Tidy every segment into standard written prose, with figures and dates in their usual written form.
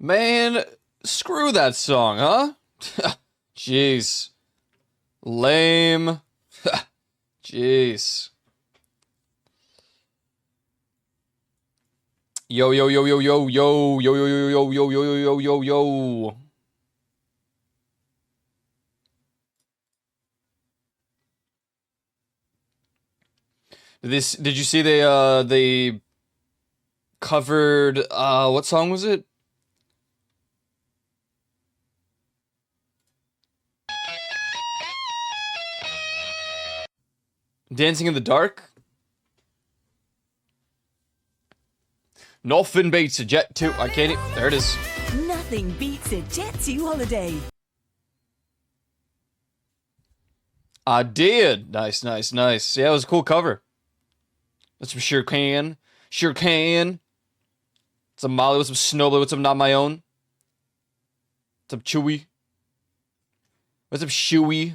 Man, screw that song, huh? Jeez. Lame. Jeez. Yo, yo, yo, yo, yo, yo, yo, yo, yo, yo, yo, yo, yo, yo, yo. Did you see they covered what song was it? Dancing in the Dark? Nothing beats a Jet 2. I can't there it is. Nothing beats a Jet 2 holiday. I did. Nice, nice, nice. Yeah, it was a cool cover. That's some Sure Can. Sure Can. Some Molly with some Snowblade with some Not My Own. Some Chewy. With some Shoey.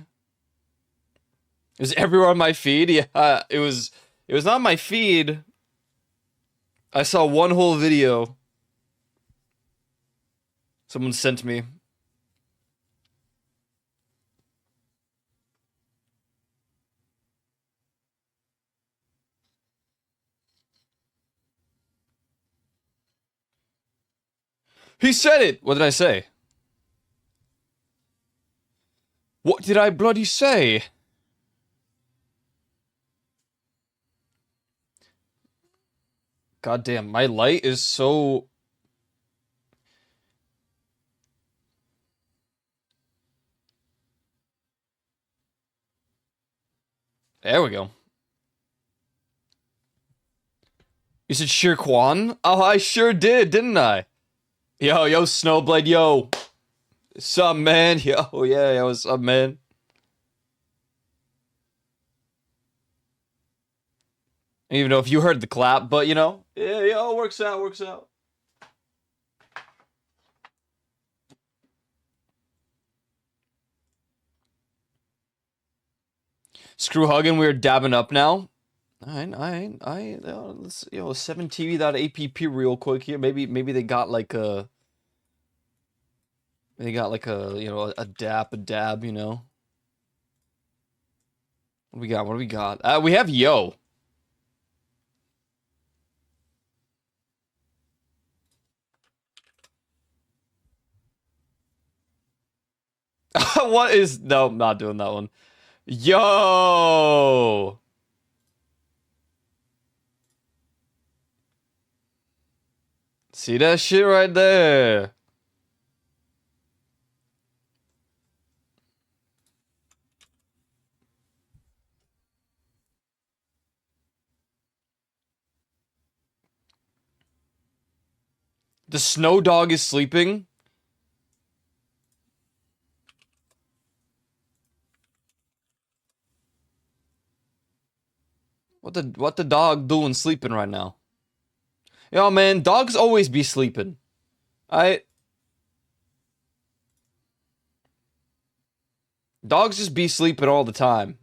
It was everywhere on my feed. Yeah, it was not my feed. I saw one whole video someone sent me. He said it! What did I say? What did I bloody say? God damn, my light is so... There we go. You said Shere Quan? Oh, I sure did, didn't I? Yo, yo, Snowblade, yo. Sup, man? Yo, yeah, what's up, man? I don't even know if you heard the clap, but you know, yeah, yo, works out, works out. Screw hugging, we're dabbing up now. Let's 7tv.app real quick here. Maybe they got like a a dab, you know. What we got? What do we got? We have Yo. What is no, I'm not doing that one. Yo. See that shit right there? The snow dog is sleeping. What the dog doing sleeping right now? Yo, man, dogs always be sleeping. Dogs just be sleeping all the time.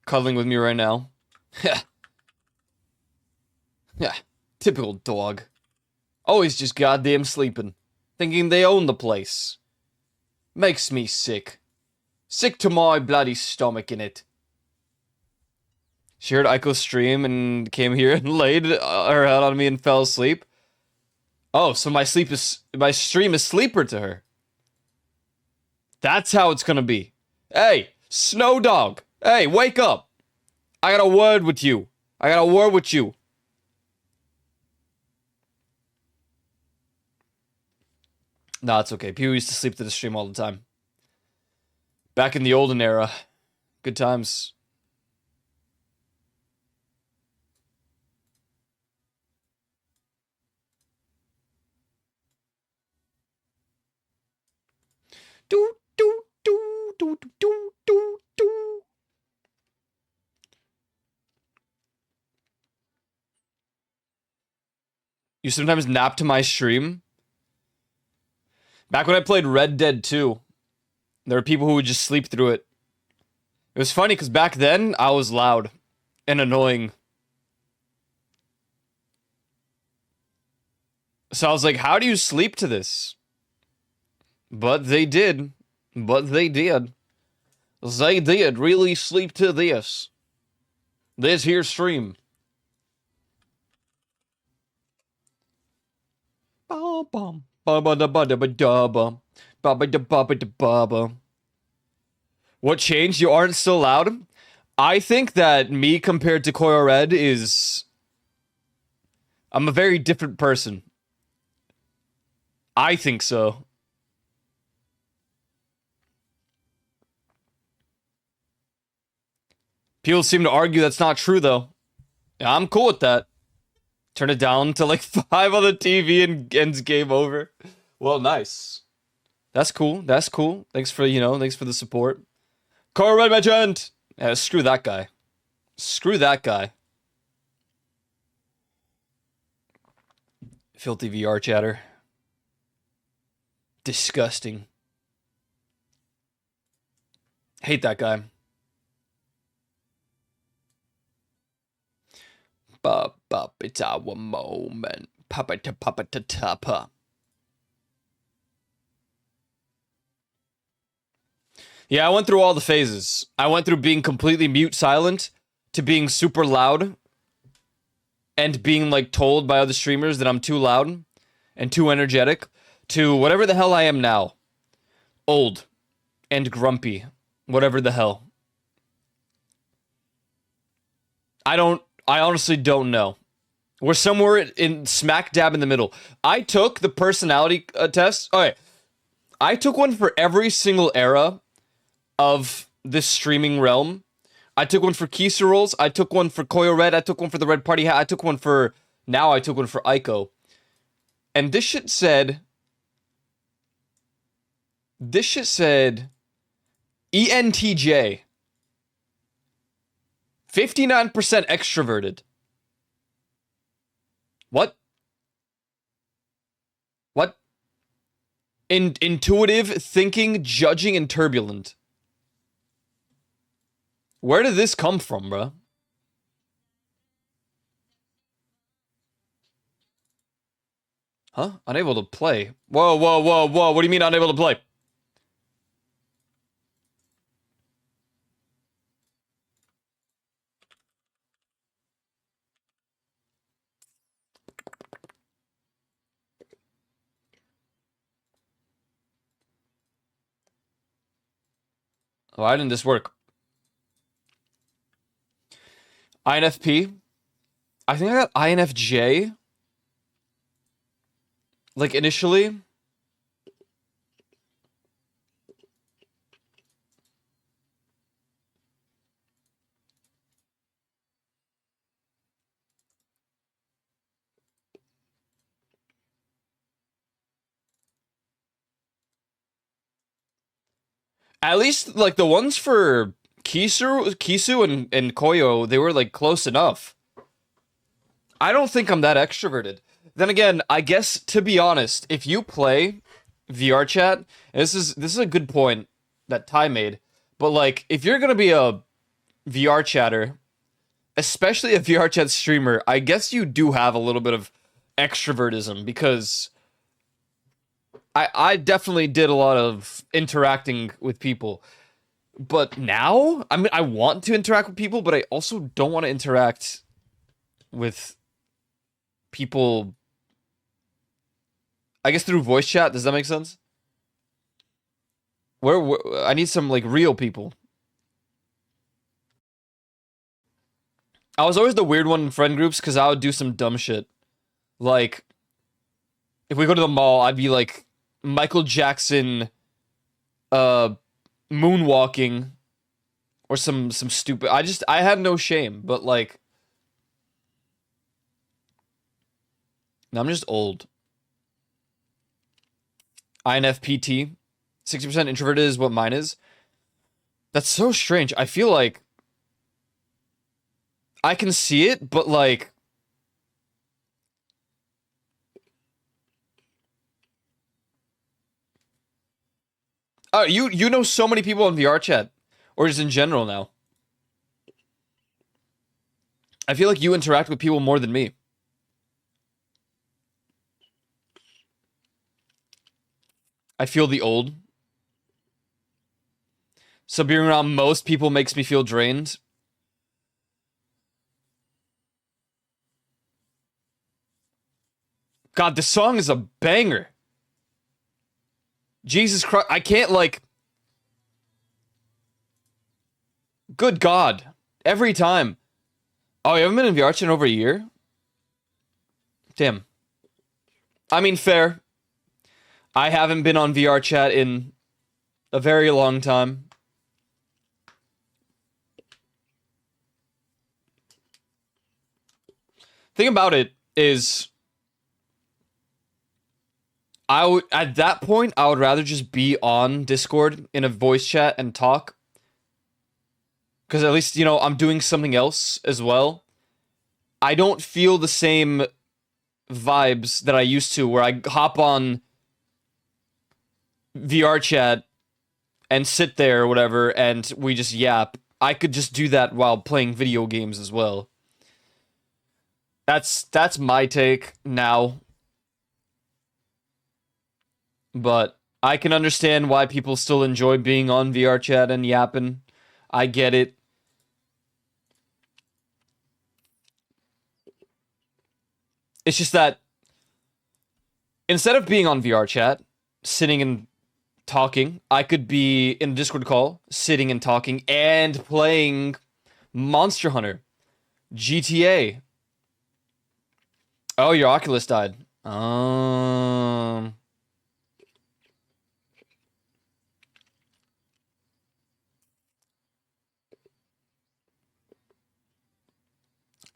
Cuddling with me right now. Yeah, typical dog. Always just goddamn sleeping. Thinking they own the place. Makes me sick. Sick to my bloody stomach in it. She heard Aiko's stream and came here and laid her head on me and fell asleep. Oh, so my stream is sleeper to her. That's how it's gonna be. Hey, Snow Dog. Hey, wake up. I got a word with you. I got a word with you. Nah, it's okay. People used to sleep to the stream all the time. Back in the olden era. Good times. Do, do, do, do, do, do, do. You sometimes nap to my stream. Back when I played Red Dead 2, there were people who would just sleep through it. It was funny because back then I was loud and annoying. So I was like, how do you sleep to this? But they did. But they did. They did really sleep to this. This here stream. What changed? You aren't still loud? I think that me compared to Koyo Red is... I'm a very different person. I think so. People seem to argue that's not true, though. Yeah, I'm cool with that. Turn it down to like 5 on the TV and ends game over. Well, nice. That's cool. That's cool. Thanks for, thanks for the support. Koyo Red Legend! Yeah, screw that guy. Screw that guy. Filthy VR chatter. Disgusting. Hate that guy. Bop, bop, it's our moment. Papa ta papa ta tapa. Yeah, I went through all the phases. I went through being completely mute silent to being super loud and being like told by other streamers that I'm too loud and too energetic to whatever the hell I am now. Old and grumpy. Whatever the hell. I honestly don't know. We're somewhere in smack dab in the middle. I took the personality test. Okay. I took one for every single era of this streaming realm. I took one for Kisu Rolls. I took one for Koyo Red. I took one for the Red Party Hat. I took one for... Now I took one for Aiko. And this shit said... ENTJ. 59% extroverted. What? What? Intuitive, thinking, judging, and turbulent. Where did this come from, bro? Huh? Unable to play. Whoa, whoa, whoa, whoa. What do you mean unable to play? Why didn't this work? INFP? I think I got INFJ. Like, initially. At least, like, the ones for Kisu and Koyo, they were, like, close enough. I don't think I'm that extroverted. Then again, I guess, to be honest, if you play VR chat, and this is a good point that Ty made, but, like, if you're gonna be a VR chatter, especially a VR chat streamer, I guess you do have a little bit of extrovertism, because... I definitely did a lot of interacting with people. But now, I mean, I want to interact with people, but I also don't want to interact with people, I guess, through voice chat. Does that make sense? Where I need some, like, real people. I was always the weird one in friend groups because I would do some dumb shit. Like, if we go to the mall, I'd be like, Michael Jackson moonwalking or some stupid... I had no shame, but like... No, I'm just old. INFPT. 60% introverted is what mine is. That's so strange. I feel like I can see it, but like... Oh, you know so many people in VR chat, or just in general now. I feel like you interact with people more than me. I feel the old. So being around most people makes me feel drained. God, this song is a banger. Jesus Christ, I can't like... Good God. Every time. Oh, you haven't been in VR chat in over a year? Damn. I mean, fair. I haven't been on VR chat in a very long time. Thing about it is, at that point, I would rather just be on Discord in a voice chat and talk. Because at least, you know, I'm doing something else as well. I don't feel the same vibes that I used to, where I hop on VR chat and sit there or whatever, and we just yap. I could just do that while playing video games as well. That's my take now. But I can understand why people still enjoy being on VR chat and yapping. I get it. It's just that instead of being on VR chat, sitting and talking, I could be in a Discord call, sitting and talking, and playing Monster Hunter, GTA. Oh, your Oculus died. I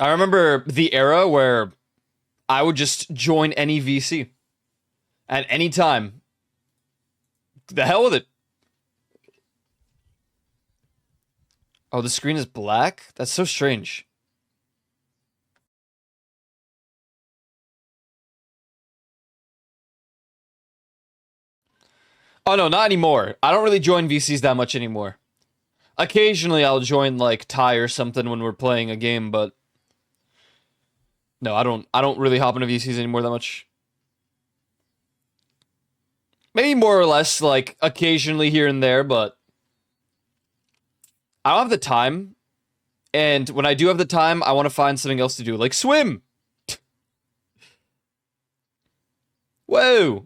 remember the era where I would just join any VC at any time. The hell with it. Oh, the screen is black? That's so strange. Oh no, not anymore. I don't really join VCs that much anymore. Occasionally I'll join like Ty or something when we're playing a game, but no, I don't really hop into VCs anymore that much. Maybe more or less like occasionally here and there, but I don't have the time. And when I do have the time, I want to find something else to do, like swim. Whoa.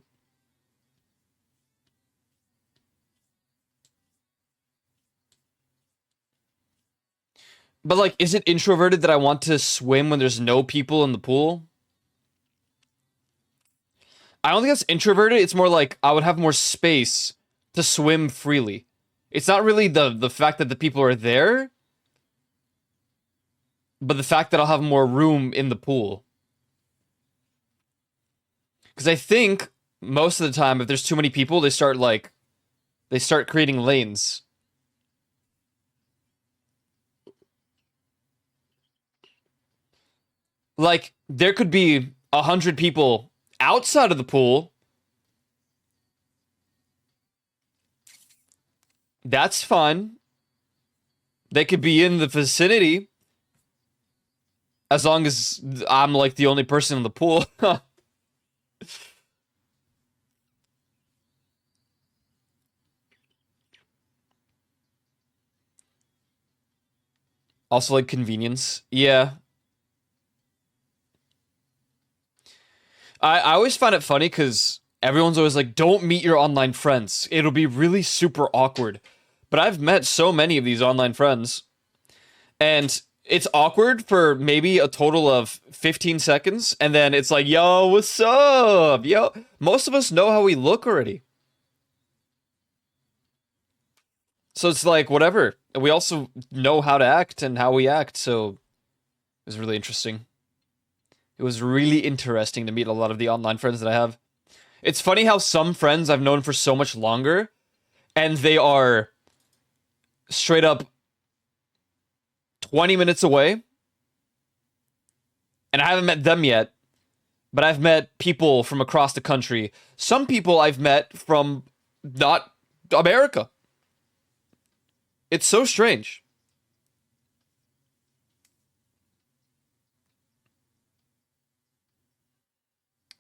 But like, is it introverted that I want to swim when there's no people in the pool? I don't think that's introverted. It's more like I would have more space to swim freely. It's not really the fact that the people are there, but the fact that I'll have more room in the pool. Because I think most of the time, if there's too many people, they start creating lanes. Like, there could be 100 people outside of the pool. That's fine. They could be in the vicinity. As long as I'm like the only person in the pool. Also like convenience. Yeah. I always find it funny because everyone's always like, don't meet your online friends. It'll be really super awkward. But I've met so many of these online friends. And it's awkward for maybe a total of 15 seconds. And then it's like, yo, what's up? Yo, most of us know how we look already. So it's like, whatever. We also know how to act and how we act. So it was really interesting. It was really interesting to meet a lot of the online friends that I have. It's funny how some friends I've known for so much longer, and they are straight up 20 minutes away, and I haven't met them yet, but I've met people from across the country. Some people I've met from not America. It's so strange.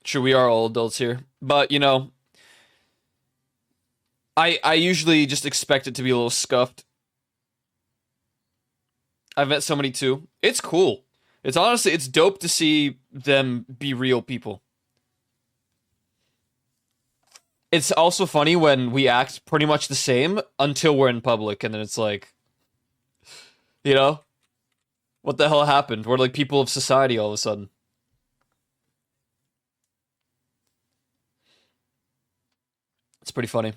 Sure, we are all adults here, but you know, I usually just expect it to be a little scuffed. I've met so many too. It's cool. It's honestly, it's dope to see them be real people. It's also funny when we act pretty much the same until we're in public, and then it's like, you know, what the hell happened? We're like people of society all of a sudden. It's pretty funny.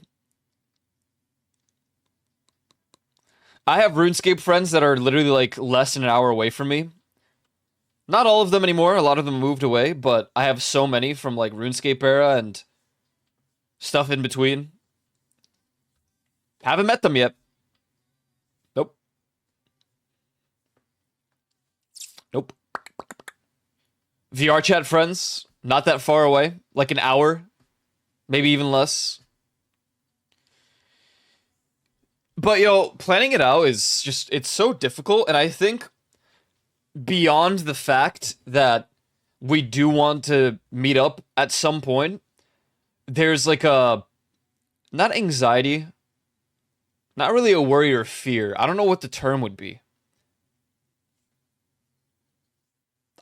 I have RuneScape friends that are literally like less than an hour away from me. Not all of them anymore. A lot of them moved away, but I have so many from like RuneScape era and stuff in between. Haven't met them yet. Nope. Nope. VR chat friends, not that far away, like an hour, maybe even less. But yo, planning it out is just it's so difficult, and I think beyond the fact that we do want to meet up at some point, there's like a not anxiety, not really a worry or fear. I don't know what the term would be.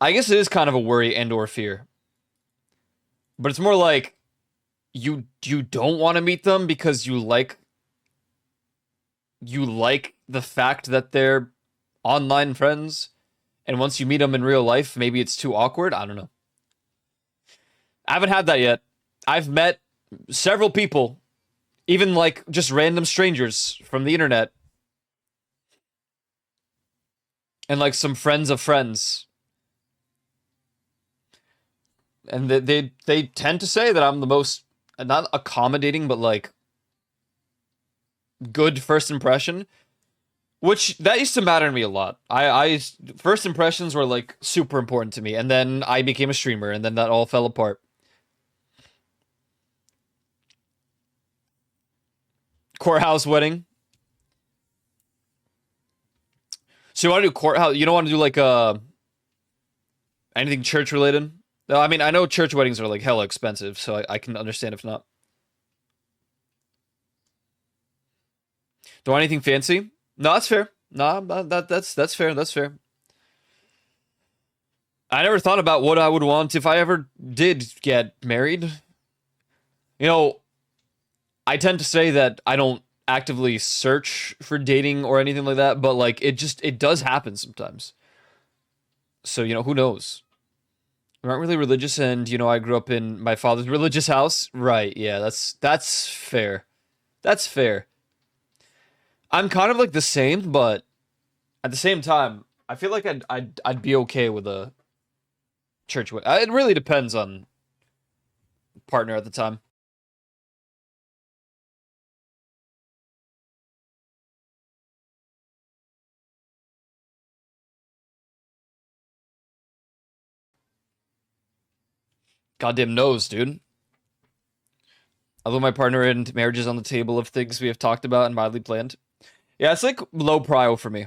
I guess it is kind of a worry and or fear. But it's more like you don't want to meet them because you like the fact that they're online friends, and once you meet them in real life, maybe it's too awkward. I don't know. I haven't had that yet. I've met several people, even like just random strangers from the internet, and like some friends of friends, and they tend to say that I'm the most not accommodating, but like good first impression. Which that used to matter to me a lot. I first impressions were like super important to me, and then I became a streamer, and then that all fell apart. Courthouse wedding. So you want to do courthouse? You don't want to do like anything church related? No, I mean I know church weddings are like hella expensive, so I can understand if not. Do you want anything fancy? No, that's fair. No, that's fair. That's fair. I never thought about what I would want if I ever did get married. You know, I tend to say that I don't actively search for dating or anything like that, but like it does happen sometimes. So, you know, who knows? We aren't really religious, and you know, I grew up in my father's religious house. Right, yeah, that's fair. That's fair. I'm kind of like the same, but at the same time, I feel like I'd be okay with a church wedding. It really depends on partner at the time. Goddamn knows, dude. Although my partner and marriage is on the table of things we have talked about and mildly planned. Yeah, it's like low prio for me.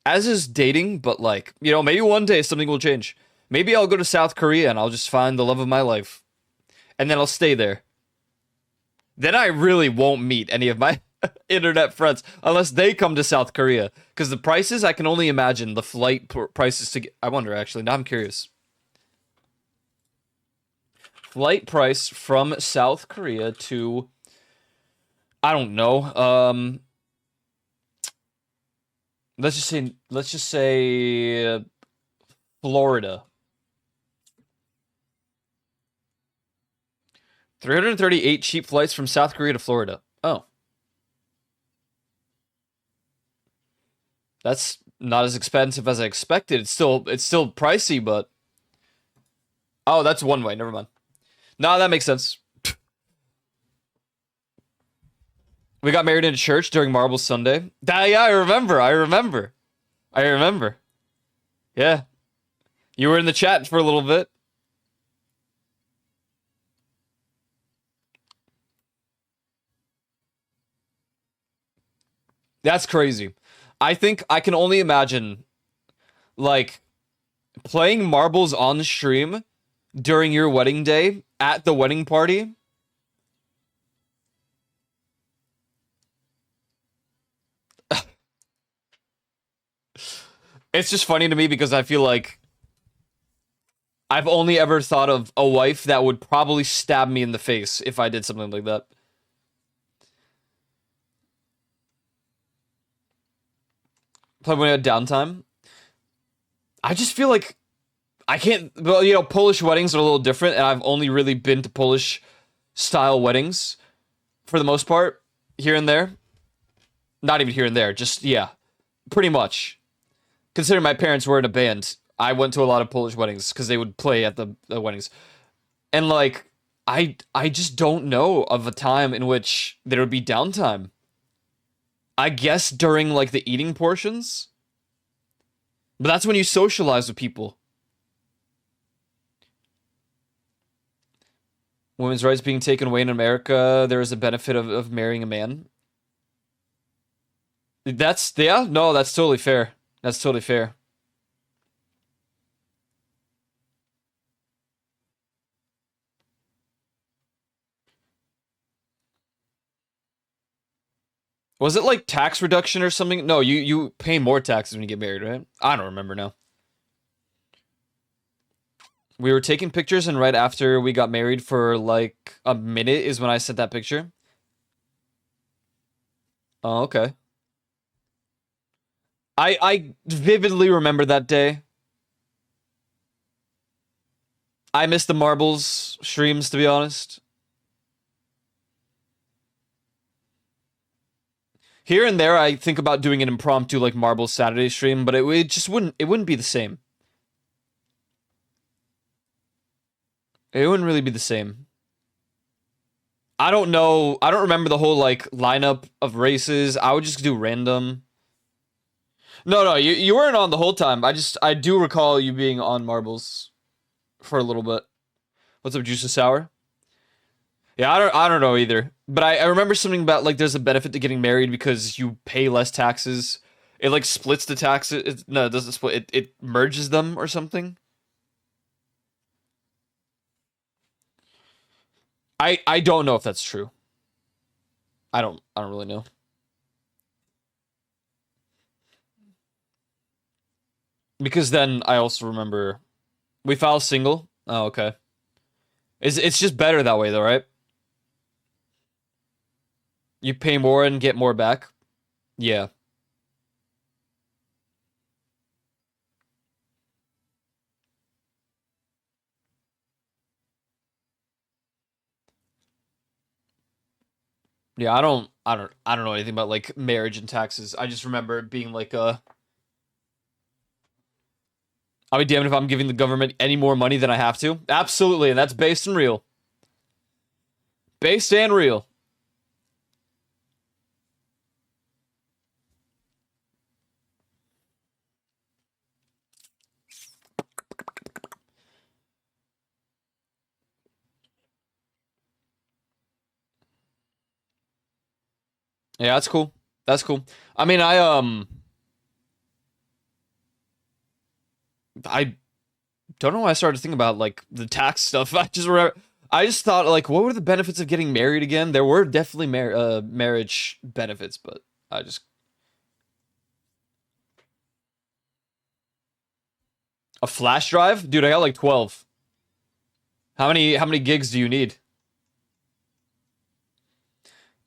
As is dating, but like, you know, maybe one day something will change. Maybe I'll go to South Korea and I'll just find the love of my life. And then I'll stay there. Then I really won't meet any of my internet friends unless they come to South Korea. Because the prices, I can only imagine the flight prices to get. I wonder, actually. Now I'm curious. Flight price from South Korea to, I don't know. Let's just say Florida. 338 cheap flights from South Korea to Florida. Oh, that's not as expensive as I expected. It's still pricey, but oh, that's one way. Never mind. No, that makes sense. We got married in a church during Marble Sunday. Yeah, I remember. I remember. I remember. Yeah, you were in the chat for a little bit. That's crazy. I think I can only imagine like playing marbles on stream during your wedding day at the wedding party. It's just funny to me because I feel like I've only ever thought of a wife that would probably stab me in the face if I did something like that. Play when I had downtime. I just feel like I can't. Well, Polish weddings are a little different, and I've only really been to Polish style weddings for the most part, here and there. Not even here and there, just, yeah, pretty much. Considering my parents were in a band, I went to a lot of Polish weddings because they would play at the weddings. And, like, I just don't know of a time in which there would be downtime. I guess during, like, the eating portions. But that's when you socialize with people. Women's rights being taken away in America, there is a benefit of marrying a man. That's, yeah, no, that's totally fair. That's totally fair. Was it like tax reduction or something? No, you pay more taxes when you get married, right? I don't remember now. We were taking pictures, and right after we got married for like a minute is when I sent that picture. Oh, okay. I vividly remember that day. I missed the marbles streams, to be honest. Here and there, I think about doing an impromptu like marbles Saturday stream, but it just wouldn't be the same. It wouldn't really be the same. I don't know. I don't remember the whole like lineup of races. I would just do random. No, no, you weren't on the whole time. I do recall you being on marbles for a little bit. What's up, Juice and Sour? Yeah, I don't know either. But I remember something about like there's a benefit to getting married because you pay less taxes. It like splits the taxes. No, it doesn't split. It merges them or something. I don't know if that's true. I don't really know. Because then I also remember we filed single. Oh, okay. It's just better that way though, right? You pay more and get more back. Yeah. Yeah, I don't know anything about like marriage and taxes. I just remember it being like I'll be damned if I'm giving the government any more money than I have to. Absolutely, and that's based and real. Based and real. Yeah, that's cool. That's cool. I mean, I don't know why I started thinking about like the tax stuff. I just thought like what were the benefits of getting married again? There were definitely marriage benefits, but I just a flash drive? Dude, I got like 12. How many gigs do you need?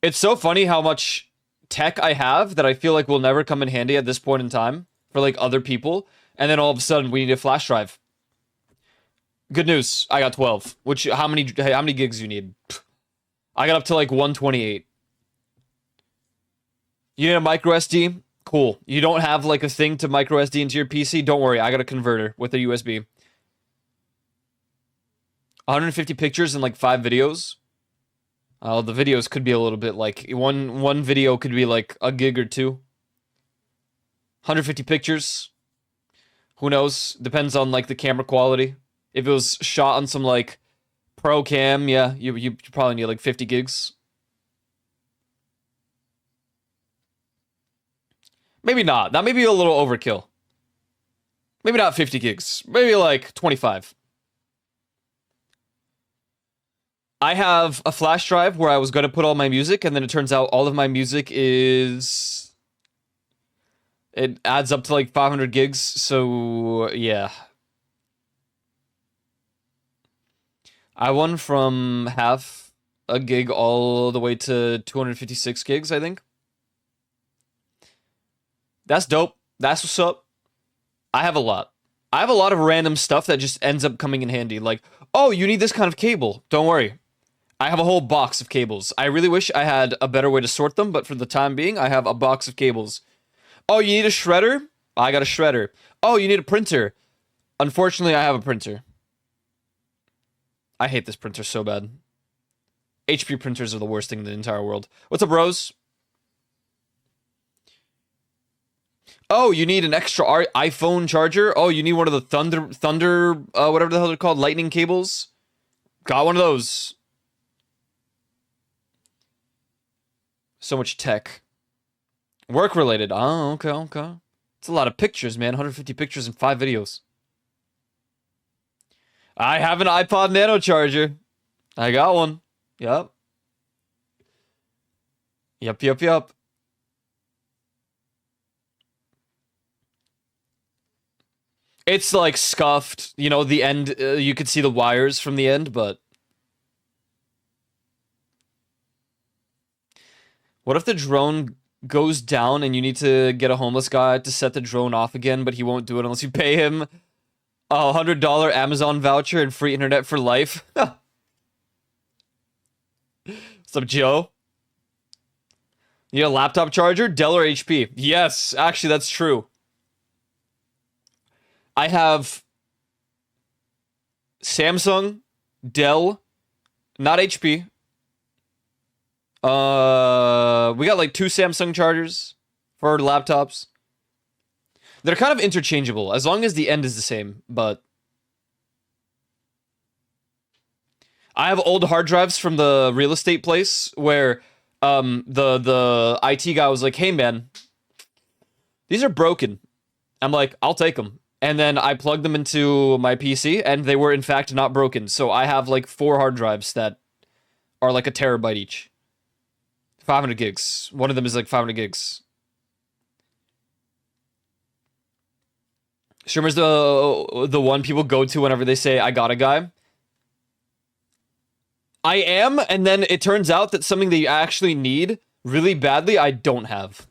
It's so funny how much tech I have that I feel like will never come in handy at this point in time for like other people, and then all of a sudden we need a flash drive. Good news, I got 12. Which how many gigs do you need? I got up to like 128. You need a micro SD? Cool. You don't have like a thing to micro SD into your PC? Don't worry, I got a converter with a USB. 150 pictures and like 5 videos. The videos could be a little bit like one video could be like a gig or two. 150 pictures. Who knows? Depends on like the camera quality. If it was shot on some like pro cam, yeah, you probably need like 50 gigs. Maybe not. That may be a little overkill. Maybe not 50 gigs. Maybe like 25. I have a flash drive where I was going to put all my music, and then it turns out all of my music is... It adds up to like 500 gigs, so yeah. I won from half a gig all the way to 256 gigs, I think. That's dope. That's what's up. I have a lot. I have a lot of random stuff that just ends up coming in handy. Like, oh, you need this kind of cable. Don't worry. I have a whole box of cables. I really wish I had a better way to sort them, but for the time being, I have a box of cables. Oh, you need a shredder? I got a shredder. Oh, you need a printer? Unfortunately, I have a printer. I hate this printer so bad. HP printers are the worst thing in the entire world. What's up, Rose? Oh, you need an extra iPhone charger? Oh, you need one of the Thunder, whatever the hell they're called, lightning cables? Got one of those. So much tech. Work related. Oh, okay. It's a lot of pictures, man. 150 pictures and 5 videos. I have an iPod Nano charger. I got one. Yup. Yup. It's like scuffed. You know, the end, you could see the wires from the end, but... What if the drone goes down and you need to get a homeless guy to set the drone off again, but he won't do it unless you pay him a $100 Amazon voucher and free internet for life? What's up, Joe? You need a laptop charger? Dell or HP? Yes, actually, that's true. I have Samsung, Dell, not HP. We got like 2 Samsung chargers for our laptops. They're kind of interchangeable as long as the end is the same, but I have old hard drives from the real estate place where the IT guy was like, "Hey man, these are broken." I'm like, "I'll take them." And then I plugged them into my PC and they were in fact not broken. So I have like 4 hard drives that are like a terabyte each. 500 gigs. One of them is like 500 gigs. Shrimmer's the one people go to whenever they say, "I got a guy." I am, and then it turns out that something that you actually need really badly, I don't have.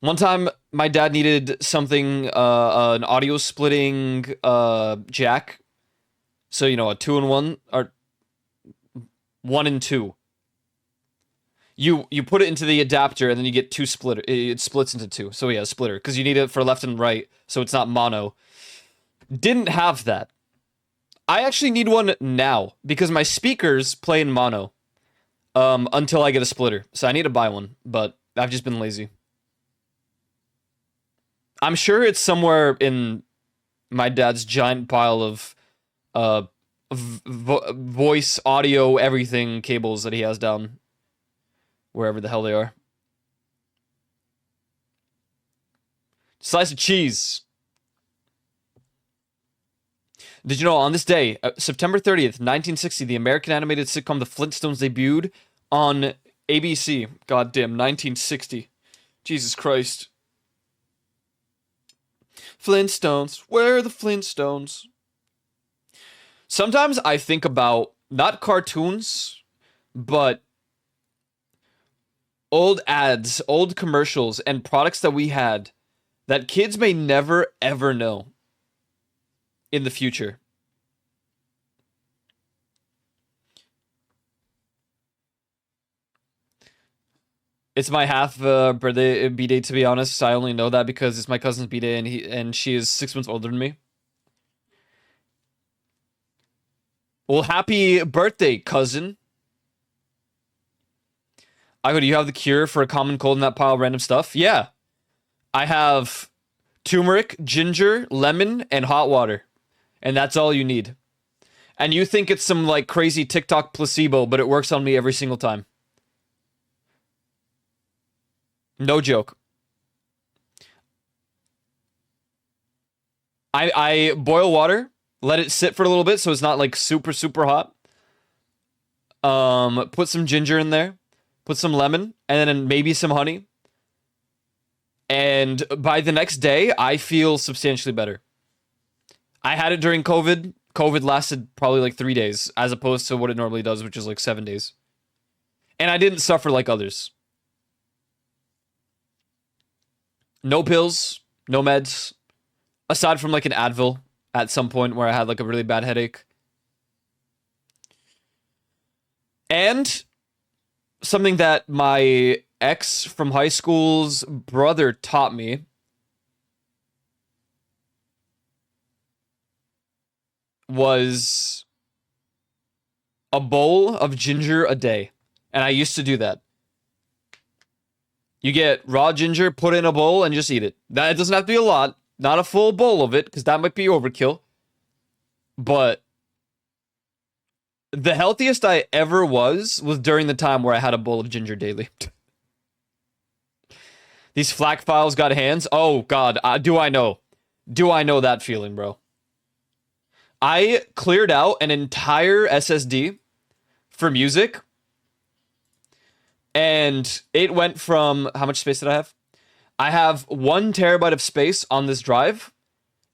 One time, my dad needed something, an audio splitting jack. So, you know, a 2-in-1, or 1 and 2. You put it into the adapter and then you get 2 splitter. It splits into 2. So yeah, a splitter because you need it for left and right, so it's not mono. Didn't have that. I actually need one now because my speakers play in mono. Until I get a splitter, so I need to buy one, but I've just been lazy. I'm sure it's somewhere in my dad's giant pile of voice, audio, everything cables that he has down. Wherever the hell they are. Slice of cheese. Did you know on this day, September 30th, 1960, the American animated sitcom The Flintstones debuted on ABC? Goddamn, 1960. Jesus Christ. Flintstones. Where are the Flintstones? Sometimes I think about, not cartoons, but old ads, old commercials, and products that we had that kids may never, ever know in the future. It's my half birthday b-day, to be honest. I only know that because it's my cousin's b-day and she is 6 months older than me. Well, happy birthday, cousin. I go, do you have the cure for a common cold in that pile of random stuff? Yeah. I have turmeric, ginger, lemon, and hot water. And that's all you need. And you think it's some like crazy TikTok placebo, but it works on me every single time. No joke. I boil water, let it sit for a little bit so it's not like super super hot. Put some ginger in there, put some lemon, and then maybe some honey. And by the next day, I feel substantially better. I had it during COVID. COVID lasted probably like 3 days, as opposed to what it normally does, which is like 7 days. And I didn't suffer like others. No pills, no meds, aside from like an Advil at some point where I had like a really bad headache. And something that my ex from high school's brother taught me was a bowl of ginger a day. And I used to do that. You get raw ginger, put it in a bowl, and just eat it. That doesn't have to be a lot. Not a full bowl of it, because that might be overkill. But the healthiest I ever was during the time where I had a bowl of ginger daily. These FLAC files got hands. Oh, God. Do I know? Do I know that feeling, bro? I cleared out an entire SSD for music. And it went from... How much space did I have? I have 1 terabyte of space on this drive.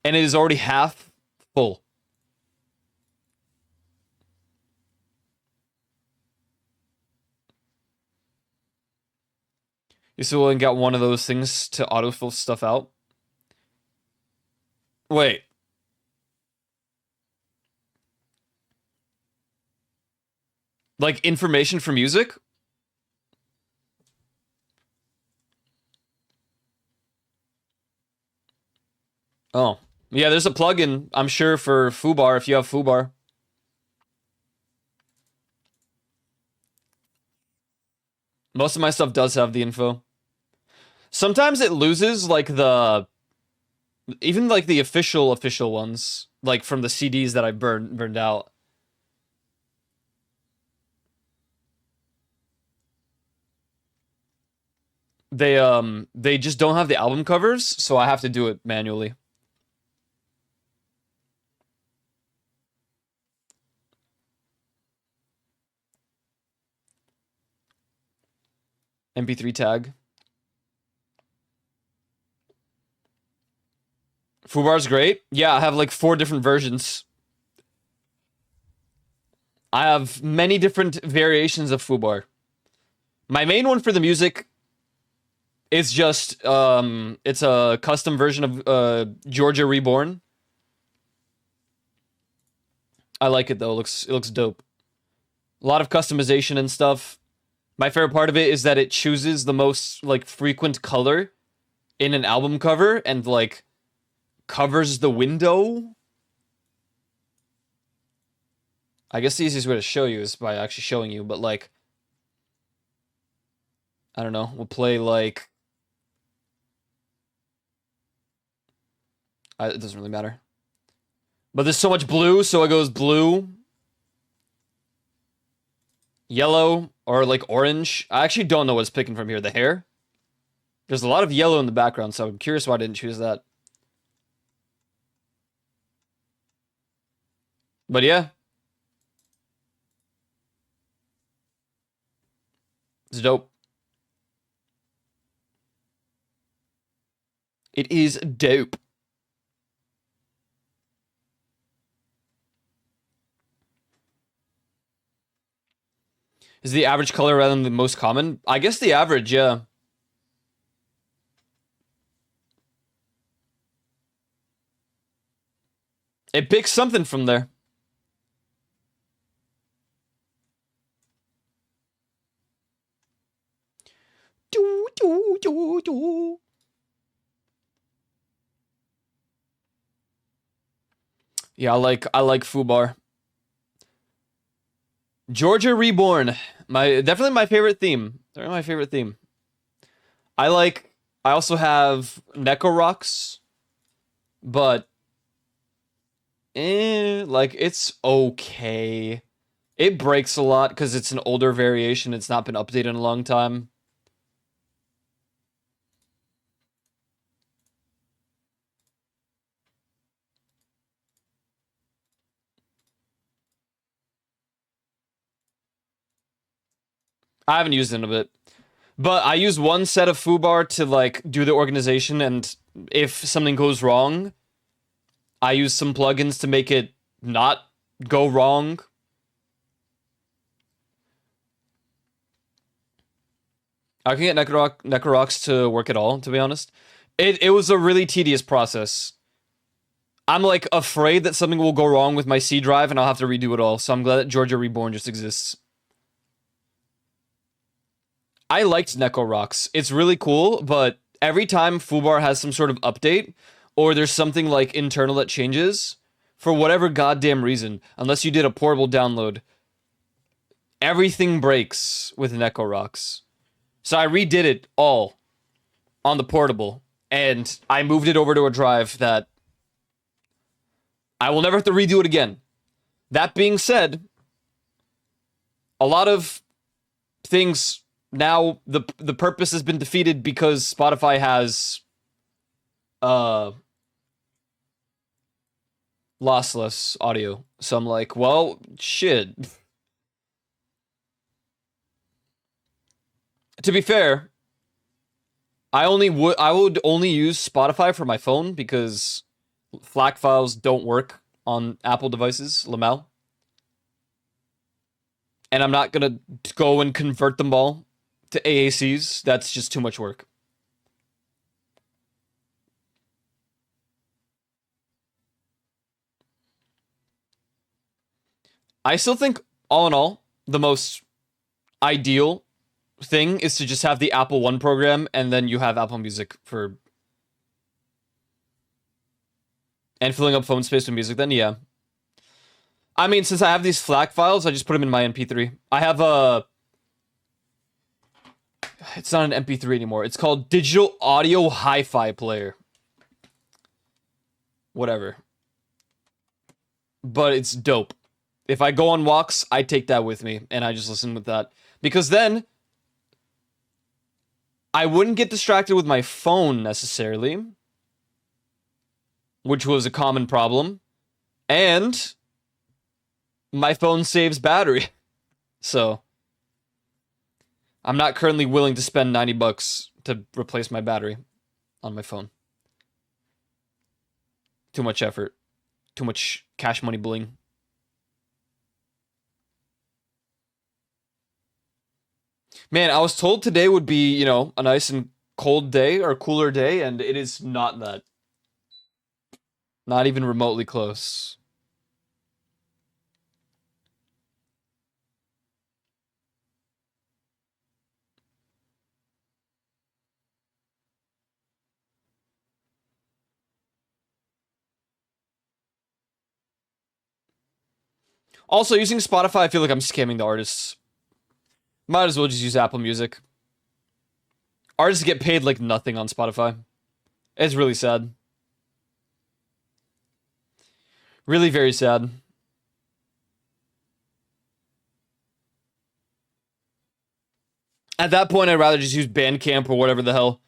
And it is already half full. You still willing to get one of those things to autofill stuff out? Wait. Like information for music? Oh. Yeah, there's a plugin, I'm sure, for Foobar if you have Foobar. Most of my stuff does have the info. Sometimes it loses, like, even, like, the official ones. Like, from the CDs that I burned out. They just don't have the album covers, so I have to do it manually. MP3 tag. Foobar's great. Yeah, I have like 4 different versions. I have many different variations of Foobar. My main one for the music is just it's a custom version of Georgia Reborn. I like it though. It looks dope. A lot of customization and stuff. My favorite part of it is that it chooses the most like frequent color in an album cover and like covers the window. I guess the easiest way to show you is by actually showing you, but like I don't know, we'll play like it doesn't really matter. But there's so much blue, so it goes blue, yellow, or like orange. I actually don't know what's picking from here. The hair? There's a lot of yellow in the background, so I'm curious why I didn't choose that. But yeah. It's dope. It is dope. Is the average color rather than the most common? I guess the average, yeah. It picks something from there. Do, do, do, do. Yeah, I like Foobar. Georgia Reborn. Definitely my favorite theme. They're my favorite theme. I also have Neko Rocks, but like it's okay. It breaks a lot because it's an older variation. It's not been updated in a long time. I haven't used it in a bit. But I use one set of foobar to like do the organization, and if something goes wrong, I use some plugins to make it not go wrong. I can get Necrorox to work at all, to be honest. It was a really tedious process. I'm like afraid that something will go wrong with my C drive and I'll have to redo it all, so I'm glad that Georgia Reborn just exists. I liked Necrorox. It's really cool, but every time Foobar has some sort of update, or there's something like internal that changes, for whatever goddamn reason, unless you did a portable download, everything breaks with Necrorox. So I redid it all on the portable, and I moved it over to a drive that I will never have to redo it again. That being said, a lot of things now, the purpose has been defeated because Spotify has lossless audio. So I'm like, well, shit. To be fair, I would only use Spotify for my phone because FLAC files don't work on Apple devices, Lamel. And I'm not gonna go and convert them all to AACs. That's just too much work. I still think, all in all, the most ideal thing is to just have the Apple One program and then you have Apple Music for... And filling up phone space with music, then yeah. I mean, since I have these FLAC files, I just put them in my MP3. I have a... It's not an MP3 anymore. It's called Digital Audio Hi-Fi Player. Whatever. But it's dope. If I go on walks, I take that with me, and I just listen with that. Because then, I wouldn't get distracted with my phone, necessarily. Which was a common problem. And my phone saves battery. So, I'm not currently willing to spend $90 to replace my battery on my phone. Too much effort. Too much cash money bling. Man, I was told today would be, you know, a nice and cold day or cooler day, and it is not that. Not even remotely close. Also, using Spotify, I feel like I'm scamming the artists. Might as well just use Apple Music. Artists get paid like nothing on Spotify. It's really sad. Really very sad. At that point, I'd rather just use Bandcamp or whatever the hell,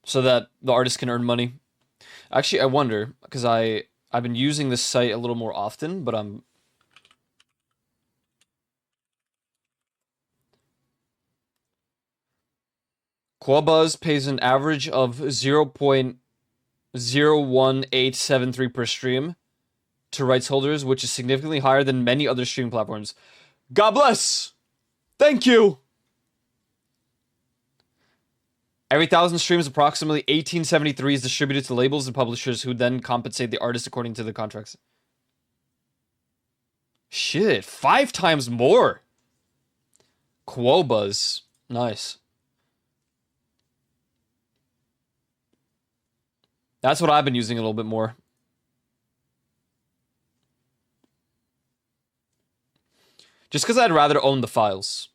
so that the artist can earn money. Actually, I wonder, because I've been using this site a little more often, but I'm... Quabuzz pays an average of 0.01873 per stream to rights holders, which is significantly higher than many other streaming platforms. God bless! Thank you! Every 1,000 streams, approximately 1873 is distributed to labels and publishers who then compensate the artist according to the contracts. Shit, 5 times more! Quobuzz. Nice. That's what I've been using a little bit more. Just because I'd rather own the files.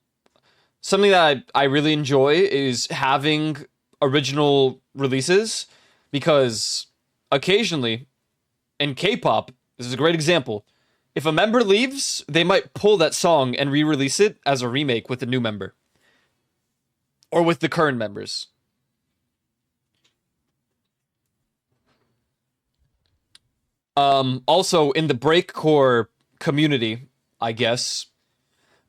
Something that I really enjoy is having original releases, because occasionally, in K-pop, this is a great example, if a member leaves, they might pull that song and re-release it as a remake with a new member. Or with the current members. Also, in the breakcore community, I guess,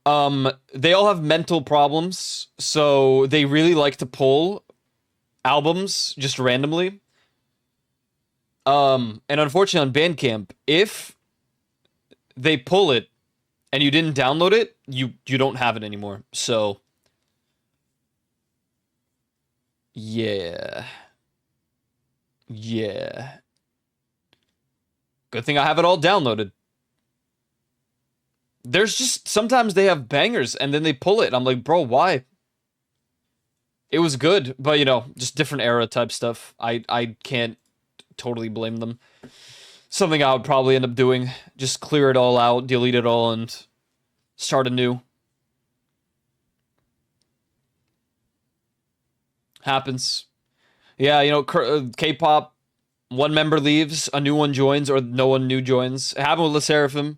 They all have mental problems, so they really like to pull albums just randomly. And unfortunately on Bandcamp, if they pull it and you didn't download it, you don't have it anymore. So yeah. Yeah. Good thing I have it all downloaded. There's just sometimes they have bangers and then they pull it. And I'm like, bro, why? It was good, but just different era type stuff. I can't totally blame them. Something I would probably end up doing. Just clear it all out, delete it all, and start anew. Happens. Yeah, K-pop, one member leaves, a new one joins, or no one new joins. It happened with LE SSERAFIM.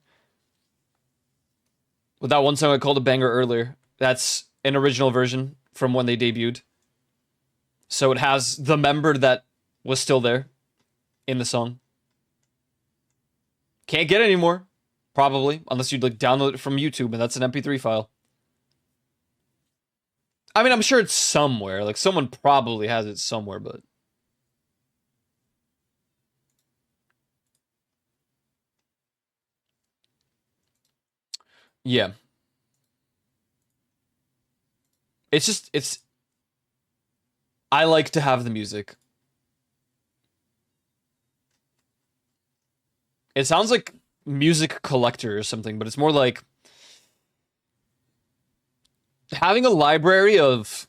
With that one song I called a banger earlier. That's an original version from when they debuted. So it has the member that was still there in the song. Can't get it anymore, probably, unless you'd like download it from YouTube, and that's an MP3 file. I mean, I'm sure it's somewhere. Like, someone probably has it somewhere, but... yeah. It's... I like to have the music. It sounds like music collector or something, but it's more like... having a library of...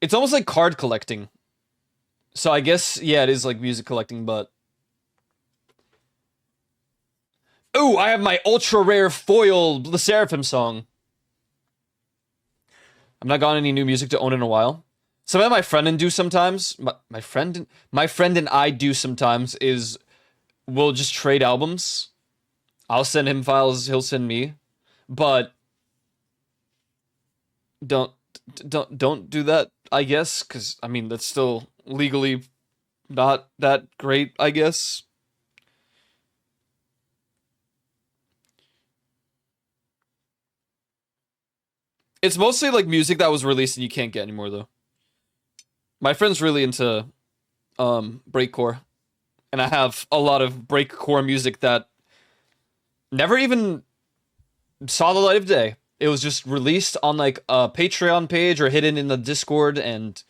it's almost like card collecting. So I guess, yeah, it is like music collecting, but... ooh, I have my ultra rare foil LE SSERAFIM song. I've not gotten any new music to own in a while. Something that my friend and do sometimes, my friend and I do sometimes is we'll just trade albums. I'll send him files, he'll send me, but don't do that, I guess, because I mean that's still legally not that great, I guess. It's mostly like music that was released and you can't get anymore though. My friend's really into breakcore, and I have a lot of breakcore music that never even saw the light of day. It was just released on like a Patreon page or hidden in the Discord, and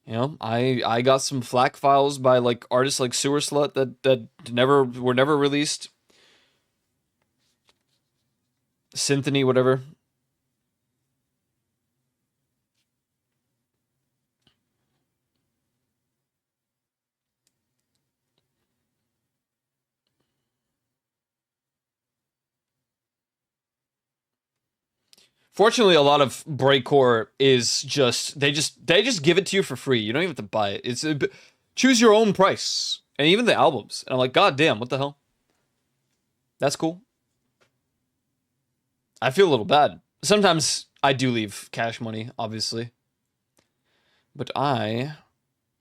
I got some FLAC files by like artists like Sewer Slut that were never released. Symphony, whatever. Fortunately, a lot of breakcore is just they just give it to you for free. You don't even have to buy it. Choose your own price, and even the albums. And I'm like, God damn, what the hell? That's cool. I feel a little bad. Sometimes I do leave cash money, obviously, but I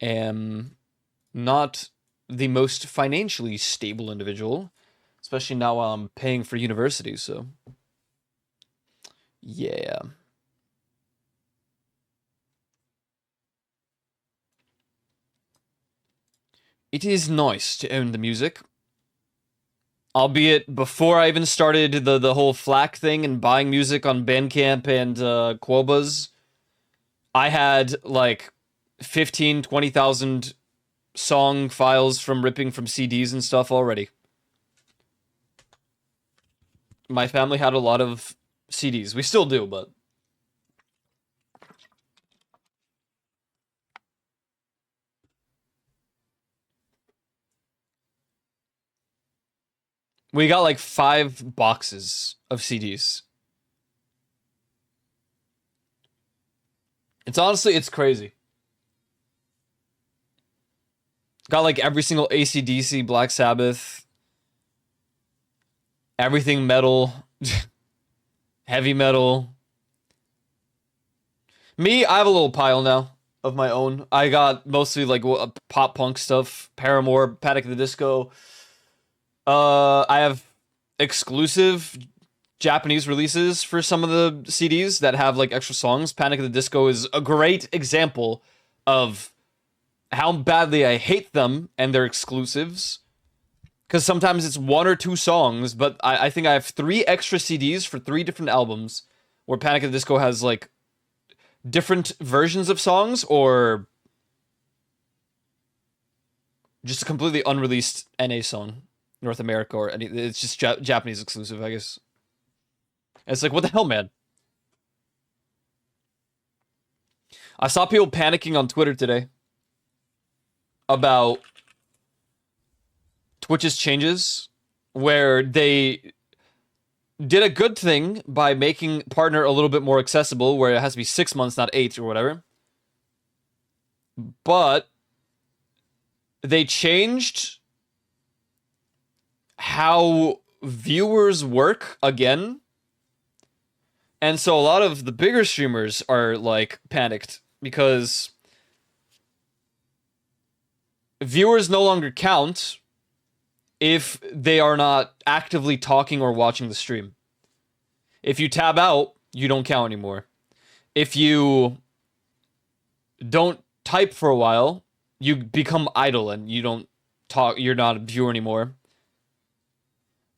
am not the most financially stable individual, especially now while I'm paying for university. So, yeah. It is nice to own the music. Albeit before I even started the whole FLAC thing and buying music on Bandcamp and Quobuz, I had like 15, 20,000 song files from ripping from CDs and stuff already. My family had a lot of CDs. We still do, but... we got like 5 boxes of CDs. It's crazy. Got like every single AC/DC, Black Sabbath, everything metal, heavy metal. Me, I have a little pile now of my own. I got mostly like pop punk stuff, Paramore, Panic at the Disco. I have exclusive Japanese releases for some of the CDs that have like extra songs. Panic at the Disco is a great example of how badly I hate them and their exclusives. Because sometimes it's one or two songs, but I think I have 3 extra CDs for 3 different albums where Panic at the Disco has like different versions of songs or just a completely unreleased NA song, North America or any. It's just Japanese exclusive, I guess. And it's like, what the hell, man? I saw people panicking on Twitter today about Twitch's changes, where they did a good thing by making Partner a little bit more accessible, where it has to be 6 months, not 8 or whatever. But they changed how viewers work again. And so a lot of the bigger streamers are like panicked because viewers no longer count if they are not actively talking or watching the stream. If you tab out, you don't count anymore. If you don't type for a while, you become idle and you don't talk, you're not a viewer anymore.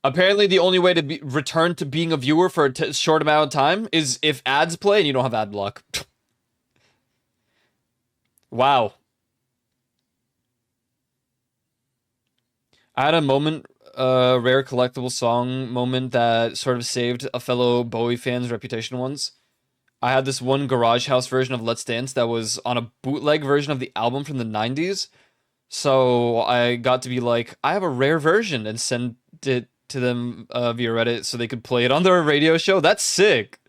Apparently, the only way to return to being a viewer for a short amount of time is if ads play and you don't have ad block. Wow. I had a moment, rare collectible song moment that sort of saved a fellow Bowie fan's reputation once. I had this one Garage House version of Let's Dance that was on a bootleg version of the album from the 90s. So I got to be like, I have a rare version and send it to them via Reddit so they could play it on their radio show. That's sick.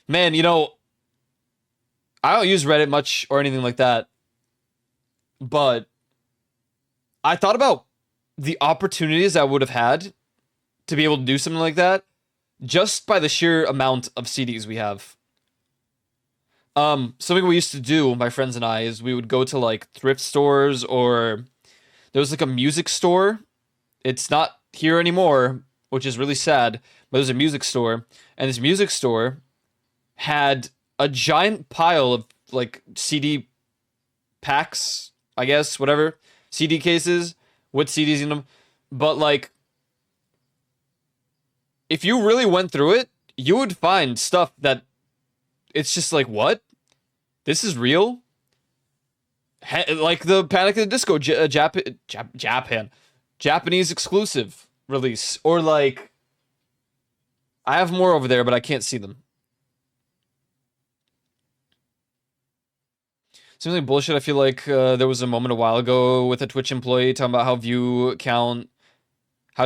Man, you know, I don't use Reddit much or anything like that, but I thought about the opportunities I would have had to be able to do something like that just by the sheer amount of CDs we have. Something we used to do, my friends and I, is we would go to like thrift stores, or there was like a music store. It's not here anymore, which is really sad, but there's a music store, and this music store had a giant pile of like CD packs, I guess, whatever, CD cases with CDs in them. But like, if you really went through it, you would find stuff that it's just like, what? This is real? Like the Panic at the Disco Japanese exclusive release. Or like, I have more over there, but I can't see them. Seems like bullshit. I feel like there was a moment a while ago with a Twitch employee talking about how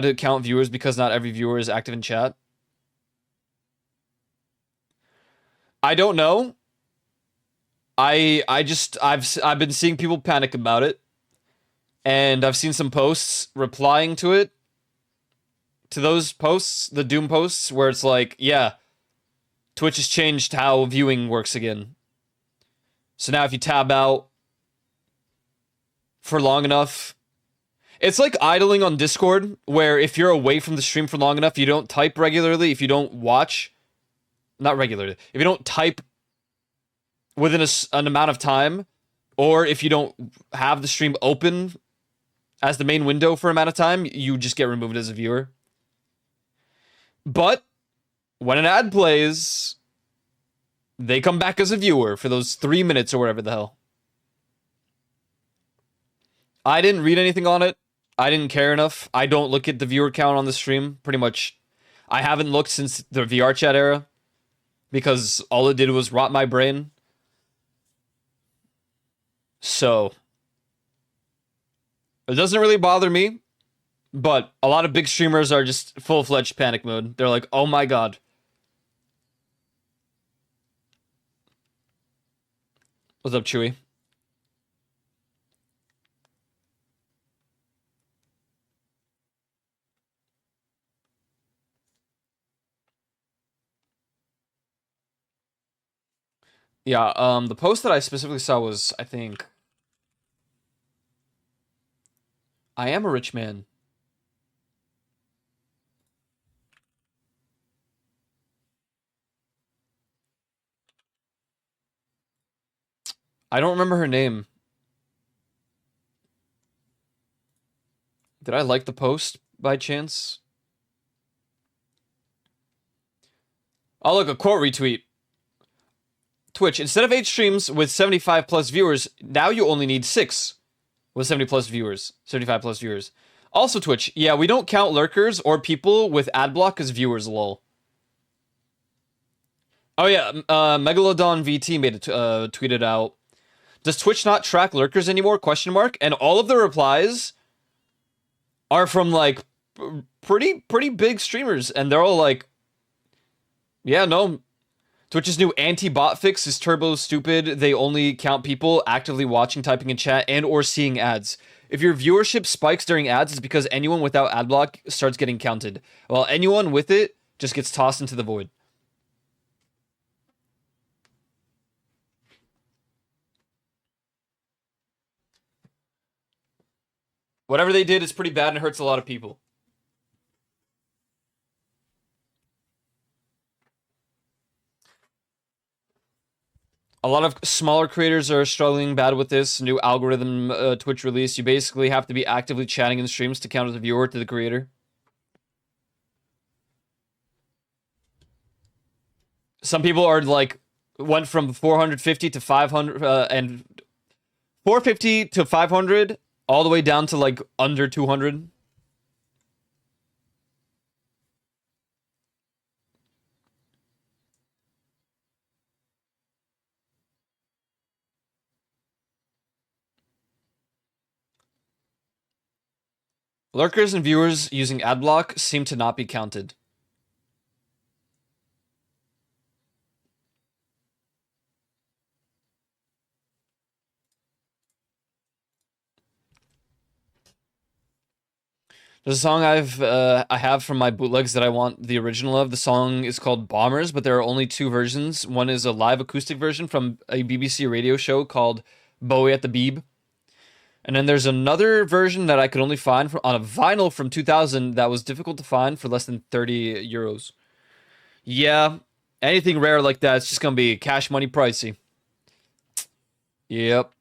to count viewers because not every viewer is active in chat. I don't know. I've been seeing people panic about it, and I've seen some posts replying to it, to those posts, the Doom posts, where it's like, yeah, Twitch has changed how viewing works again. So now if you tab out for long enough, it's like idling on Discord, where if you're away from the stream for long enough, you don't type regularly, if you don't watch, not regularly, if you don't type within an amount of time, or if you don't have the stream open as the main window for an amount of time, you just get removed as a viewer. But when an ad plays, they come back as a viewer for those 3 minutes or whatever the hell. I didn't read anything on it. I didn't care enough. I don't look at the viewer count on the stream, pretty much. I haven't looked since the VR chat era, because all it did was rot my brain. So, it doesn't really bother me, but a lot of big streamers are just full-fledged panic mode. They're like, oh my god. What's up, Chewy? Yeah, the post that I specifically saw was, I think, I am a rich man. I don't remember her name. Did I like the post by chance? Oh, look, a quote retweet. Twitch, instead of 8 streams with 75 plus viewers, now you only need 6 with 70 plus viewers. 75 plus viewers. Also, Twitch, yeah, we don't count lurkers or people with ad block as viewers, lol. Oh yeah, Megalodon VT made it tweeted out. Does Twitch not track lurkers anymore? Question mark. And all of the replies are from like pretty big streamers, and they're all like, yeah, no. Twitch's new anti-bot fix is turbo stupid. They only count people actively watching, typing in chat, and or seeing ads. If your viewership spikes during ads, it's because anyone without ad block starts getting counted, while anyone with it just gets tossed into the void. Whatever they did is pretty bad and hurts a lot of people. A lot of smaller creators are struggling bad with this new algorithm Twitch release. You basically have to be actively chatting in streams to count as a viewer to the creator. Some people are like, went from 450 to 500 and 450 to 500 all the way down to like under 200. Lurkers and viewers using adblock seem to not be counted. There's a song I have from my bootlegs that I want the original of. The song is called Bombers, but there are only 2 versions. One is a live acoustic version from a BBC radio show called Bowie at the Beeb. And then there's another version that I could only find on a vinyl from 2000 that was difficult to find for less than 30 euros. Yeah, anything rare like that, it's just going to be cash money pricey. Yep.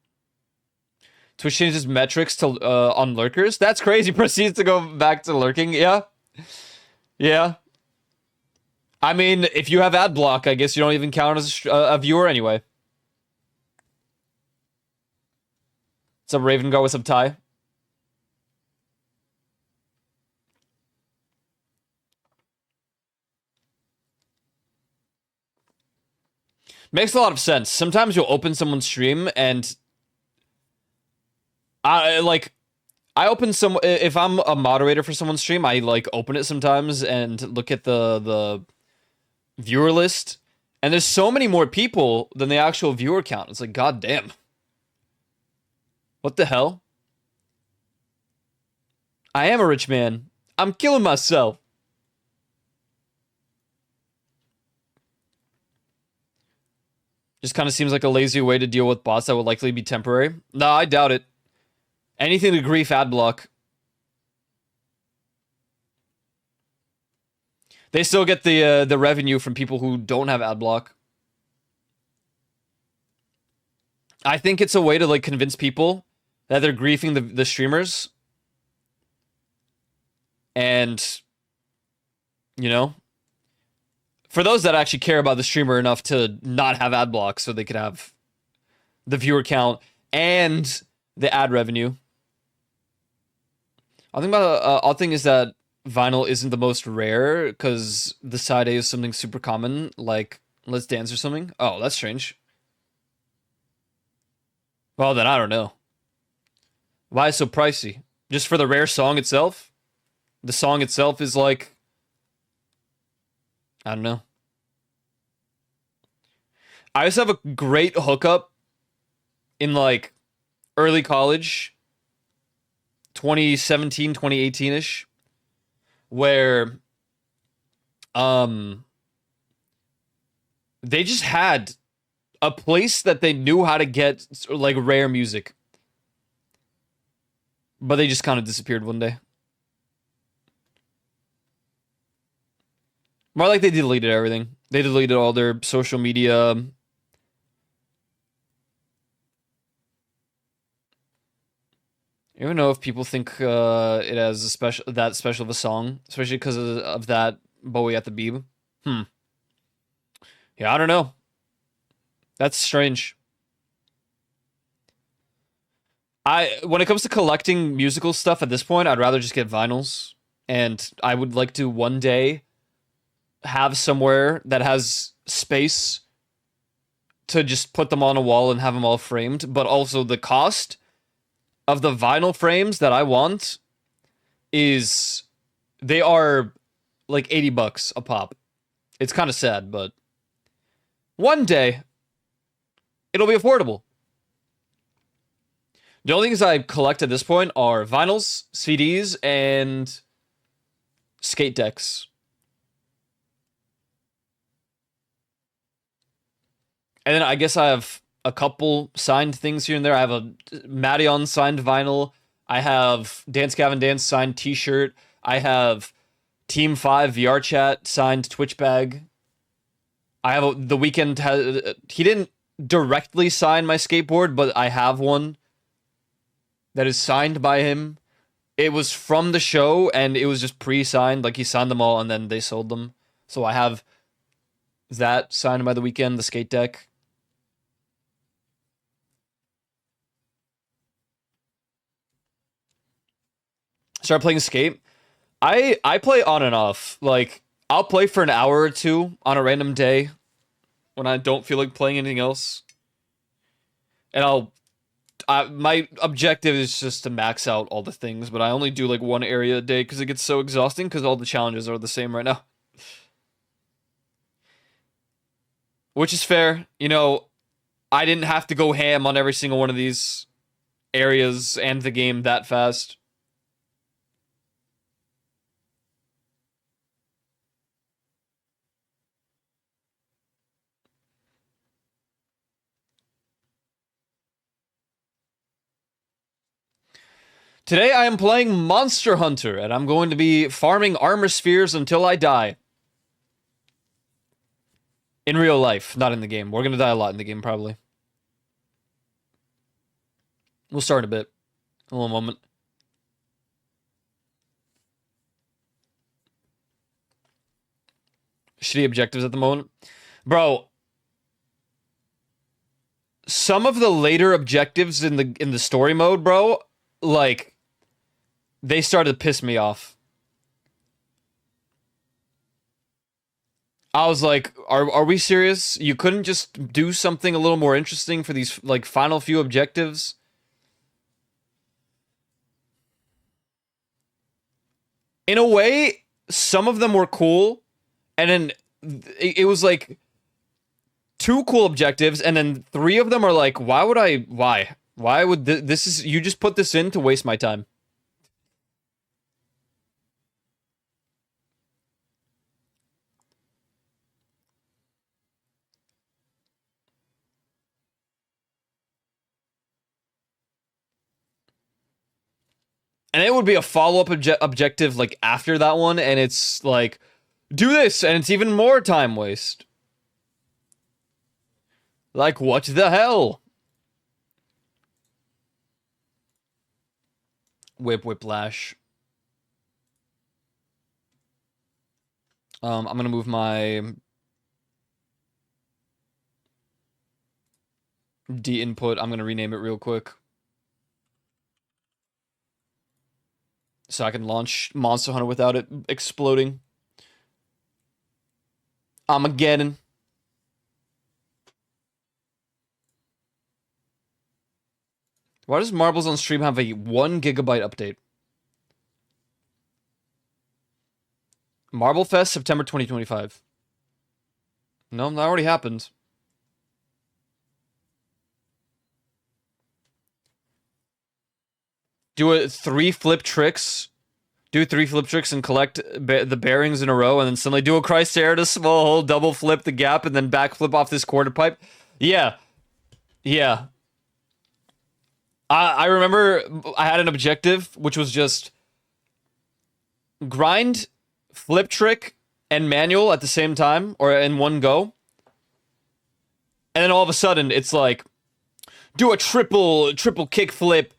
Twitch changes metrics to on lurkers. That's crazy. Proceeds to go back to lurking. Yeah. Yeah. I mean, if you have ad block, I guess you don't even count as a viewer anyway. What's up, Raven? Go with some Ty. Makes a lot of sense. Sometimes you'll open someone's stream and I open some, if I'm a moderator for someone's stream, I like open it sometimes and look at the viewer list, and there's so many more people than the actual viewer count. It's like, god damn. What the hell? I am a rich man. I'm killing myself. Just kind of seems like a lazy way to deal with bots that would likely be temporary. No, I doubt it. Anything to grief ad block. They still get the revenue from people who don't have ad block. I think it's a way to like convince people that they're griefing the streamers. And, you know, for those that actually care about the streamer enough to not have ad block so they could have the viewer count and the ad revenue. I think about odd thing is that vinyl isn't the most rare because the side A is something super common, like Let's Dance or something. Oh, that's strange. Well, then I don't know. Why is it so pricey? Just for the rare song itself? The song itself is like, I don't know. I used to have a great hookup in like early college, 2017, 2018-ish, where they just had a place that they knew how to get like rare music. But they just kind of disappeared one day. More like they deleted everything. They deleted all their social media. I don't even know if people think it has that special of a song, especially because of that Bowie at the Beeb. Hmm. Yeah, I don't know. That's strange. When it comes to collecting musical stuff at this point, I'd rather just get vinyls, and I would like to one day have somewhere that has space to just put them on a wall and have them all framed, but also the cost of the vinyl frames that I want is they are like $80 a pop. It's kind of sad, but one day it'll be affordable. The only things I collect at this point are vinyls, CDs, and skate decks. And then I guess I have a couple signed things here and there. I have a Madeon signed vinyl. I have Dance Gavin Dance signed t-shirt. I have Team 5 VR Chat signed Twitch bag. I have The Weeknd. He didn't directly sign my skateboard, but I have one that is signed by him. It was from the show, and it was just pre-signed. Like, he signed them all, and then they sold them. So I have that signed by The Weeknd, the skate deck. Start playing skate. I play on and off. Like, I'll play for an hour or two on a random day when I don't feel like playing anything else. And my objective is just to max out all the things, but I only do like one area a day because it gets so exhausting because all the challenges are the same right now. Which is fair. You know, I didn't have to go ham on every single one of these areas and the game that fast. Today I am playing Monster Hunter, and I'm going to be farming armor spheres until I die. In real life, not in the game. We're going to die a lot in the game, probably. We'll start in a bit. A little moment. Shitty objectives at the moment. Bro, some of the later objectives in the story mode, bro, like, they started to piss me off. I was like, are we serious? You couldn't just do something a little more interesting for these, like, final few objectives? In a way, some of them were cool, and then it was like 2 cool objectives, and then 3 of them are like, why would this is, you just put this in to waste my time. And it would be a follow-up objective like after that one, and it's like, do this, and it's even more time waste. Like, what the hell? Whiplash. I'm gonna move my D input. I'm gonna rename it real quick, so I can launch Monster Hunter without it exploding. Armageddon. Why does Marbles on stream have a 1 gigabyte update? Marble Fest, September 2025. No, that already happened. Do 3 flip tricks. Do 3 flip tricks and collect the bearings in a row, and then suddenly do a Crystera small hole, double flip the gap, and then backflip off this quarter pipe. Yeah. Yeah. I remember I had an objective, which was just grind, flip trick, and manual at the same time, or in one go. And then all of a sudden, it's like, do a triple kick flip,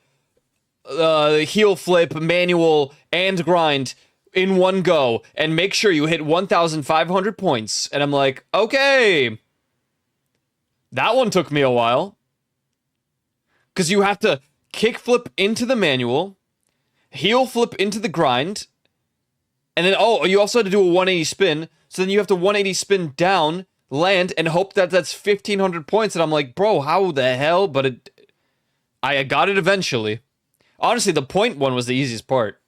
heel flip, manual, and grind in one go, and make sure you hit 1,500 points. And I'm like, okay. That one took me a while. Because you have to kick flip into the manual, heel flip into the grind, and then, oh, you also have to do a 180 spin. So then you have to 180 spin down, land, and hope that that's 1,500 points. And I'm like, bro, how the hell? But I got it eventually. Honestly, the point one was the easiest part.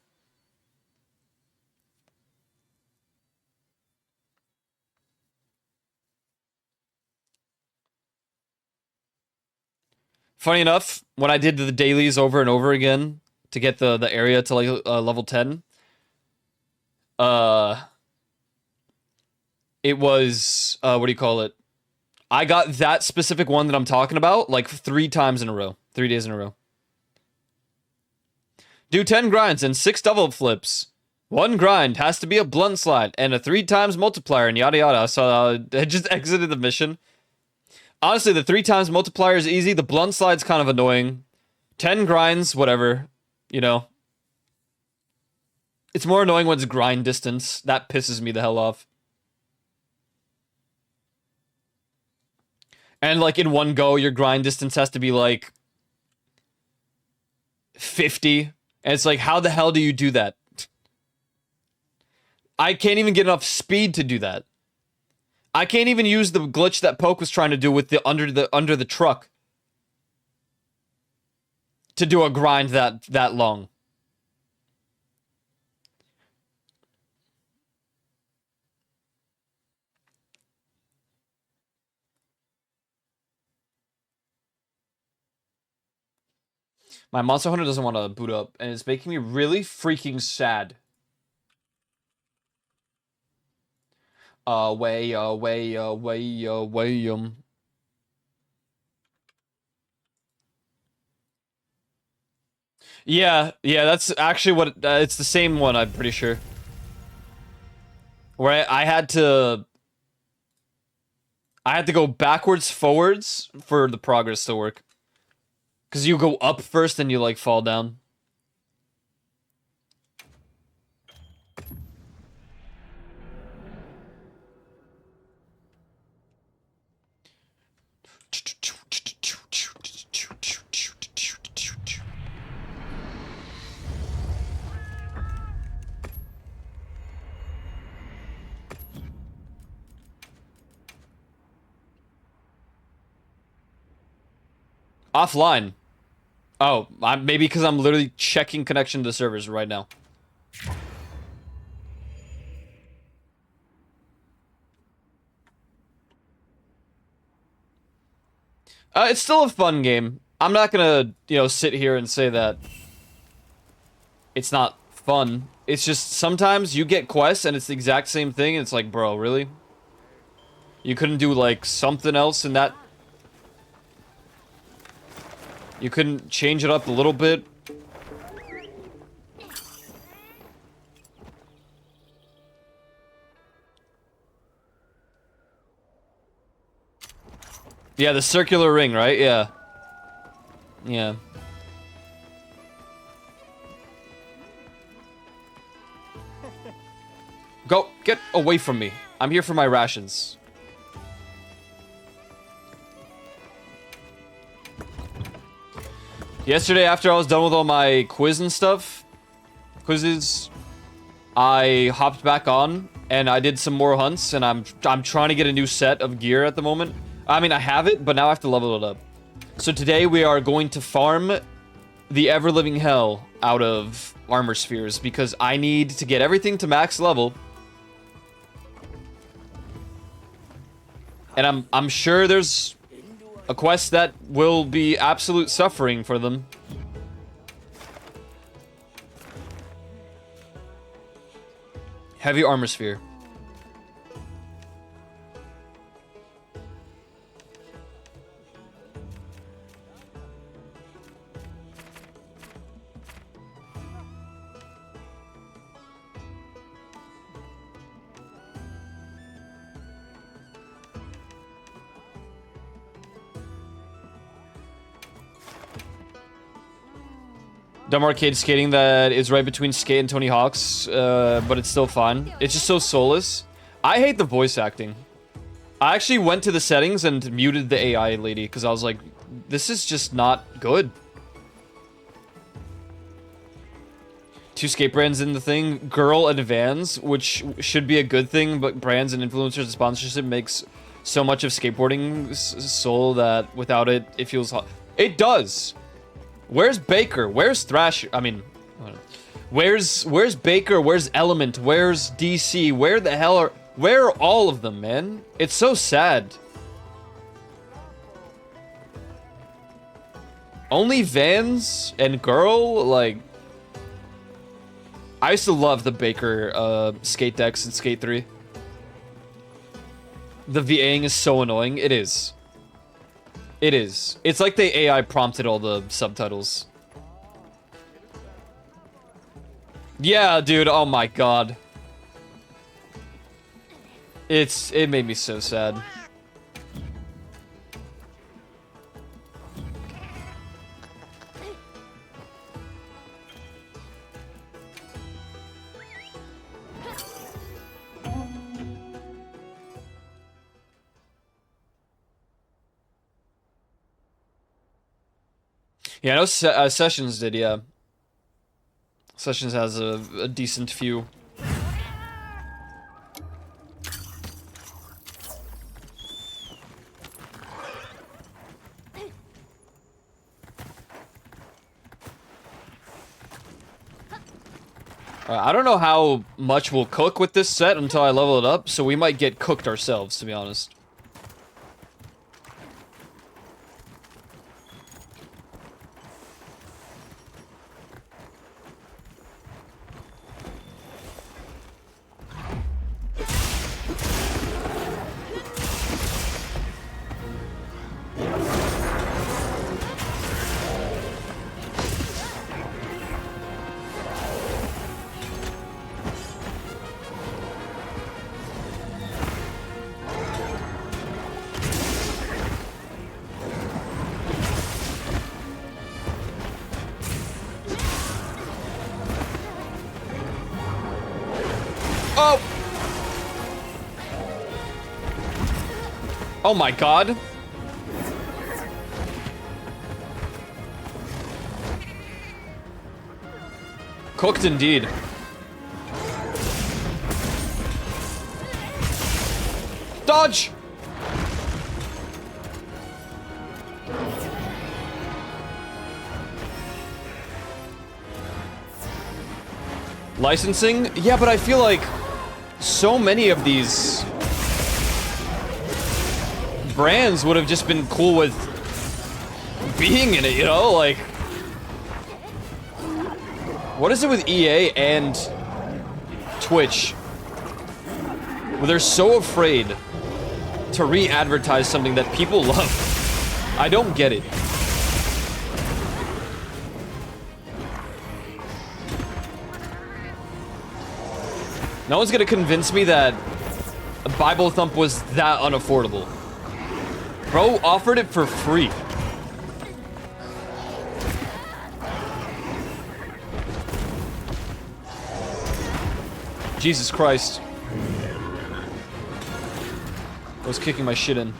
Funny enough, when I did the dailies over and over again to get the area to like level 10, it was what do you call it? I got that specific one that I'm talking about like 3 times in a row, 3 days in a row. Do 10 grinds and 6 double flips. 1 grind has to be a blunt slide and a 3 times multiplier and yada yada. So I just exited the mission. Honestly, the 3 times multiplier is easy. The blunt slide's kind of annoying. 10 grinds, whatever. You know. It's more annoying when it's grind distance. That pisses me the hell off. And like in one go, your grind distance has to be like 50. And it's like, how the hell do you do that? I can't even get enough speed to do that. I can't even use the glitch that Poke was trying to do with the under the truck to do a grind that long. My Monster Hunter doesn't want to boot up, and it's making me really freaking sad. Way. Yeah, that's actually what it's the same one, I'm pretty sure. Where I had to go backwards, forwards for the progress to work. Because you go up first and you like fall down. Offline. Oh, maybe because I'm literally checking connection to servers right now. It's still a fun game. I'm not gonna, sit here and say that it's not fun. It's just sometimes you get quests and it's the exact same thing and it's like, bro, really? You couldn't do, like, something else in that? You couldn't change it up a little bit? Yeah, the circular ring, right? Yeah. Yeah. Go, get away from me. I'm here for my rations. Yesterday, after I was done with all my quizzes, I hopped back on and I did some more hunts, and I'm trying to get a new set of gear at the moment. I mean, I have it, but now I have to level it up. So today we are going to farm the ever-living hell out of armor spheres because I need to get everything to max level. And I'm sure there's a quest that will be absolute suffering for them. Heavy armor sphere. Dumb arcade skating that is right between Skate and Tony Hawk's, but it's still fun. It's just so soulless. I hate the voice acting. I actually went to the settings and muted the AI lady because I was like, this is just not good. 2 skate brands in the thing, Girl and Vans, which should be a good thing, but brands and influencers and sponsorship makes so much of skateboarding soul that without it, it feels hot. It does. Where's Baker? Where's Thrasher? I mean, where's Baker? Where's Element? Where's DC? Where the hell are... Where are all of them, man? It's so sad. Only Vans and Girl? Like... I used to love the Baker skate decks in Skate 3. The VAing is so annoying. It is. It is. It's like the AI prompted all the subtitles. Yeah, dude. Oh my god. It made me so sad. Yeah, I know Sessions did, yeah. Sessions has a decent few. I don't know how much we'll cook with this set until I level it up, so we might get cooked ourselves, to be honest. Oh! Oh my god. Cooked indeed. Dodge! Licensing? Yeah, but I feel like so many of these brands would have just been cool with being in it, you know? Like, what is it with EA and Twitch where they're so afraid to re-advertise something that people love? I don't get it. No one's gonna convince me that Bible Thump was that unaffordable. Bro offered it for free. Jesus Christ. I was kicking my shit in.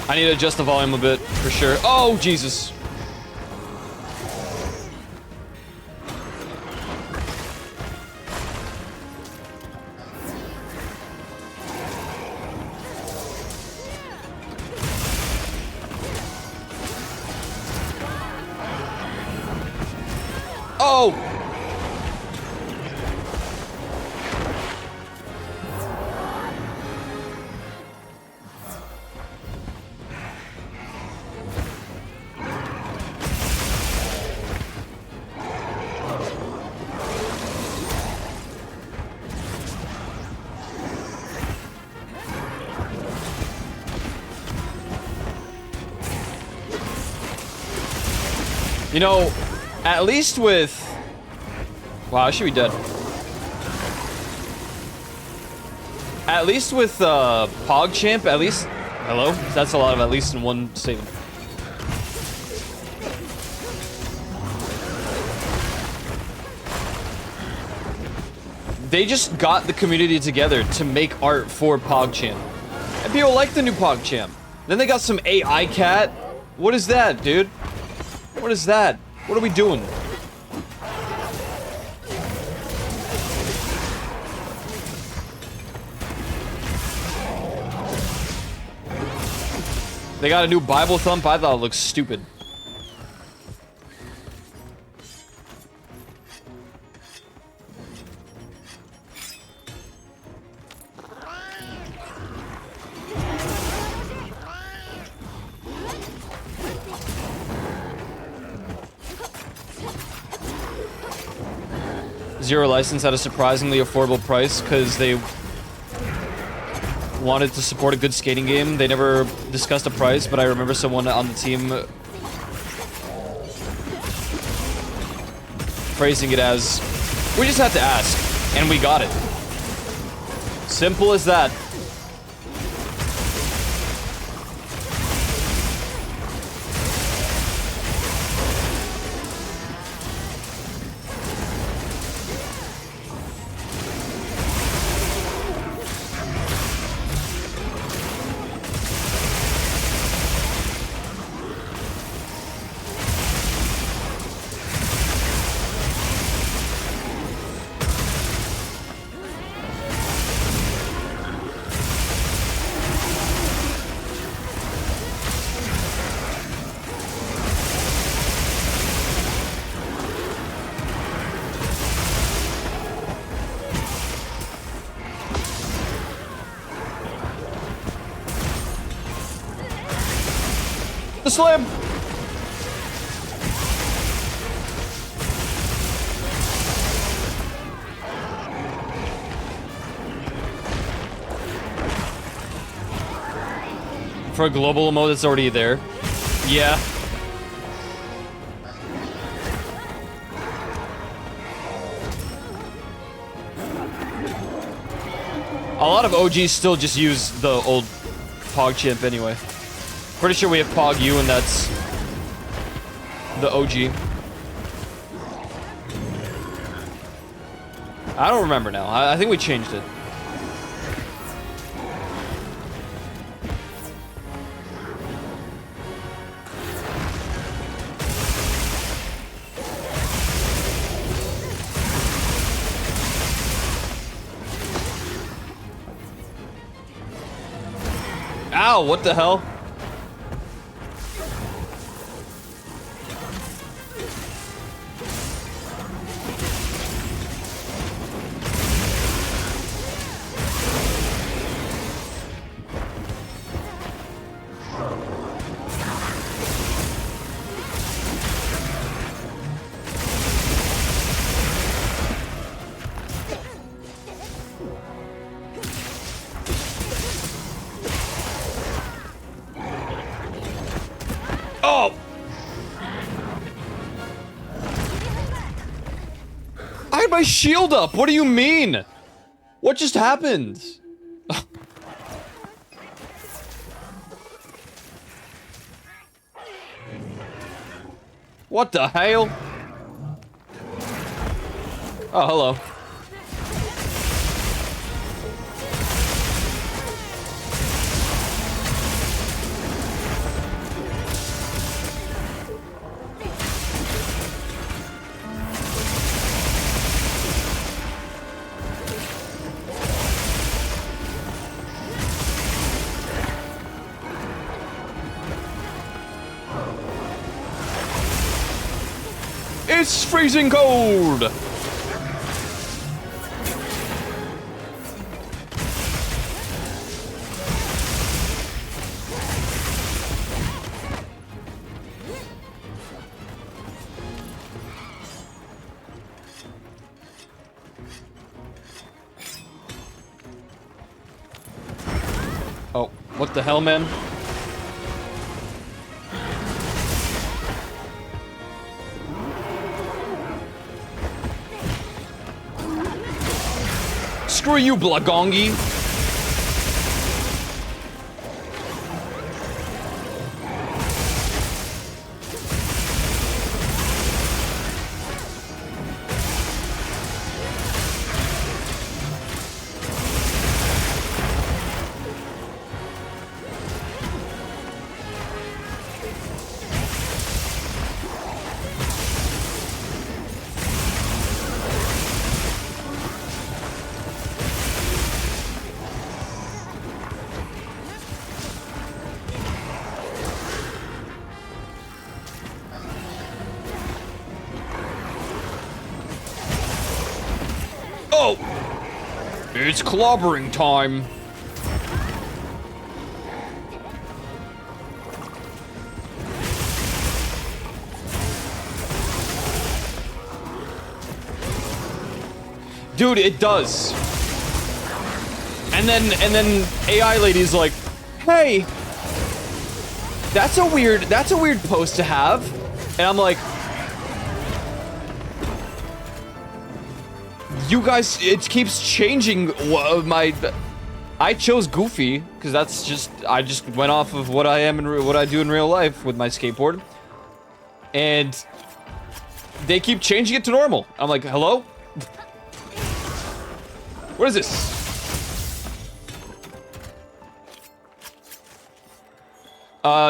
I need to adjust the volume a bit, for sure. Oh, Jesus. Oh! You know, at least with... Wow, I should be dead. At least with PogChamp, at least... Hello? That's a lot of at least in one statement. They just got the community together to make art for PogChamp. And people like the new PogChamp. Then they got some AI cat. What is that, dude? What is that? What are we doing? They got a new Bible thump. I thought it looked stupid. Zero License at a surprisingly affordable price because they wanted to support a good skating game. They never discussed a price, but I remember someone on the team phrasing it as, we just had to ask, and we got it. Simple as that. The slam! For a global emote that's already there. Yeah. A lot of OGs still just use the old PogChamp anyway. Pretty sure we have Pog U, and that's the OG. I don't remember now. I think we changed it. Ow, what the hell? Oh! I had my shield up! What do you mean? What just happened? What the hell? Oh, hello. It's freezing cold! Oh, what the hell, man? Screw you, Blagongi. Oh! It's clobbering time. Dude, it does. And then AI lady's like, "Hey, that's a weird post to have." And I'm like, you guys, it keeps changing I chose Goofy because that's just, I just went off of what I am and what I do in real life with my skateboard. And they keep changing it to normal. I'm like, hello? What is this?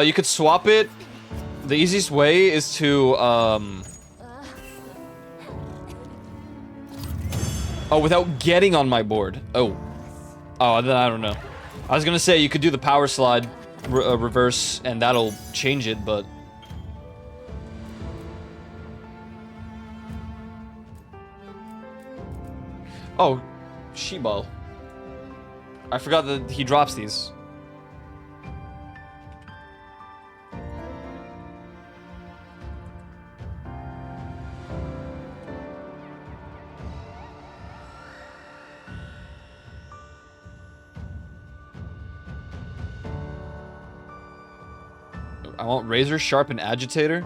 You could swap it. The easiest way is to, oh, without getting on my board. Oh, then I don't know. I was gonna say you could do the power slide reverse, and that'll change it, but oh, Shibal. I forgot that he drops these. I want Razor Sharp and Agitator.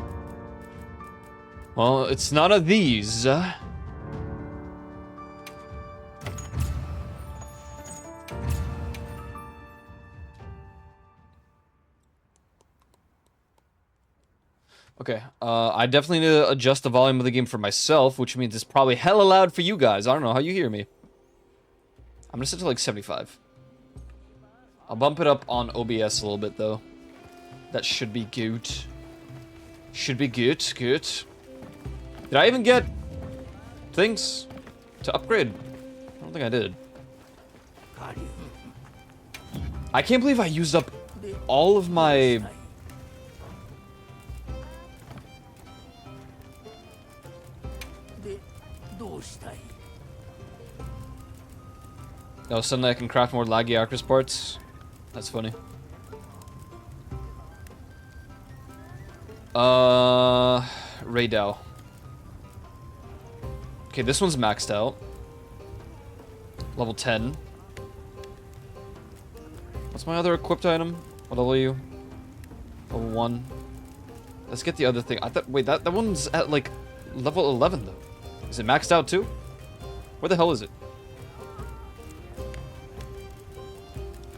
Well, it's none of these. Okay, I definitely need to adjust the volume of the game for myself, which means it's probably hella loud for you guys. I don't know how you hear me. I'm gonna set to like 75. I'll bump it up on OBS a little bit, though. That should be good. Should be good, good. Did I even get things to upgrade? I don't think I did. I can't believe I used up all of my... Oh, suddenly I can craft more Lagiacrus parts. That's funny. Raydao. Okay, this one's maxed out. Level 10. What's my other equipped item? What level are you? Level 1. Let's get the other thing. I thought, wait, that one's at like level 11 though. Is it maxed out too? Where the hell is it?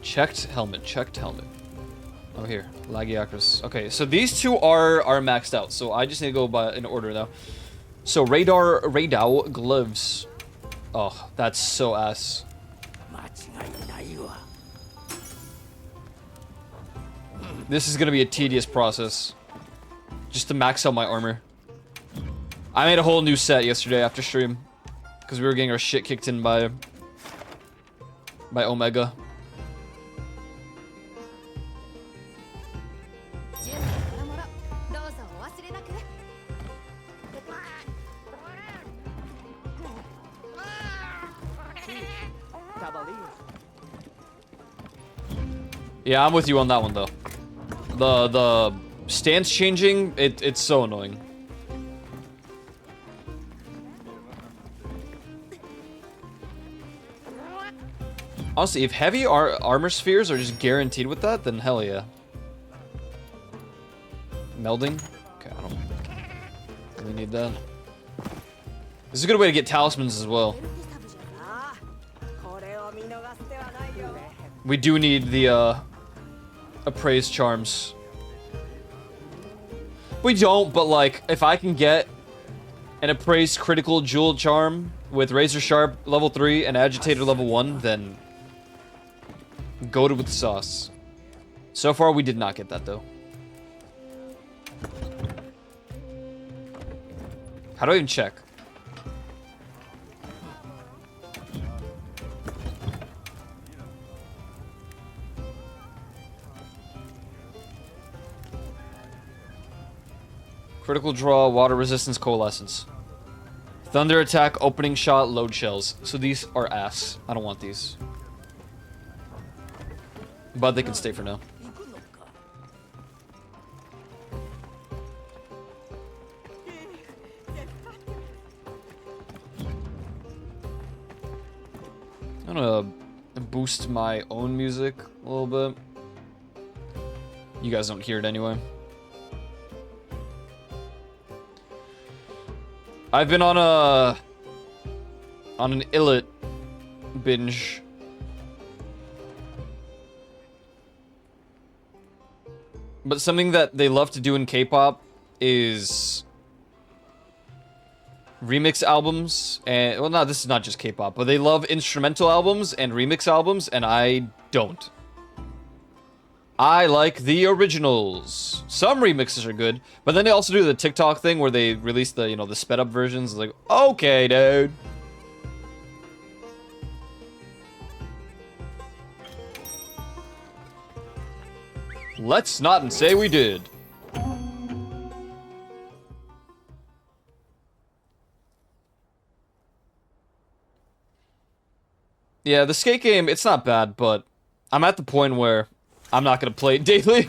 Checked helmet, checked helmet. Oh, here. Lagiacrus. Okay, so these two are maxed out, so I just need to go by in order now. So Raydao gloves. Oh, that's so ass. This is gonna be a tedious process. Just to max out my armor. I made a whole new set yesterday after stream. Because we were getting our shit kicked in by Omega. Yeah, I'm with you on that one though. The stance changing, it's so annoying. Honestly, if heavy armor spheres are just guaranteed with that, then hell yeah. Melding? Okay, I don't really need that. This is a good way to get talismans as well. We do need the appraised charms. We don't, but like, if I can get an appraised critical jewel charm with razor sharp level 3 and agitator level 1, then go to with the sauce. So far, we did not get that though. How do I even check? Critical draw, water resistance, coalescence. Thunder attack, opening shot, load shells. So these are ass. I don't want these. But they can stay for now. I'm gonna boost my own music a little bit. You guys don't hear it anyway. I've been on an Illit binge. But something that they love to do in K-pop is remix albums, and well, no, this is not just K-pop, but they love instrumental albums and remix albums, and I don't. I like the originals. Some remixes are good, but then they also do the TikTok thing where they release the, you know, the sped up versions. It's like, okay, dude. Let's not say we did. Yeah, the skate game, it's not bad, but I'm at the point where I'm not gonna play it daily.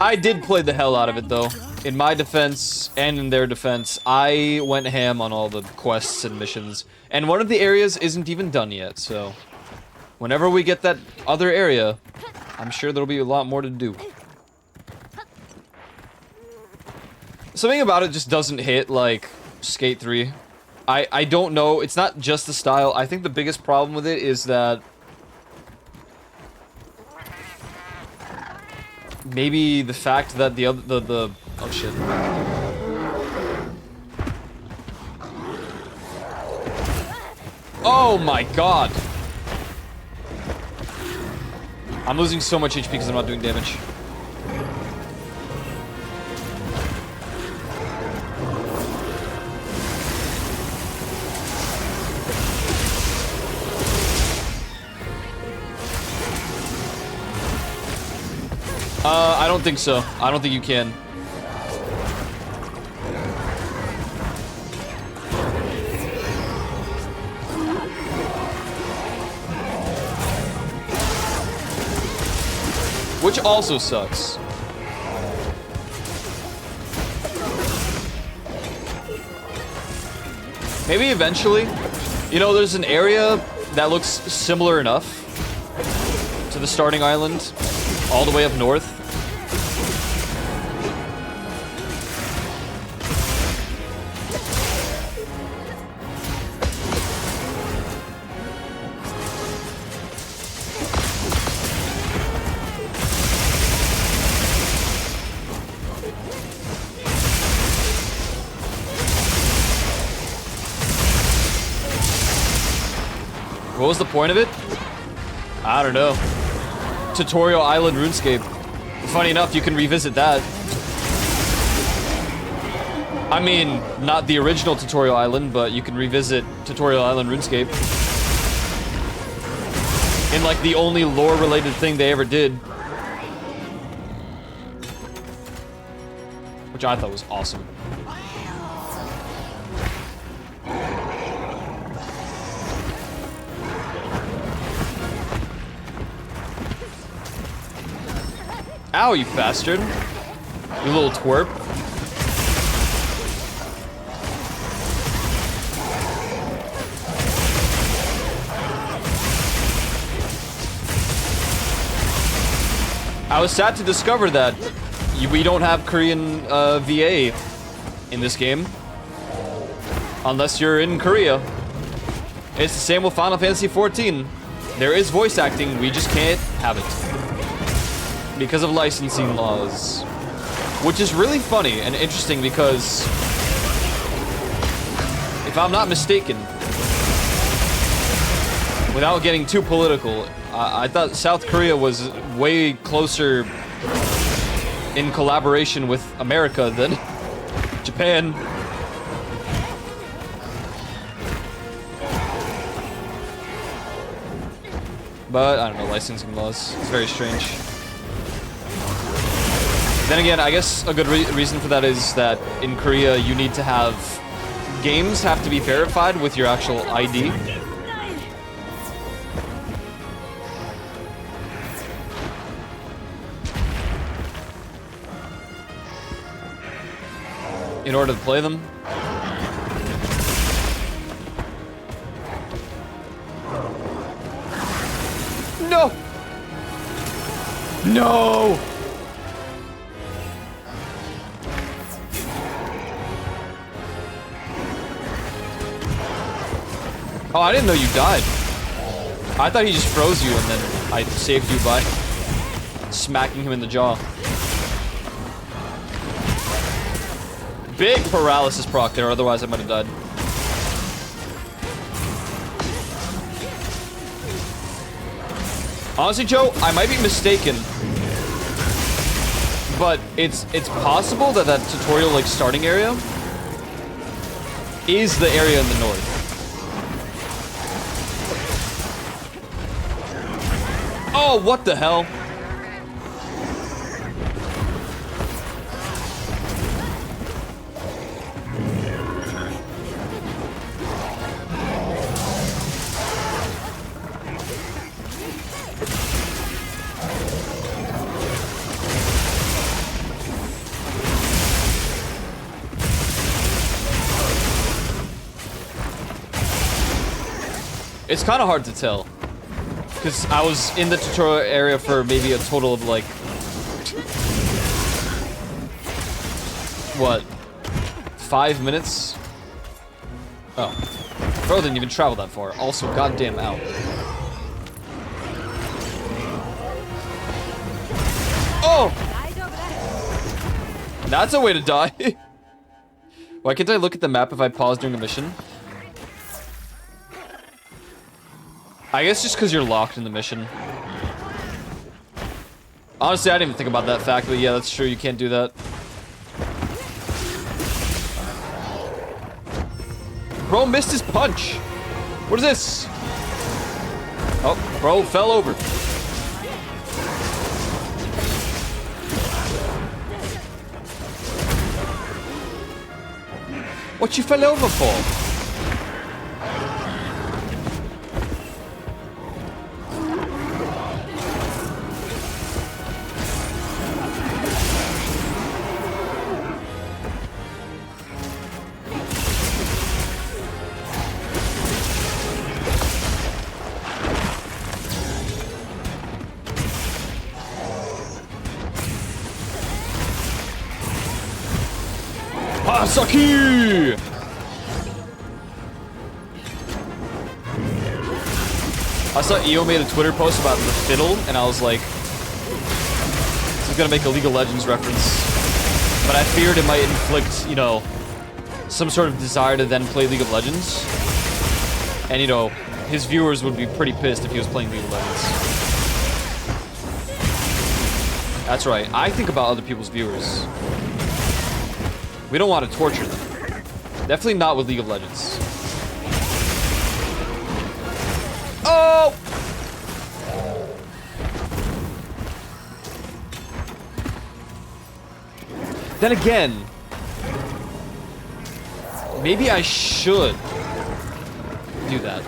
I did play the hell out of it, though. In my defense, and in their defense, I went ham on all the quests and missions. And one of the areas isn't even done yet, so whenever we get that other area, I'm sure there'll be a lot more to do. Something about it just doesn't hit like Skate 3. I don't know. It's not just the style. I think the biggest problem with it is that maybe the fact that the oh shit. Oh my god. I'm losing so much HP because I'm not doing damage. I don't think so. I don't think you can. Which also sucks. Maybe eventually. You know, there's an area that looks similar enough to the starting island, all the way up north. What was the point of it? I don't know. Tutorial Island RuneScape. Funny enough, you can revisit that. I mean, not the original Tutorial Island, but you can revisit Tutorial Island RuneScape. In like the only lore-related thing they ever did. Which I thought was awesome. Ow, you bastard. You little twerp. I was sad to discover that we don't have Korean VA in this game. Unless you're in Korea. It's the same with Final Fantasy XIV. There is voice acting, we just can't have it. Because of licensing laws. Which is really funny and interesting because, if I'm not mistaken, without getting too political, I thought South Korea was way closer in collaboration with America than Japan. But, I don't know, licensing laws. It's very strange. Then again, I guess a good reason for that is that in Korea, you need to have... games have to be verified with your actual ID. In order to play them. No! No! Oh, I didn't know you died. I thought he just froze you and then I saved you by smacking him in the jaw. Big paralysis proc there, otherwise I might have died. Honestly, Joe, I might be mistaken, but it's possible that that tutorial like starting area is the area in the north. Oh, what the hell? It's kind of hard to tell, because I was in the tutorial area for maybe a total of like, what, 5 minutes? Oh, bro didn't even travel that far. Also, goddamn out. Oh! That's a way to die. Why can't I look at the map if I pause during a mission? I guess just because you're locked in the mission. Honestly, I didn't even think about that fact, but yeah, that's true. You can't do that. Bro missed his punch. What is this? Oh, bro fell over. What you fell over for? Saki! I saw EO made a Twitter post about the fiddle, and I was like, this is gonna make a League of Legends reference. But I feared it might inflict, you know, some sort of desire to then play League of Legends. And, you know, his viewers would be pretty pissed if he was playing League of Legends. That's right, I think about other people's viewers. We don't want to torture them. Definitely not with League of Legends. Oh! Then again, maybe I should do that.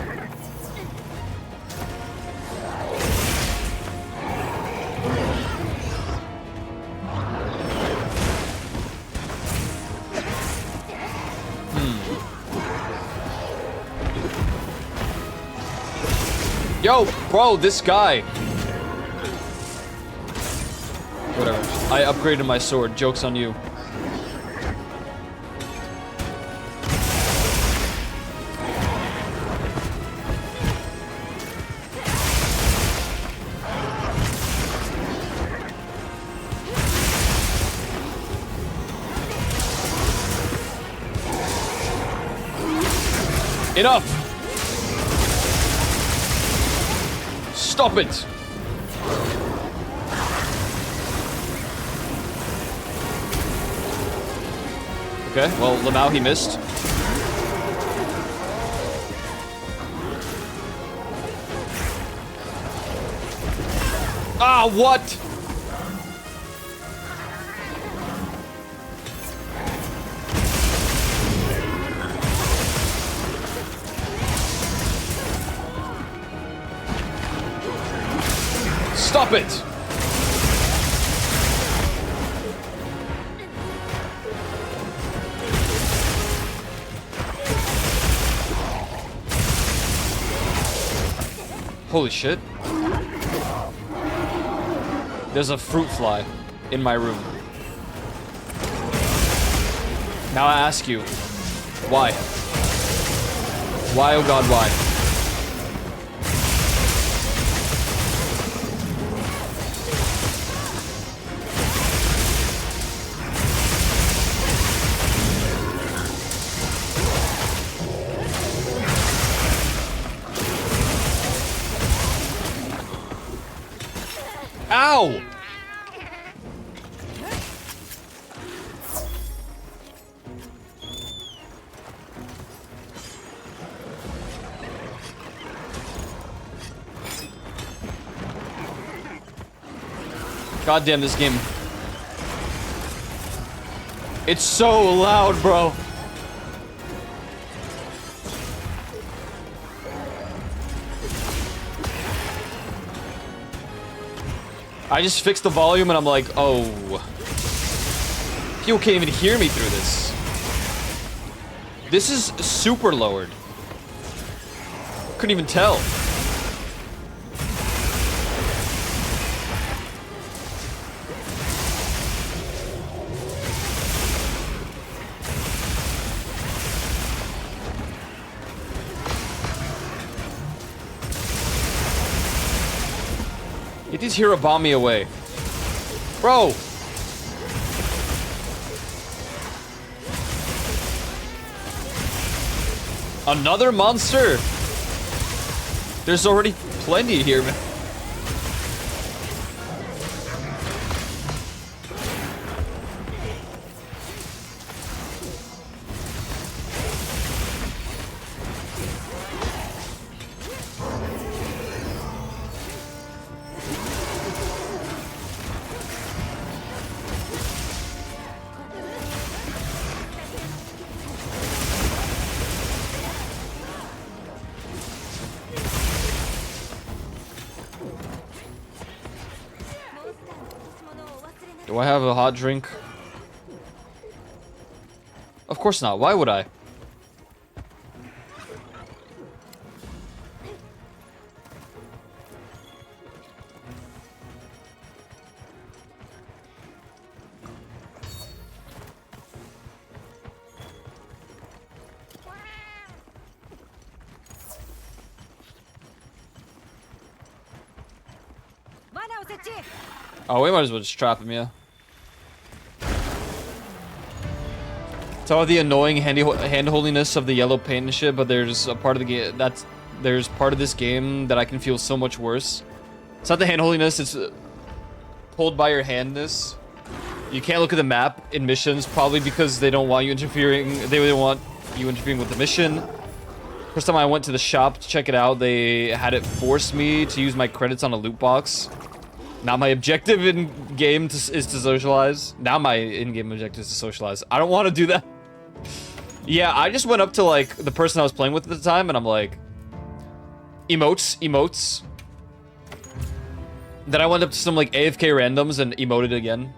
Yo, bro, this guy. Whatever. I upgraded my sword. Joke's on you. Enough! Stop it! Okay, well, Lamau, he missed. Ah, what? Stop it! Holy shit. There's a fruit fly in my room. Now I ask you, why? Why, oh god, why? Ow! God damn this game. It's so loud, bro. I just fixed the volume and I'm like, oh. People can't even hear me through this. This is super lowered. Couldn't even tell. Get these Hirabami away. Bro! Another monster? There's already plenty here, man. Do I have a hot drink? Of course not. Why would I? Oh, we might as well just trap him, yeah. It's all the annoying hand-holdiness of the yellow paint and shit, but there's a part of the game there's part of this game that I can feel so much worse. It's not the hand-holdiness, it's pulled by your handness. You can't look at the map in missions, probably because they don't want you interfering. They don't want you interfering with the mission. First time I went to the shop to check it out, they had it force me to use my credits on a loot box. Now my objective in game is to socialize. Now my in-game objective is to socialize. I don't want to do that. Yeah, I just went up to like the person I was playing with at the time, and I'm like, emotes. Then I went up to some like AFK randoms and emoted again.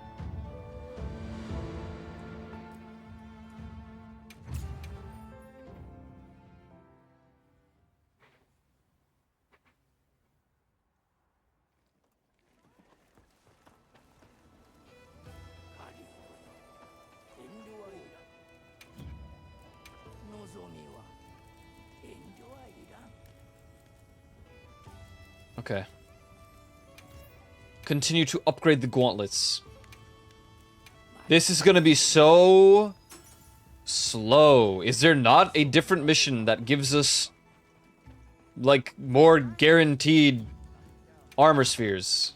Okay. Continue to upgrade the gauntlets. This is gonna be so slow. Is there not a different mission that gives us, like, more guaranteed armor spheres?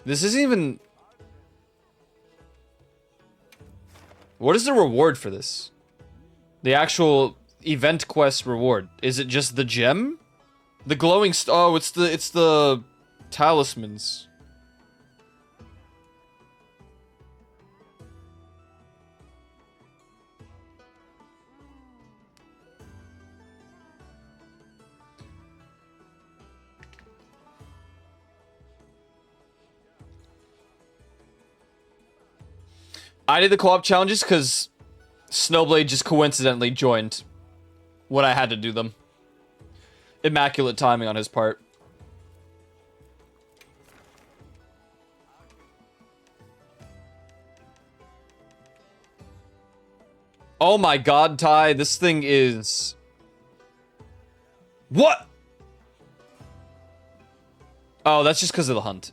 This isn't even... What is the reward for this? The actual event quest reward. Is it just the gem? The glowing oh, it's the talismans. I did the co-op challenges because Snowblade just coincidentally joined when I had to do them. Immaculate timing on his part. Oh my god, Ty, this thing is... What? Oh, that's just because of the hunt.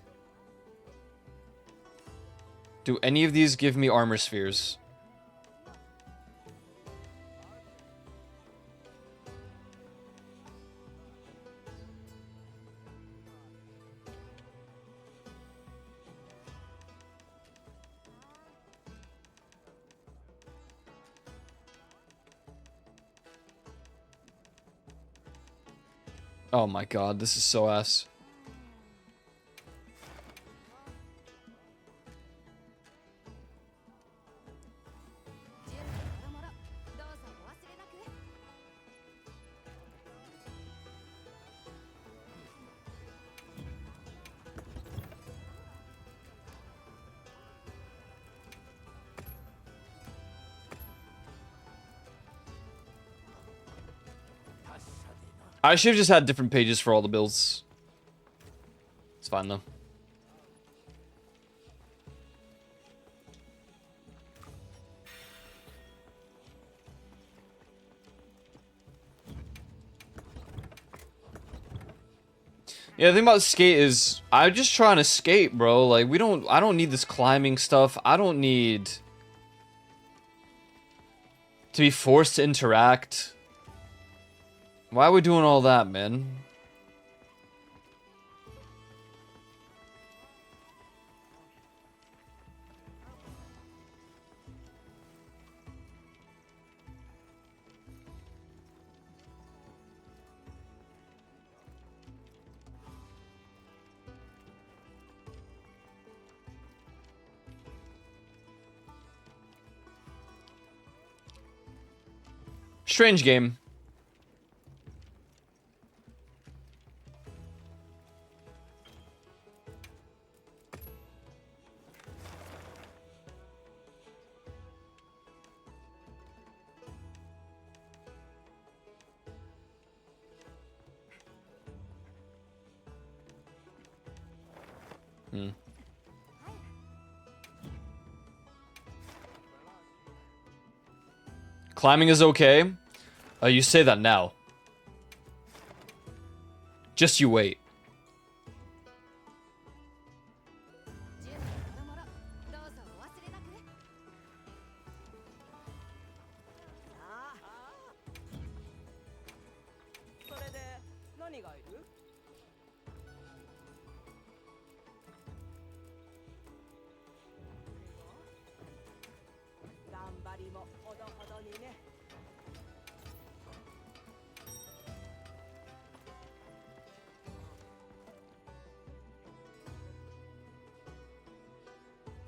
Do any of these give me armor spheres? Oh my god, this is so ass. I should have just had different pages for all the builds. It's fine though. Yeah, the thing about skate is I'm just trying to skate, bro. Like I don't need this climbing stuff. I don't need to be forced to interact. Why are we doing all that, man? Strange game. Climbing is okay. You say that now. Just you wait.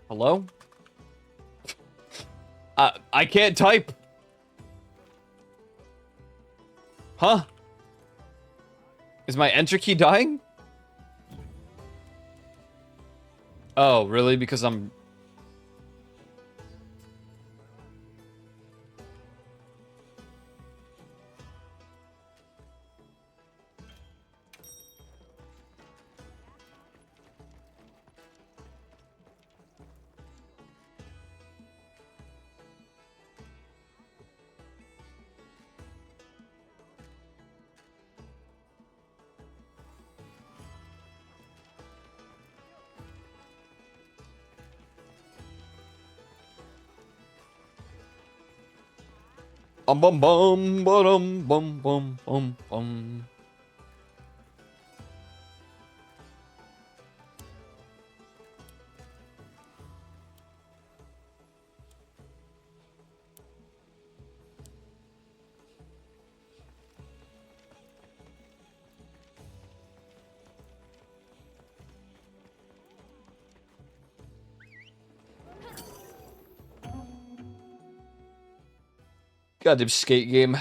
Hello? I can't type. Huh? Is my enter key dying? Oh, really? Because I'm... Bum bum bum bum bum bum bum bum. Goddamn skate game.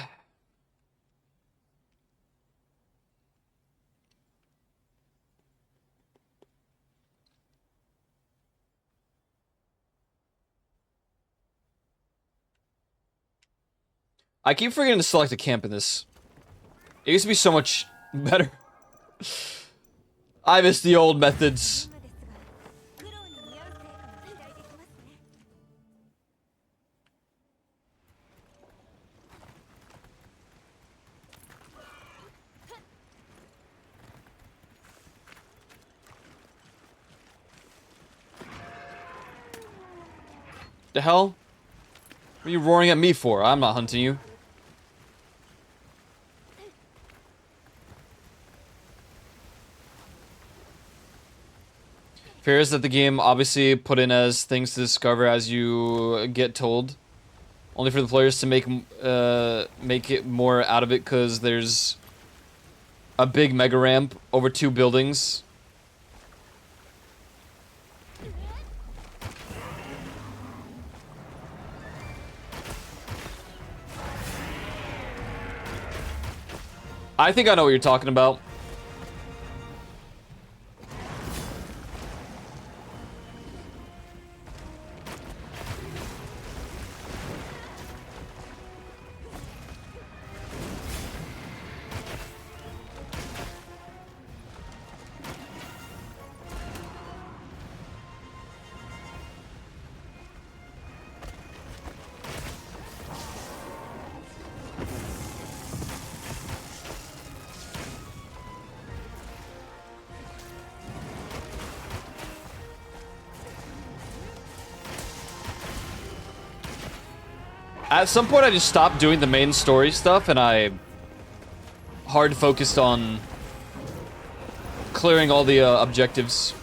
I keep forgetting to select a camp in this. It used to be so much better. I miss the old methods. The hell? What are you roaring at me for? I'm not hunting you. Fears that the game obviously put in as things to discover as you get told. Only for the players to make it more out of it because there's a big mega ramp over 2 buildings. I think I know what you're talking about. At some point, I just stopped doing the main story stuff, and I hard focused on clearing all the objectives.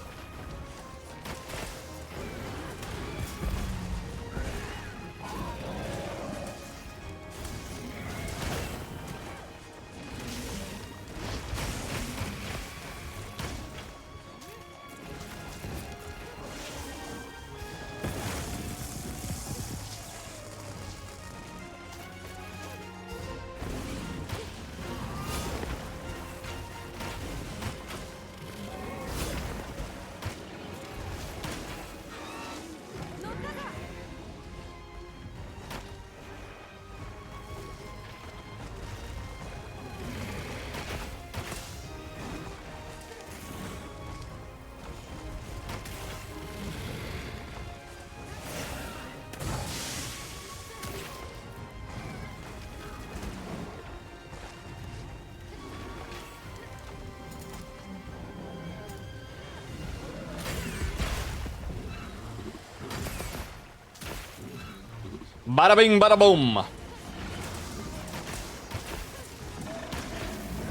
Bada bing, bada boom.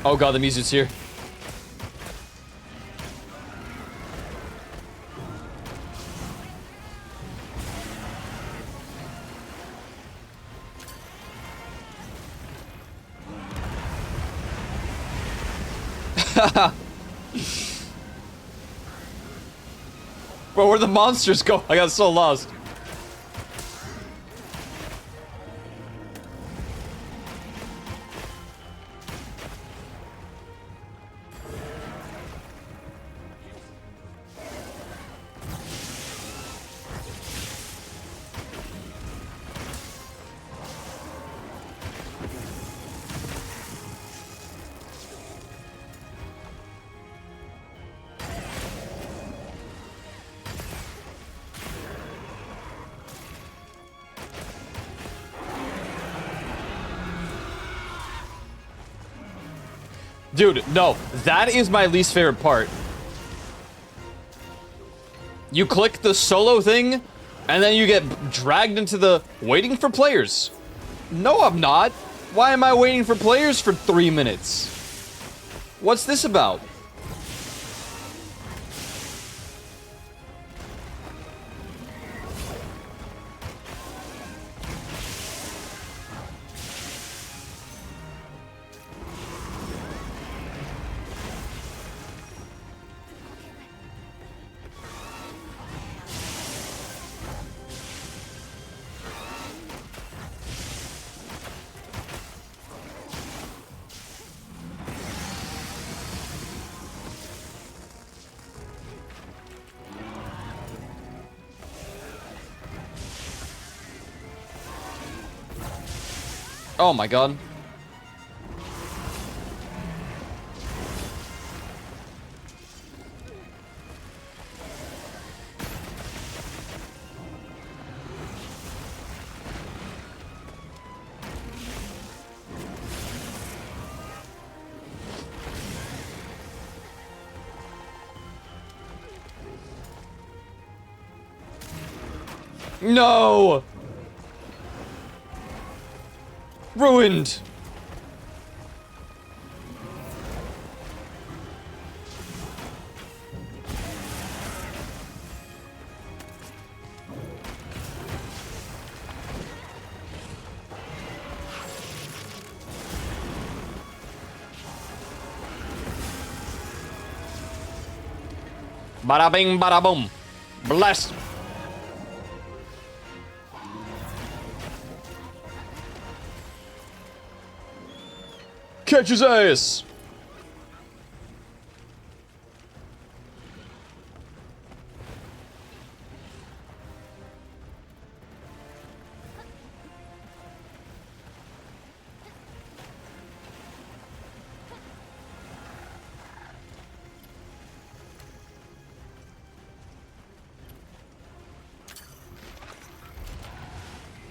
Oh god, the music's here. Bro, where'd the monsters go? I got so lost. Dude, no. That is my least favorite part. You click the solo thing, and then you get dragged into the waiting for players. No, I'm not. Why am I waiting for players for 3 minutes? What's this about? Oh my god. No! Ruined! Bada bing, bada boom. Bless. Catch his ass!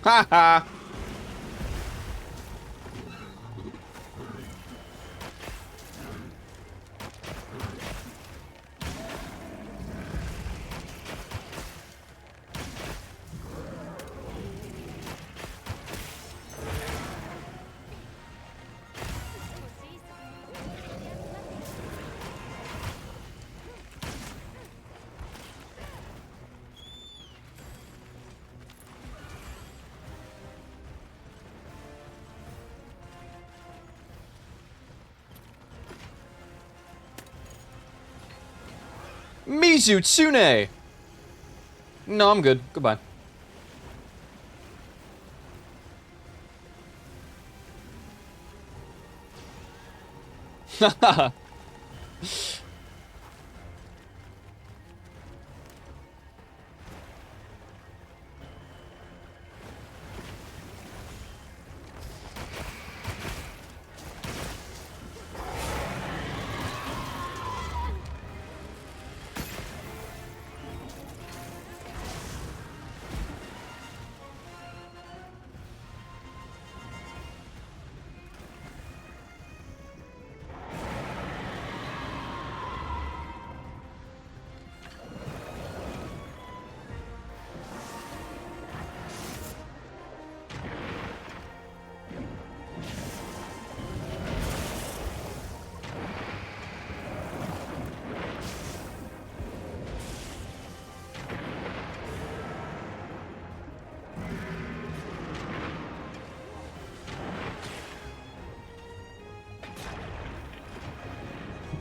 Ha ha! Mizutsune! No, I'm good. Goodbye. Haha.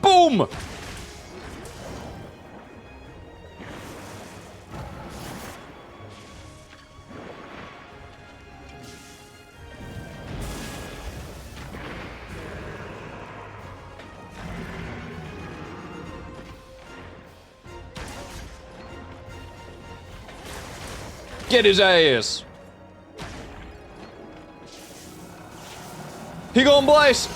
Boom! Get his ass! He gon' blast!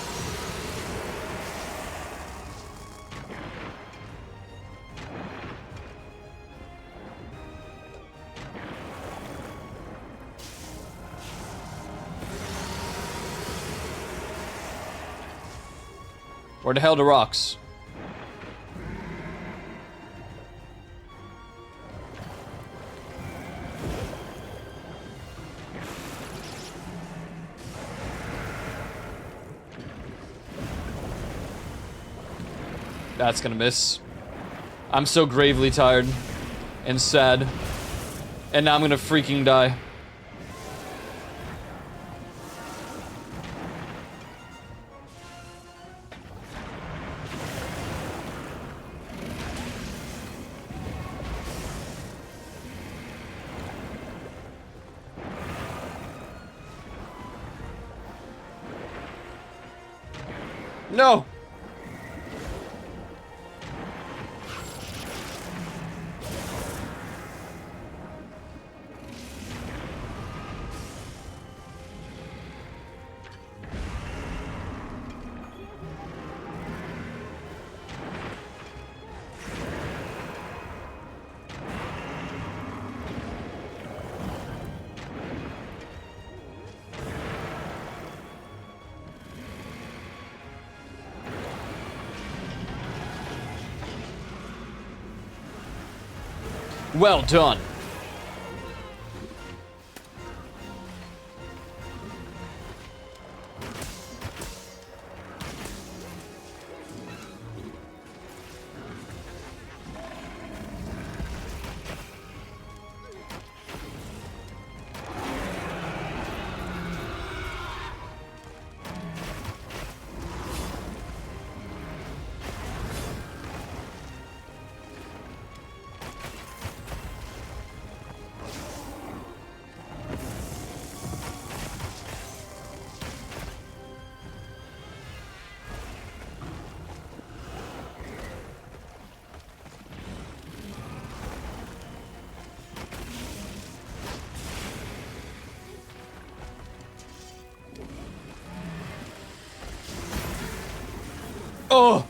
Where the hell are the rocks? That's gonna miss. I'm so gravely tired and sad. And now I'm gonna freaking die. No! Well done. Oh!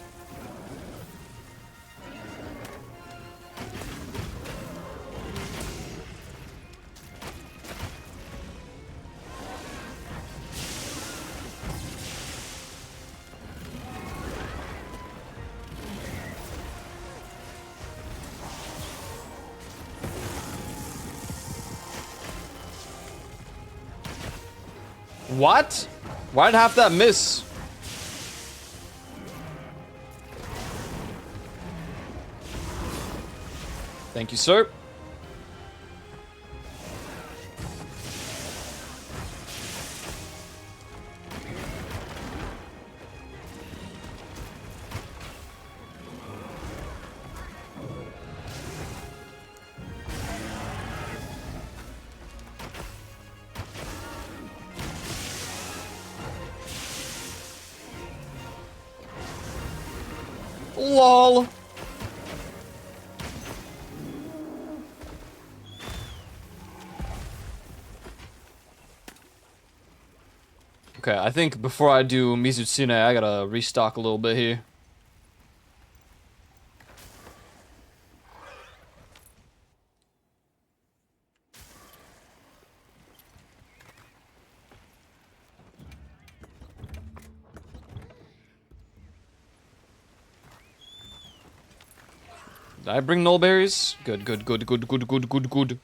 What? Why did half that miss? Thank you, sir. LOL. Okay, I think before I do Mizutsune, I gotta restock a little bit here. Did I bring null berries? Good, good, good, good, good, good, good, good.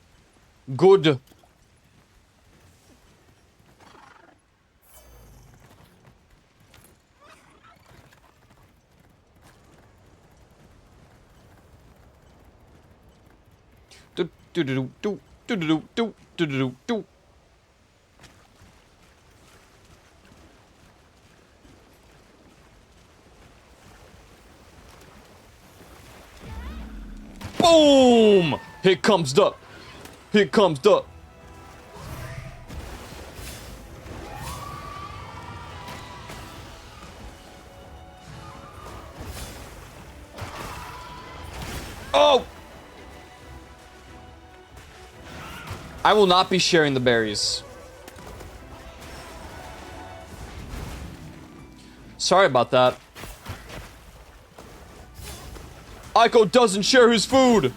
Good. Do do do do do do do do do do. Boom! Here comes the. Here comes the. Oh! I will not be sharing the berries. Sorry about that. Aiko doesn't share his food!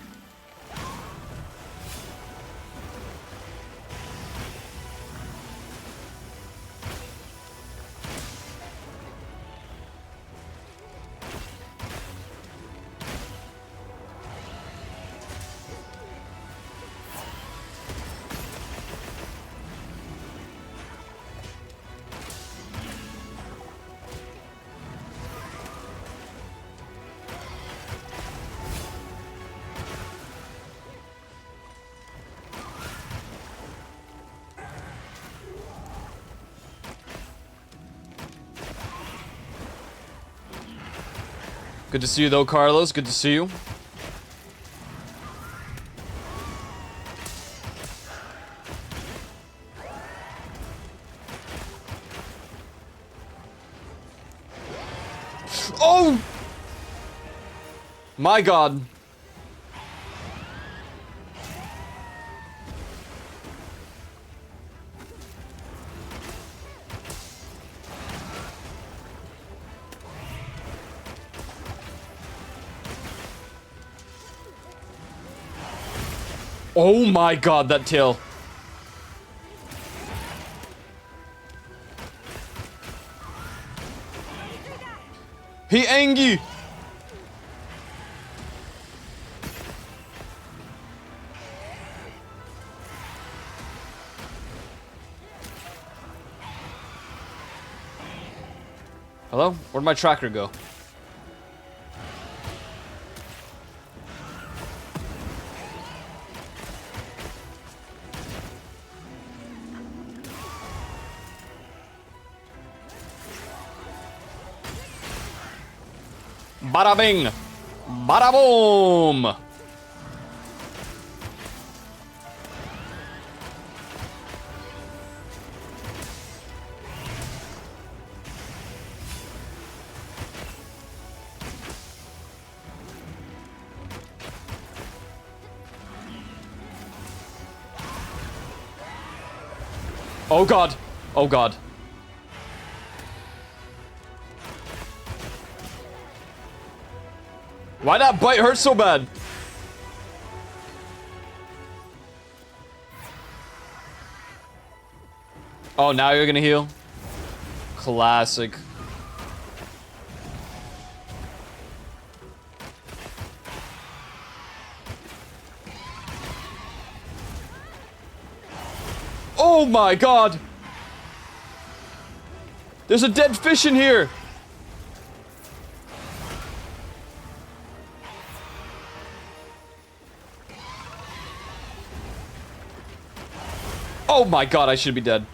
Good to see you, though, Carlos. Good to see you. Oh! My God. Oh my God, that tail. He angry. Hello? Where'd my tracker go? Bada bing! Bada boom! Oh God! Oh God. Why that bite hurt so bad? Oh, now you're gonna heal? Classic. Oh my God! There's a dead fish in here! Oh my God, I should be dead.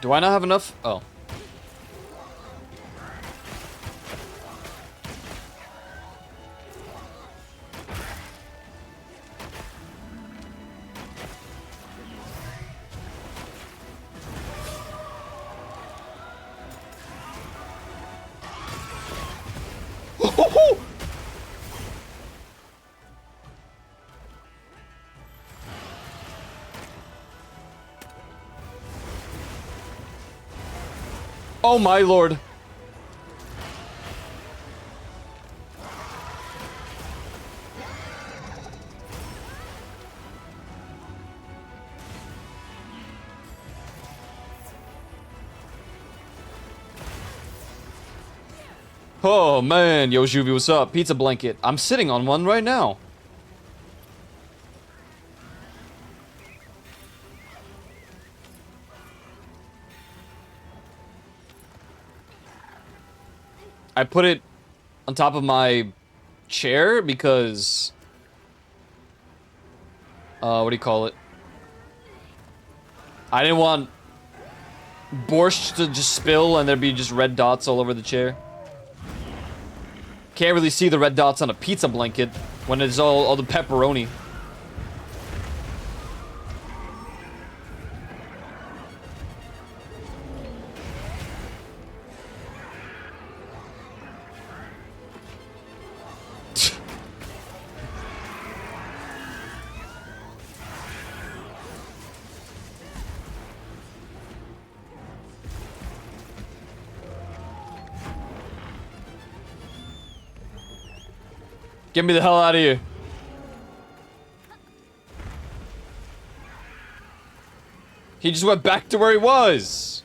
Do I not have enough? Oh. Oh my Lord. Oh man, yo Juvie, what's up? Pizza blanket. I'm sitting on one right now. I put it on top of my chair because what do you call it? I didn't want borscht to just spill and there'd be just red dots all over the chair. Can't really see the red dots on a pizza blanket when it's all the pepperoni. Get me the hell out of here. He just went back to where he was.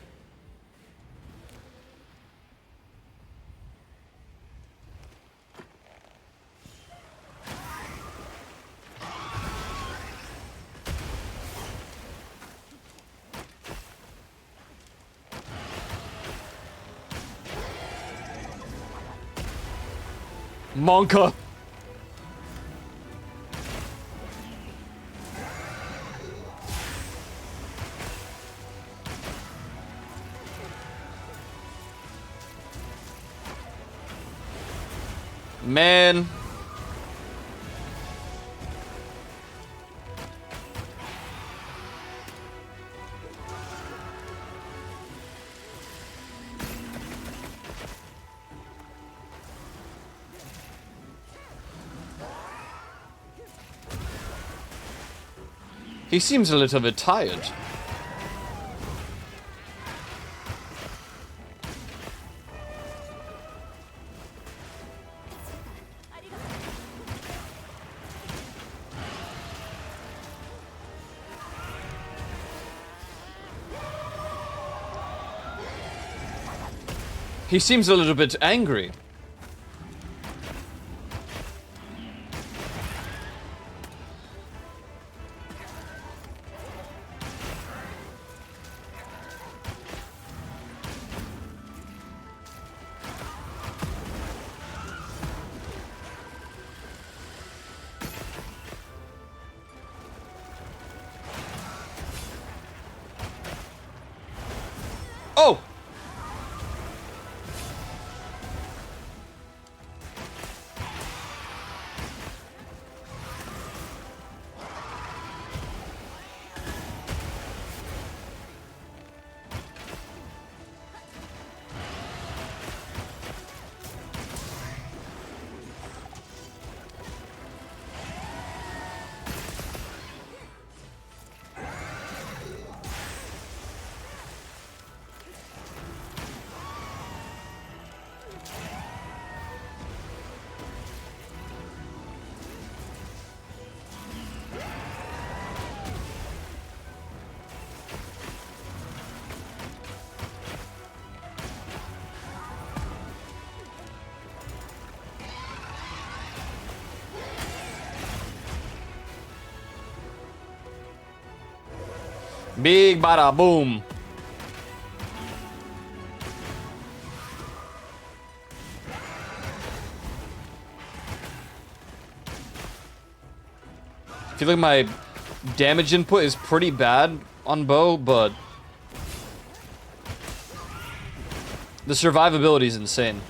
Monka. Man. He seems a little bit tired. He seems a little bit angry. Oh! Big bada boom. I feel like my damage input is pretty bad on Bow, but the survivability is insane.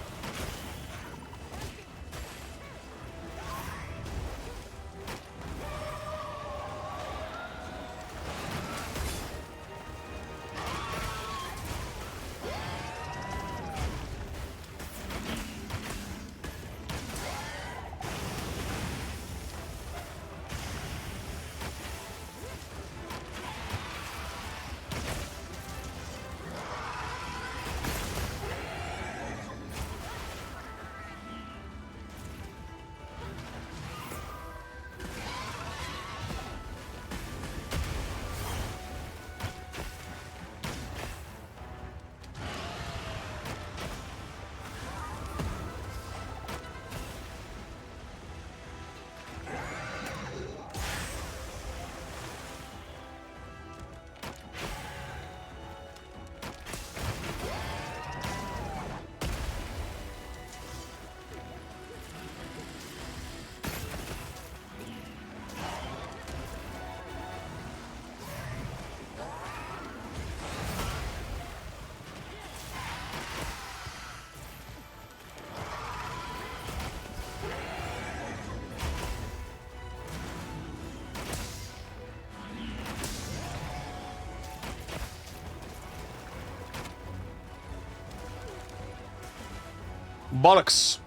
Bollocks.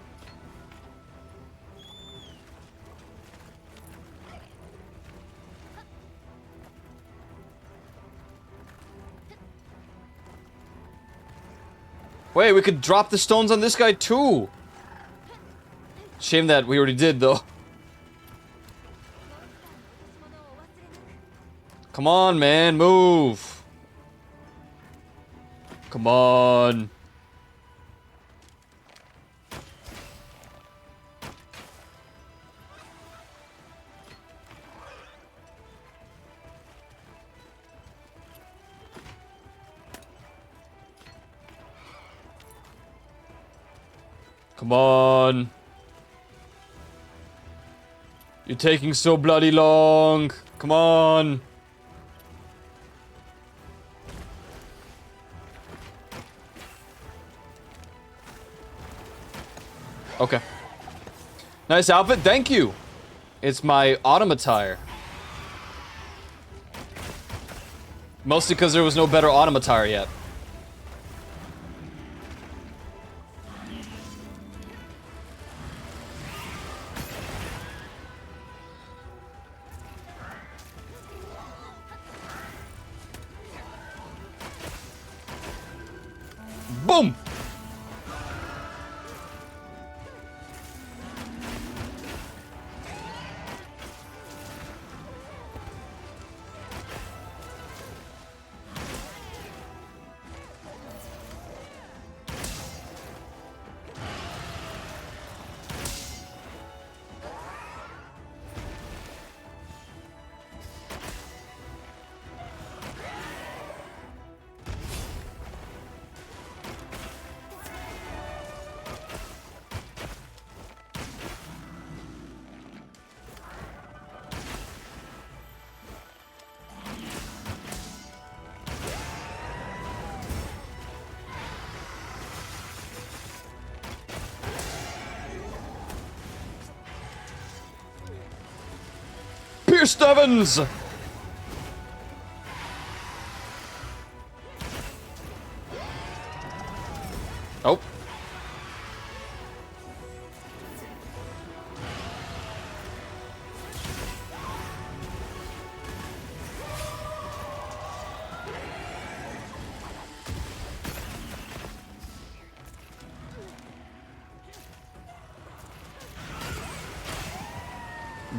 Wait, we could drop the stones on this guy too. Shame that we already did though. Come on, man, move. Come on. Come on. You're taking so bloody long. Come on. Okay. Nice outfit. Thank you. It's my automatire. Mostly because there was no better automatire yet. Boom! Pierce Evans! Oh.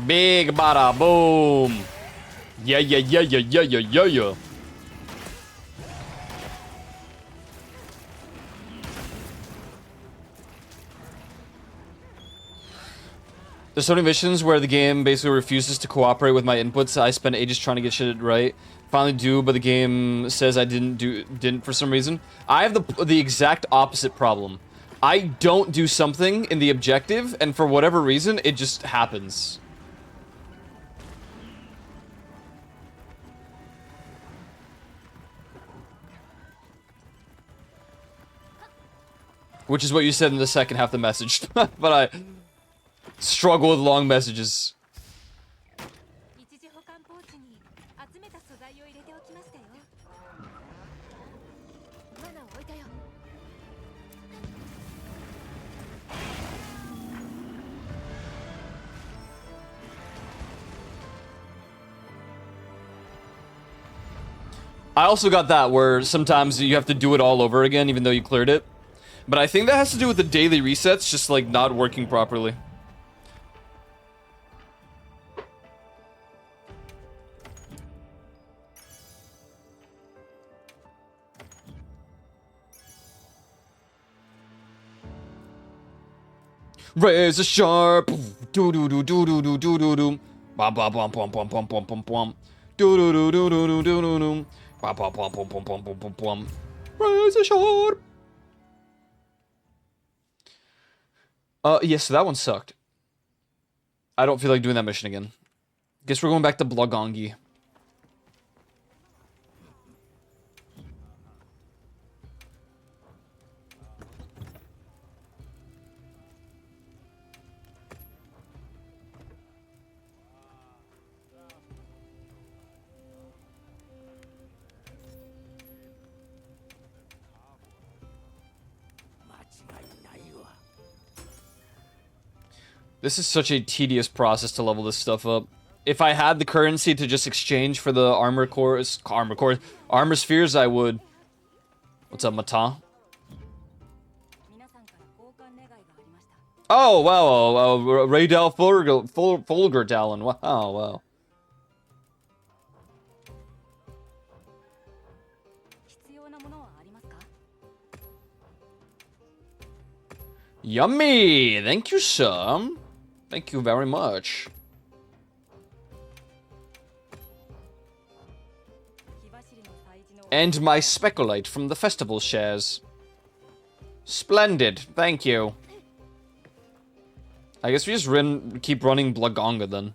Big bada boom. Yeah, yeah, yeah, yeah, yeah, yeah, yeah, yeah. There's so many missions where the game basically refuses to cooperate with my inputs. I spend ages trying to get shit right. Finally do, but the game says I didn't for some reason. I have the exact opposite problem. I don't do something in the objective, and for whatever reason, it just happens. Which is what you said in the second half of the message. But I struggle with long messages. I also got that where sometimes you have to do it all over again even though you cleared it. But I think that has to do with the daily resets just like not working properly. Razor sharp. Do do do do do do do do do. Bum bum bum bum bum bum bum bum bum. Do do do do do do do do do. Bum bum bum bum bum bum bum bum bum. Razor sharp. Yes, so that one sucked. I don't feel like doing that mission again. Guess we're going back to Blogongi. This is such a tedious process to level this stuff up. If I had the currency to just exchange for the armor spheres, I would. What's up, Mata? Oh, wow, Raydal Fulgur Talon. Wow, wow. Yummy! Thank you, sir. Thank you very much. And my speculite from the festival shares. Splendid, thank you. I guess we just keep running Blagonga then.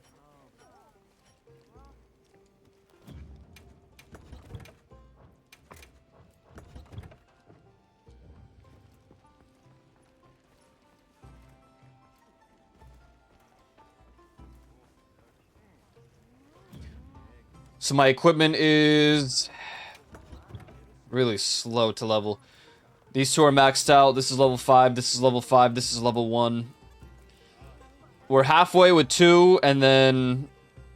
So my equipment is really slow to level. These two are maxed out. This is level 5, this is level 5, this is level 1. We're halfway with 2, and then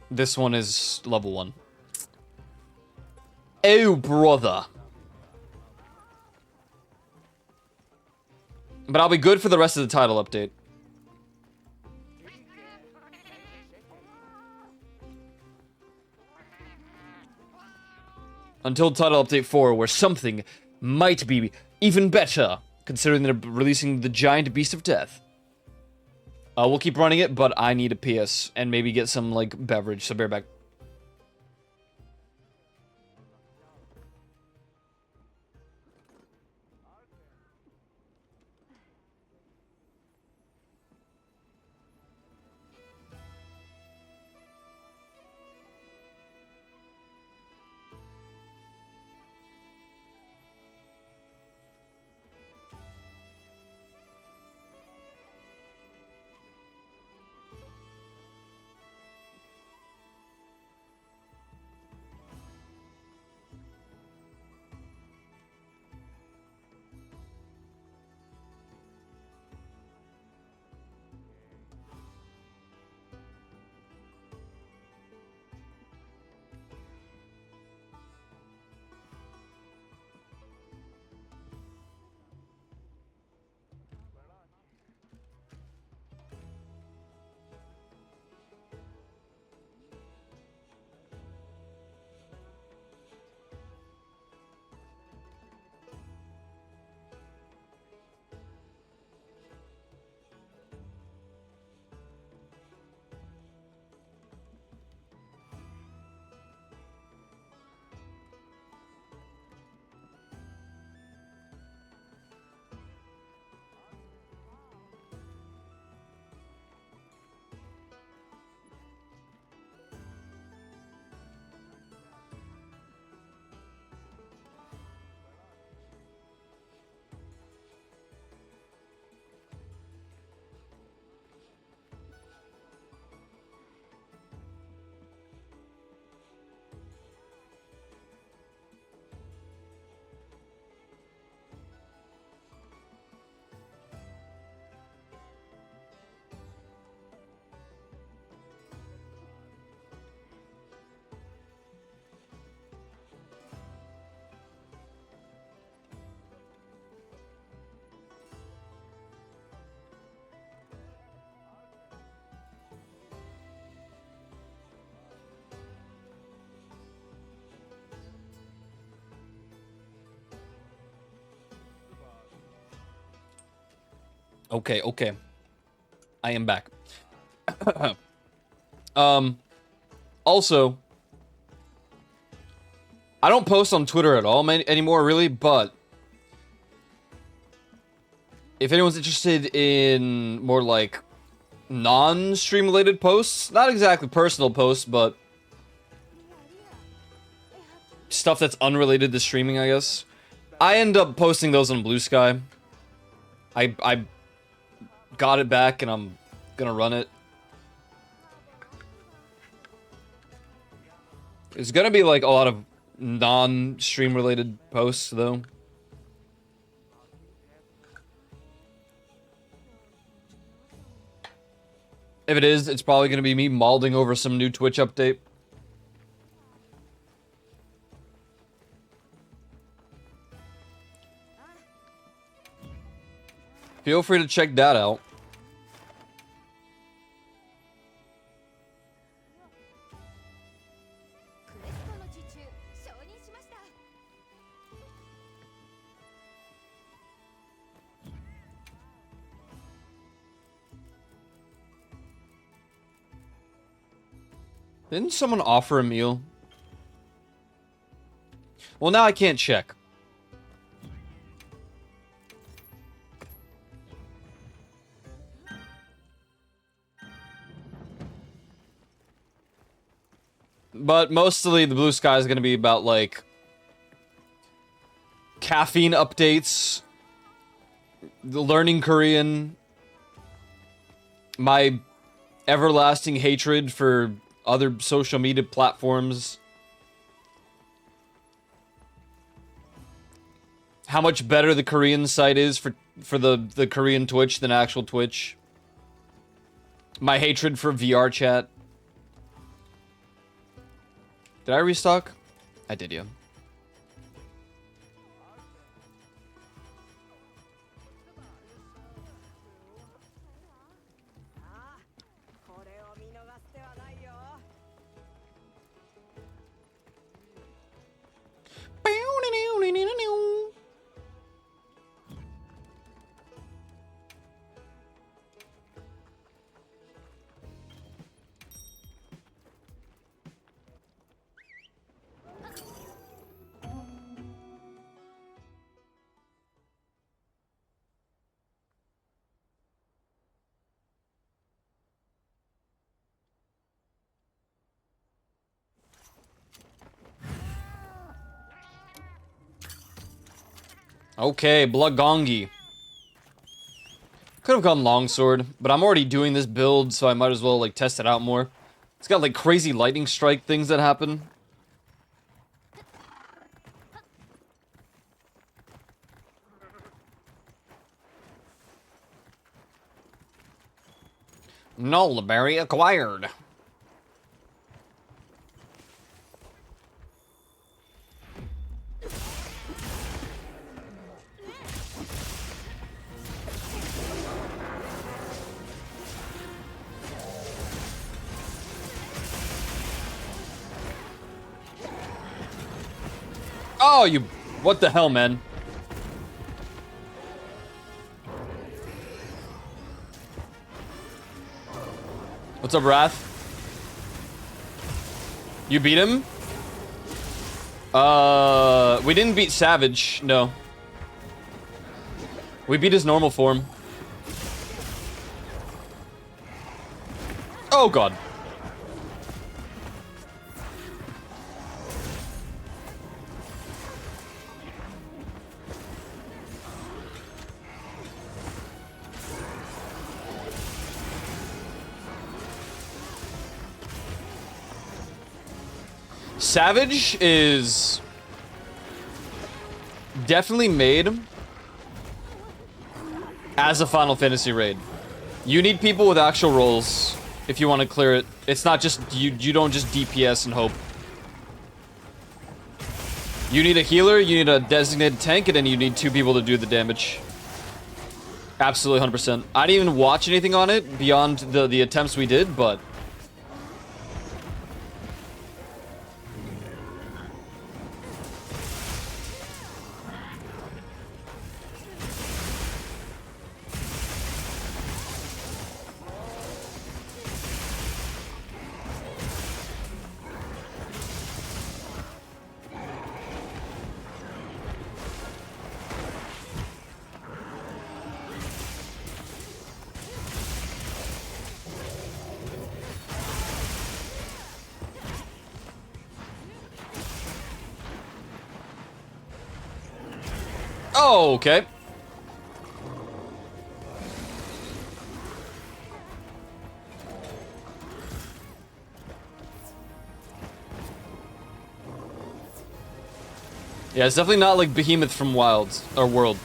this one is level 1. Oh, brother. But I'll be good for the rest of the title update. Until title update 4, where something might be even better, considering they're releasing the giant beast of death. We'll keep running it, but I need a PS and maybe get some, like, beverage, so bear back. Okay, okay. I am back. Also, I don't post on Twitter at all anymore, really, but if anyone's interested in more, like, non-stream related posts, not exactly personal posts, but stuff that's unrelated to streaming, I guess, I end up posting those on Blue Sky. I got it back, and I'm gonna run it. It's gonna be, like, a lot of non-stream related posts, though. If it is, it's probably gonna be me mauling over some new Twitch update. Feel free to check that out. Didn't someone offer a meal? Well, now I can't check. But mostly the Blue Sky is going to be about, like, caffeine updates, learning Korean, my everlasting hatred for other social media platforms, how much better the Korean site is for the Korean Twitch than actual Twitch, my hatred for VR chat. Did I restock? I did, yeah. Okay, Blagongi. Could have gone longsword, but I'm already doing this build, so I might as well, like, test it out more. It's got, like, crazy lightning strike things that happen. Nullberry acquired. Oh, you... What the hell, man? What's up, Wrath? You beat him? We didn't beat Savage, no. We beat his normal form. Oh, God. Savage is definitely made as a Final Fantasy raid. You need people with actual roles if you want to clear it. It's not just you don't just DPS and hope. You need a healer, you need a designated tank, and then you need 2 people to do the damage. Absolutely 100%. I didn't even watch anything on it beyond the attempts we did, but oh, okay. Yeah, it's definitely not like Behemoth from Wilds or World.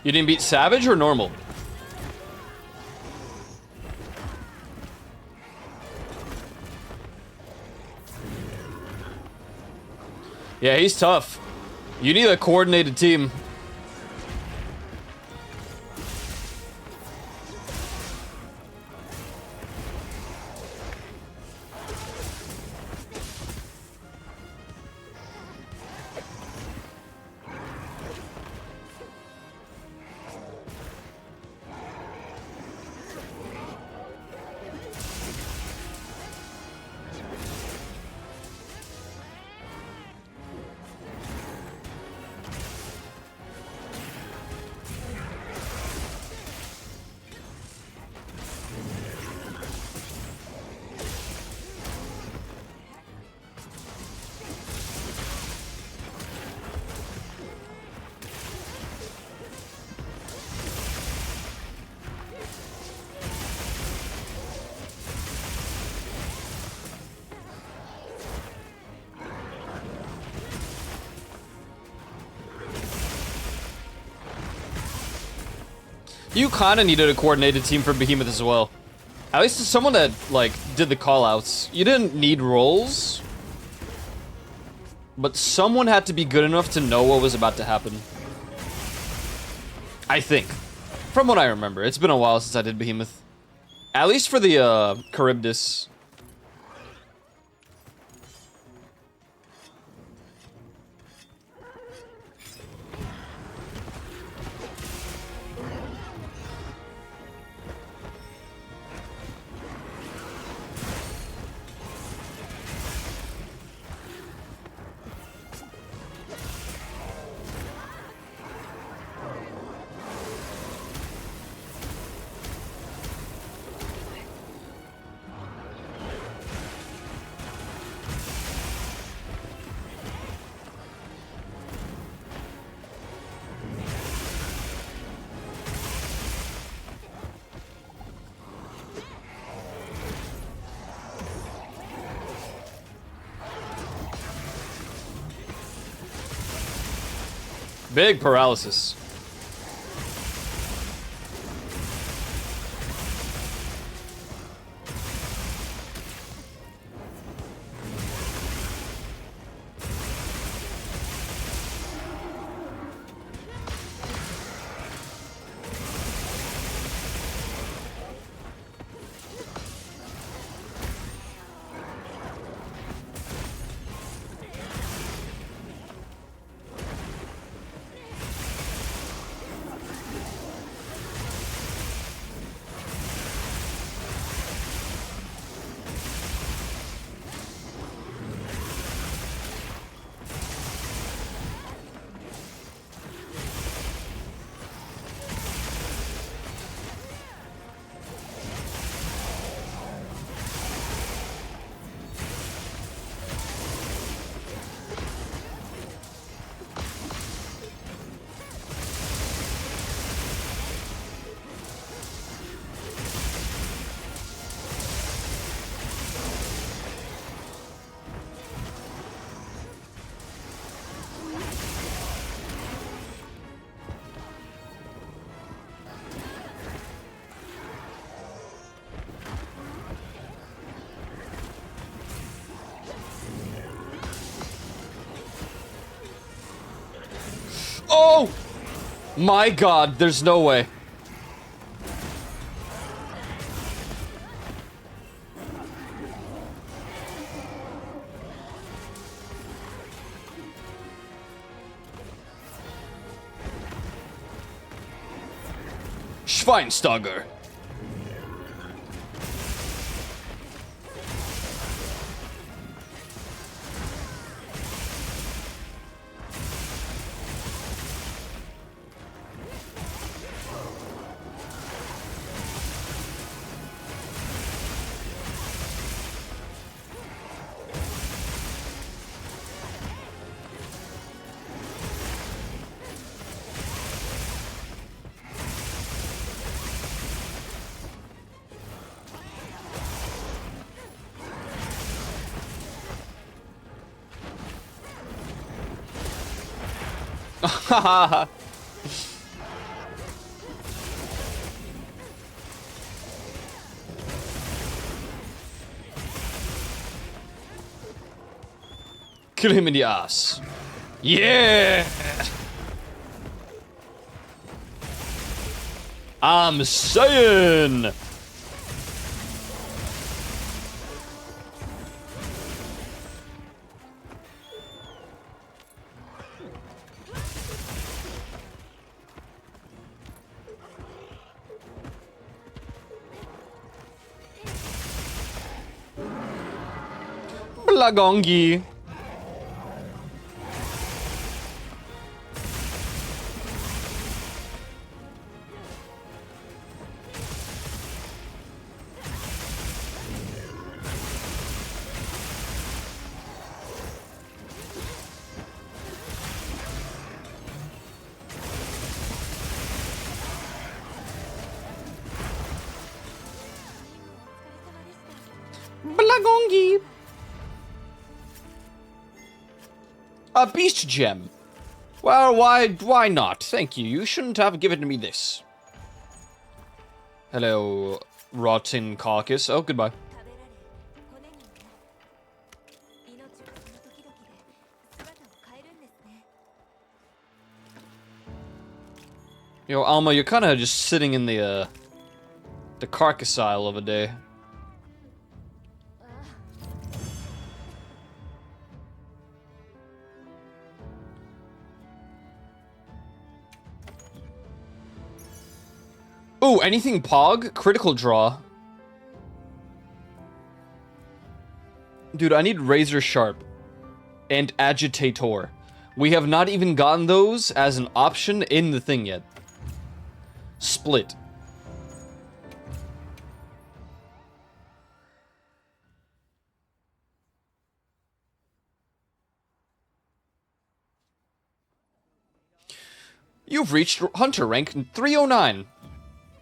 You didn't beat Savage or normal? Yeah, he's tough. You need a coordinated team. You kind of needed a coordinated team for Behemoth as well. At least someone that, like, did the callouts. You didn't need roles, but someone had to be good enough to know what was about to happen. I think. From what I remember. It's been a while since I did Behemoth. At least for the, Charybdis. Big paralysis. Oh! My god, there's no way. Schweinsteiger. Haha. Kill him in the ass. Yeah! I'm saying! Blagongi. Blagongi. A beast gem. Well, why not? Thank you. You shouldn't have given me this. Hello, rotten carcass. Oh, goodbye. 食べられ骨にもなり命はその時々で姿を変えるんですね。 Yo, Alma, you're kind of just sitting in the carcass aisle of a day. Ooh, anything Pog? Critical draw. Dude, I need Razor Sharp and Agitator. We have not even gotten those as an option in the thing yet. Split. You've reached Hunter rank 309.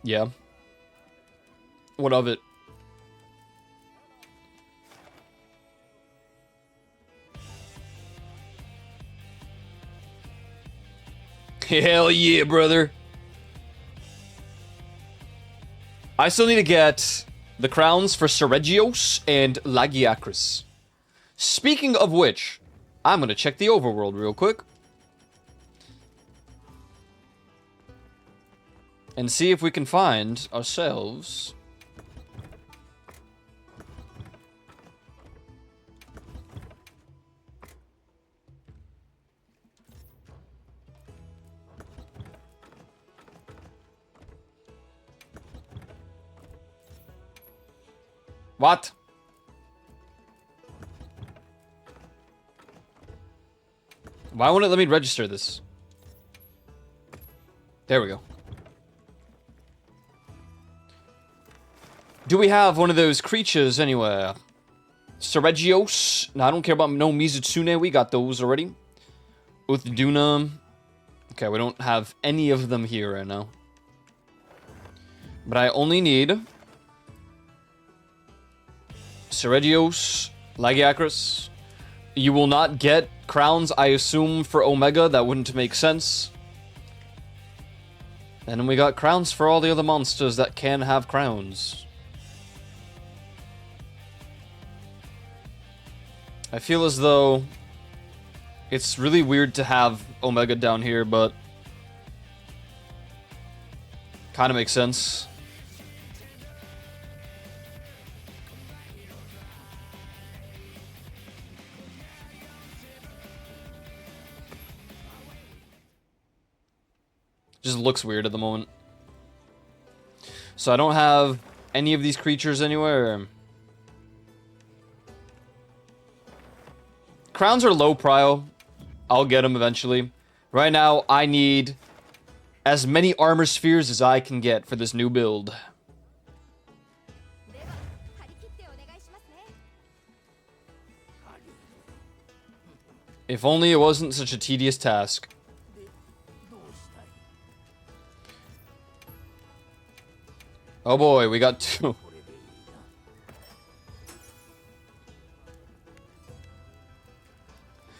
Yeah. What of it? Hell yeah, brother. I still need to get the crowns for Seregios and Lagiacris. Speaking of which, I'm gonna check the overworld real quick. And see if we can find ourselves what? Why won't it let me register this? There we go. Do we have one of those creatures anywhere? Seregios? No, I don't care about no Mizutsune. We got those already. Uthduna. Okay, we don't have any of them here right now. But I only need Seregios, Lagiacris. You will not get crowns, I assume, for Omega. That wouldn't make sense. And then we got crowns for all the other monsters that can have crowns. I feel as though it's really weird to have Omega down here, but kind of makes sense. Just looks weird at the moment. So I don't have any of these creatures anywhere. Crowns are low prio. I'll get them eventually. Right now, I need as many armor spheres as I can get for this new build. では張り切ってお願いしますね。 If only it wasn't such a tedious task. Oh boy, we got two.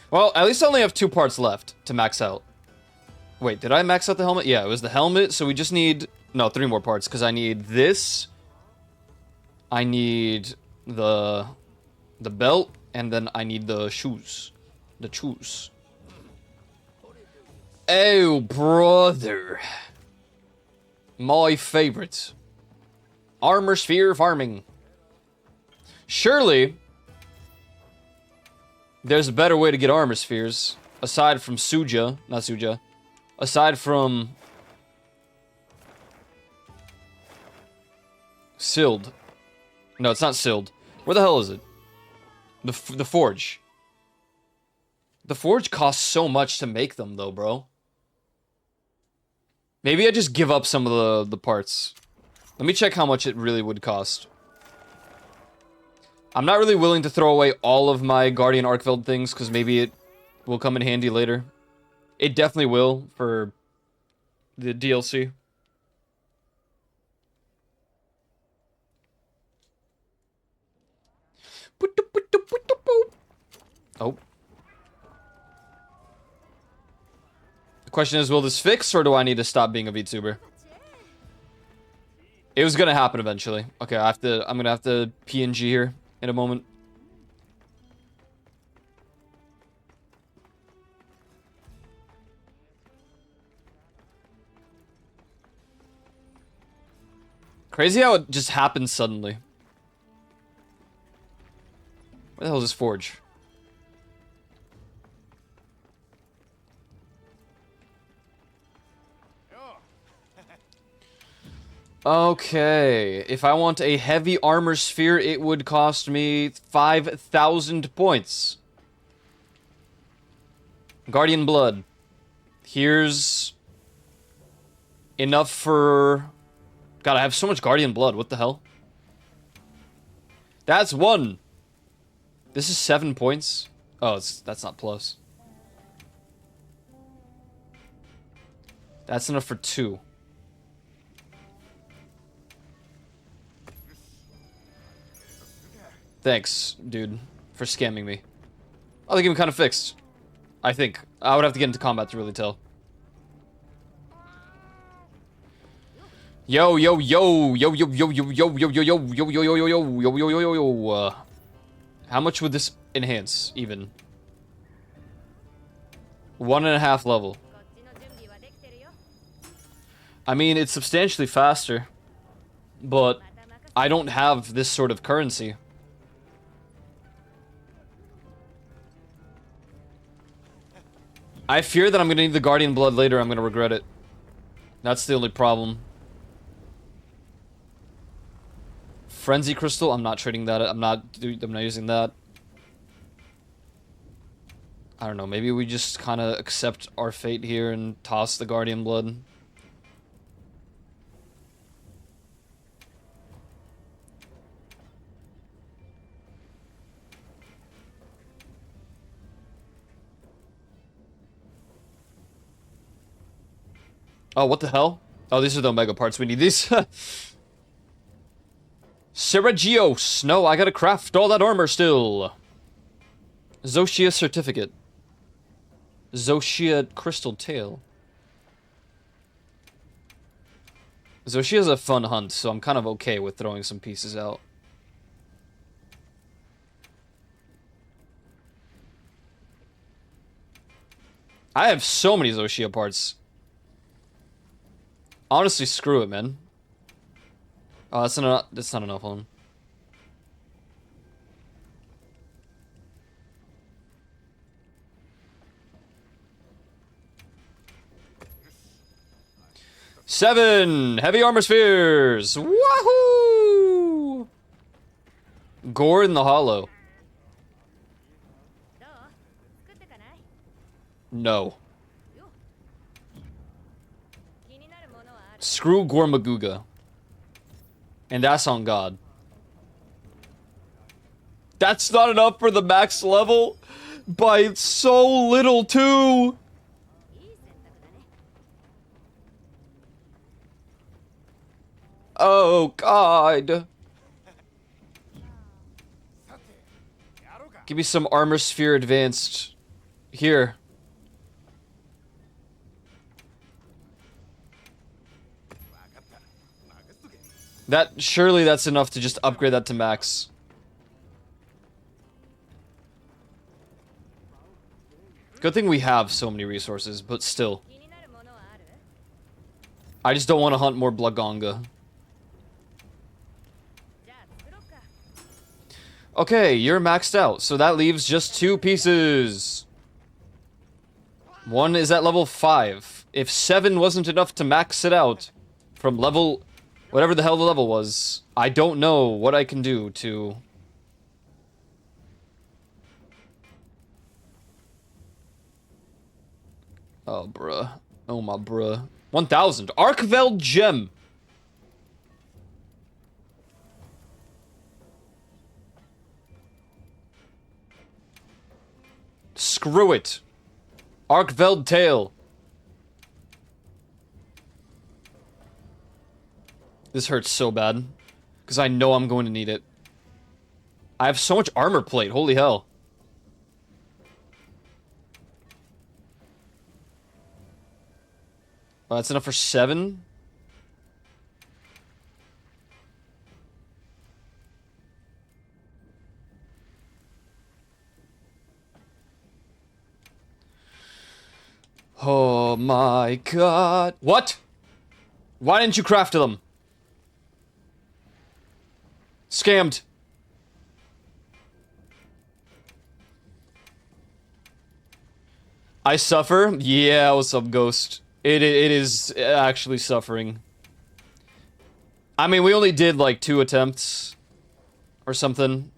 Well, at least I only have 2 parts left to max out. Wait, did I max out the helmet? Yeah, it was the helmet, so we just need... No, 3 more parts, because I need this. I need the belt, and then I need the shoes. The shoes. Oh, brother. My favorite. Armor sphere farming. Surely... there's a better way to get armor spheres, aside from Suja, not Suja, aside from Sild. No, it's not Sild. Where the hell is it? The Forge. The Forge costs so much to make them, though, bro. Maybe I just give up some of the parts. Let me check how much it really would cost. I'm not really willing to throw away all of my Guardian Arkfeld things, because maybe it will come in handy later. It definitely will for the DLC. Oh. The question is, will this fix, or do I need to stop being a VTuber? It was gonna happen eventually. Okay, I'm gonna have to PNG here in a moment. Crazy how it just happened suddenly. Where the hell is this forge? Okay, if I want a heavy armor sphere, it would cost me 5,000 points. Guardian Blood. Here's enough for... God, I have so much Guardian Blood, what the hell? That's 1. This is 7 points. Oh, that's not plus. That's enough for 2. Thanks, dude, for scamming me. Oh, the game kind of fixed. I think. I would have to get into combat to really tell. Yo, yo, yo, yo, yo, yo, yo, yo, yo, yo, yo, yo, yo, yo, yo, yo, yo, yo, yo, yo. How much would this enhance, even? 1.5 level. I mean, it's substantially faster, but I don't have this sort of currency. I fear that I'm gonna need the Guardian Blood later. I'm gonna regret it. That's the only problem. Frenzy Crystal. I'm not trading that. I'm not using that. I don't know. Maybe we just kind of accept our fate here and toss the Guardian Blood. Oh, what the hell? Oh, these are the Omega parts. We need these. Seragios! No, I gotta craft all that armor still. Zoshia certificate. Zoshia crystal tail. Zoshia's a fun hunt, so I'm kind of okay with throwing some pieces out. I have so many Zoshia parts. Honestly, screw it, man. Oh, that's not enough on. Seven heavy armor spheres. Wahoo! Gore in the Hollow. No. Screw Gormaguga. And that's on God. That's not enough for the max level? By so little, too! Oh, God. Give me some armor sphere advanced. Here. Surely that's enough to just upgrade that to max. Good thing we have so many resources, but still. I just don't want to hunt more Blagonga. Okay, you're maxed out, so that leaves just 2 pieces. One is at level 5. If 7 wasn't enough to max it out from level... whatever the hell the level was, I don't know what I can do to... Oh, bruh. Oh, my bruh. 1,000. Arkveld Gem. Screw it. Arkveld Tail. This hurts so bad. Because I know I'm going to need it. I have so much armor plate. Holy hell. Oh, that's enough for 7? Oh my god. What? Why didn't you craft them? Scammed. I suffer? Yeah, what's up, Ghost? It is actually suffering. I mean, we only did like 2 attempts or something.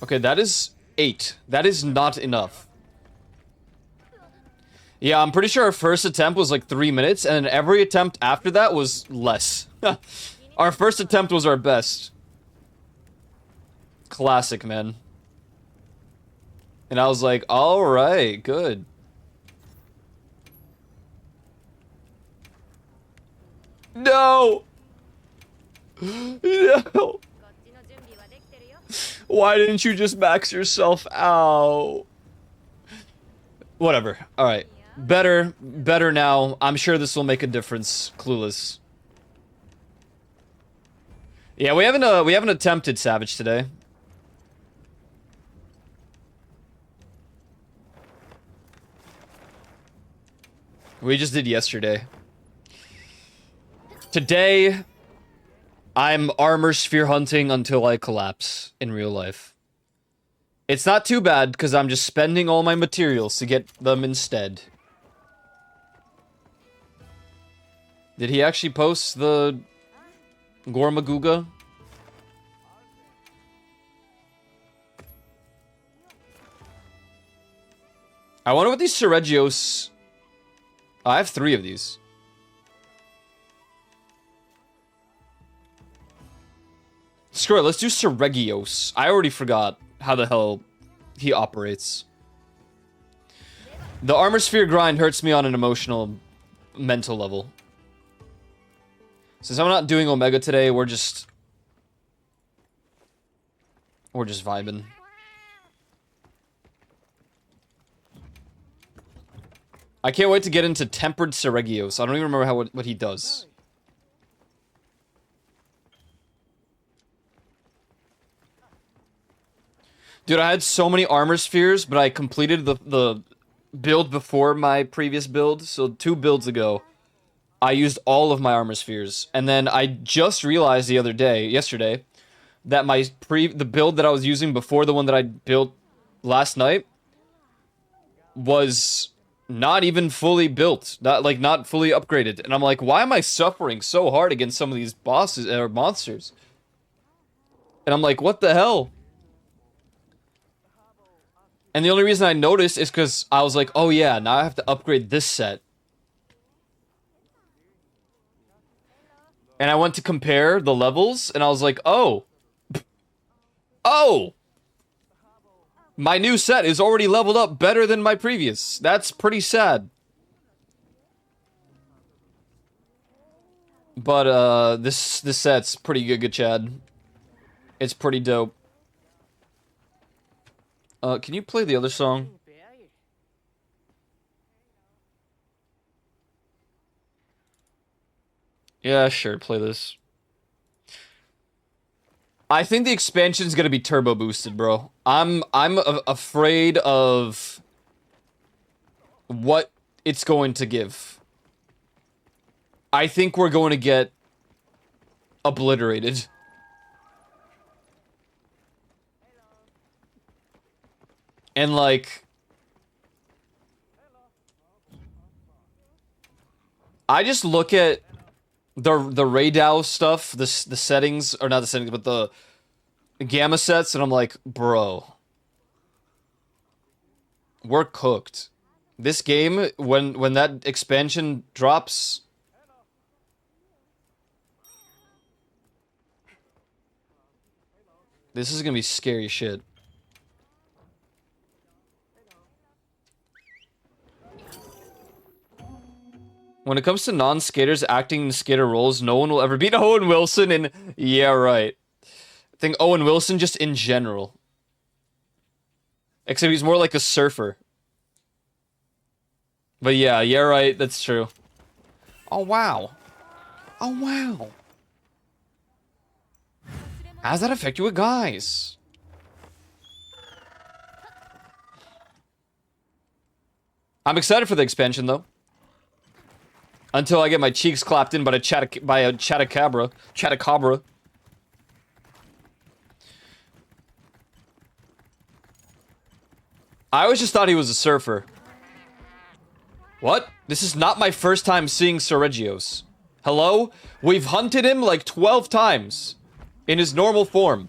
Okay, that is 8. That is not enough. Yeah, I'm pretty sure our first attempt was like 3 minutes, and every attempt after that was less. Our first attempt was our best. Classic, man. And I was like, alright, good. No! No! Why didn't you just max yourself out? Whatever. Alright. Better now. I'm sure this will make a difference. Clueless. Yeah, we haven't attempted Savage today. We just did yesterday. Today, I'm armor sphere hunting until I collapse in real life. It's not too bad, because I'm just spending all my materials to get them instead. Did he actually post the Gormaguga? I wonder what these Seregios... Oh, I have 3 of these. Screw it, let's do Seregios. I already forgot how the hell he operates. The armor sphere grind hurts me on an emotional, mental level. Since I'm not doing Omega today, we're just vibing. I can't wait to get into Tempered Seregios. I don't even remember what he does. Dude, I had so many armor spheres, but I completed the build before my previous build. So 2 builds ago, I used all of my armor spheres. And then I just realized yesterday, that the build that I was using before the one that I built last night was not even fully built. Not fully upgraded. And I'm like, why am I suffering so hard against some of these bosses or monsters? And I'm like, what the hell? And the only reason I noticed is because I was like, oh yeah, now I have to upgrade this set. And I went to compare the levels, and I was like, oh. Oh! My new set is already leveled up better than my previous. That's pretty sad. But, this set's pretty good, Chad. It's pretty dope. Can you play the other song? Yeah, sure, play this. I think the expansion's gonna be turbo boosted, bro. I'm afraid of what it's going to give. I think we're going to get obliterated. And like, I just look at the Raydao stuff, the settings, or not the settings, but the gamma sets, and I'm like, bro, we're cooked. This game, when that expansion drops, this is gonna be scary shit. When it comes to non-skaters acting in skater roles, no one will ever beat Owen Wilson, and yeah, right. I think Owen Wilson just in general. Except he's more like a surfer. But yeah, right. That's true. Oh, wow. Oh, wow. How does that affect you with guys? I'm excited for the expansion, though. Until I get my cheeks clapped in by a Chatacabra. Chatacabra. I always just thought he was a surfer. What? This is not my first time seeing Seregios. Hello? We've hunted him like 12 times. In his normal form.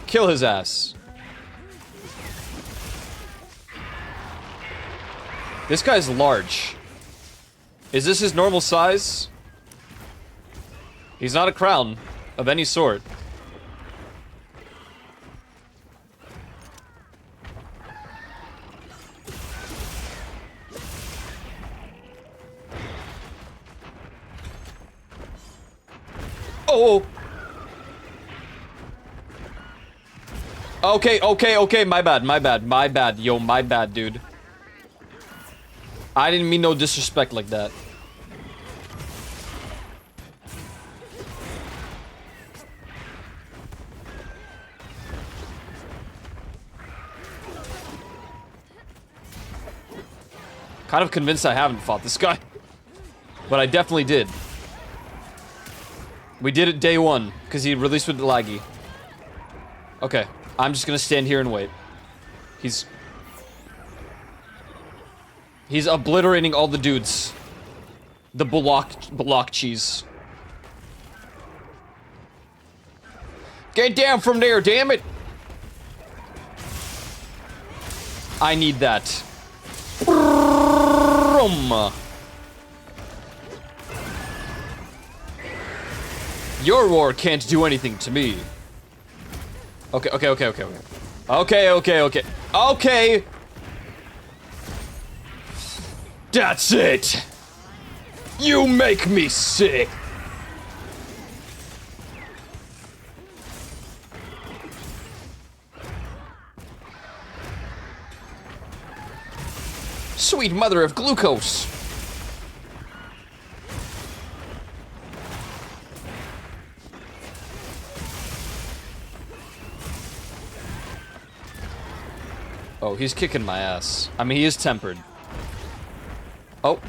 Kill his ass. This guy's large. Is this his normal size? He's not a crown of any sort. Oh! Okay, my bad, yo, my bad, dude. I didn't mean no disrespect like that. Kind of convinced I haven't fought this guy. But I definitely did. We did it day one, because he released with laggy. Okay, I'm just gonna stand here and wait. He's obliterating all the dudes. The block cheese. Get down from there, damn it! I need that. Your war can't do anything to me. Okay. Okay. That's it. You make me sick. Sweet mother of glucose. Oh, he's kicking my ass. I mean, he is tempered. Oh.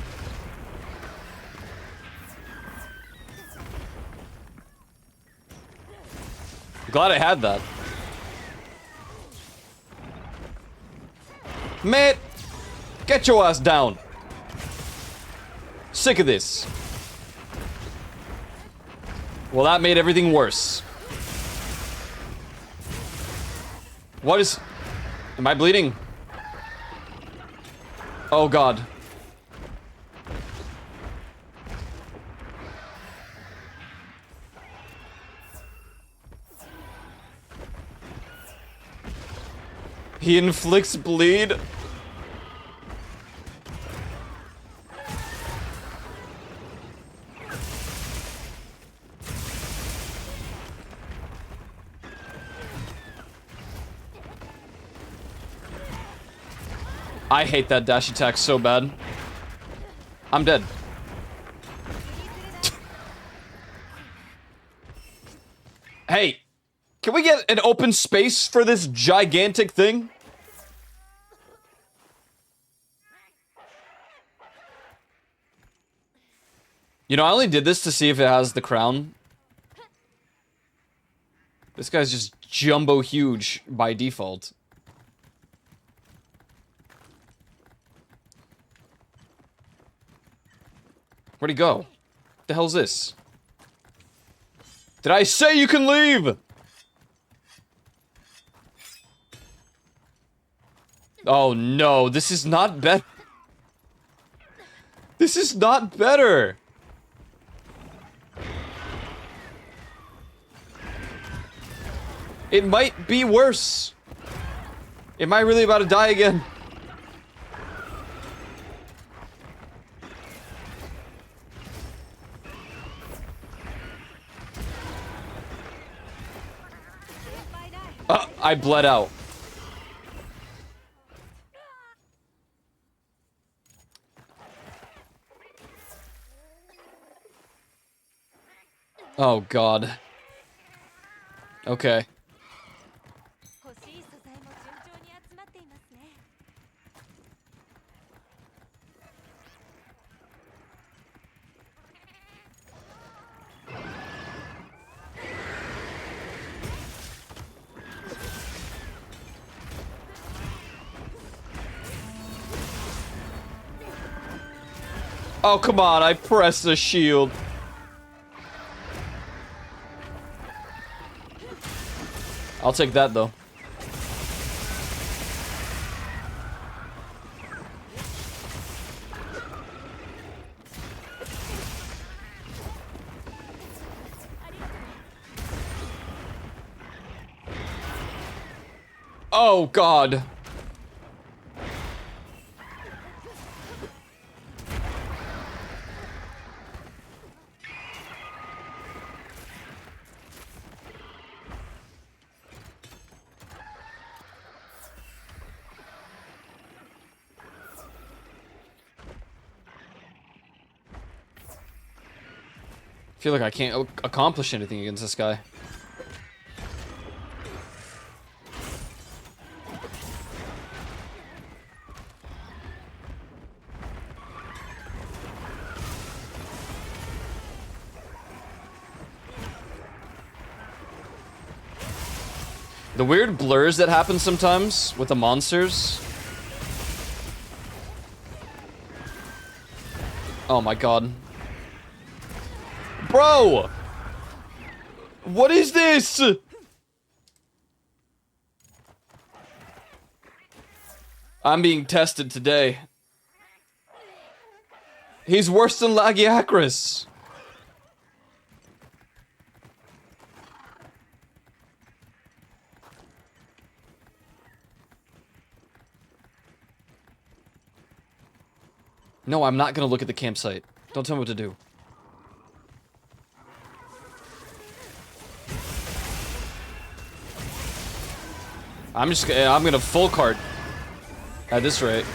Glad I had that. Mate, get your ass down. Sick of this. Well, that made everything worse. What is... Am I bleeding? Oh god. He inflicts bleed. I hate that dash attack so bad. I'm dead. Hey, can we get an open space for this gigantic thing? You know, I only did this to see if it has the crown. This guy's just jumbo huge by default. Where'd he go? What the hell's this? Did I say you can leave? Oh no, this is not better. This is not better. It might be worse. Am I really about to die again? I bled out. Oh god. Okay. 欲しい素材も順調に集まっていますね。Oh, come on, I pressed the shield. I'll take that, though. Oh, God. I feel like I can't accomplish anything against this guy. The weird blurs that happen sometimes with the monsters. Oh my god. Bro! What is this? I'm being tested today. He's worse than Lagiacrus. No, I'm not gonna look at the campsite. Don't tell me what to do. I'm gonna full cart at this rate.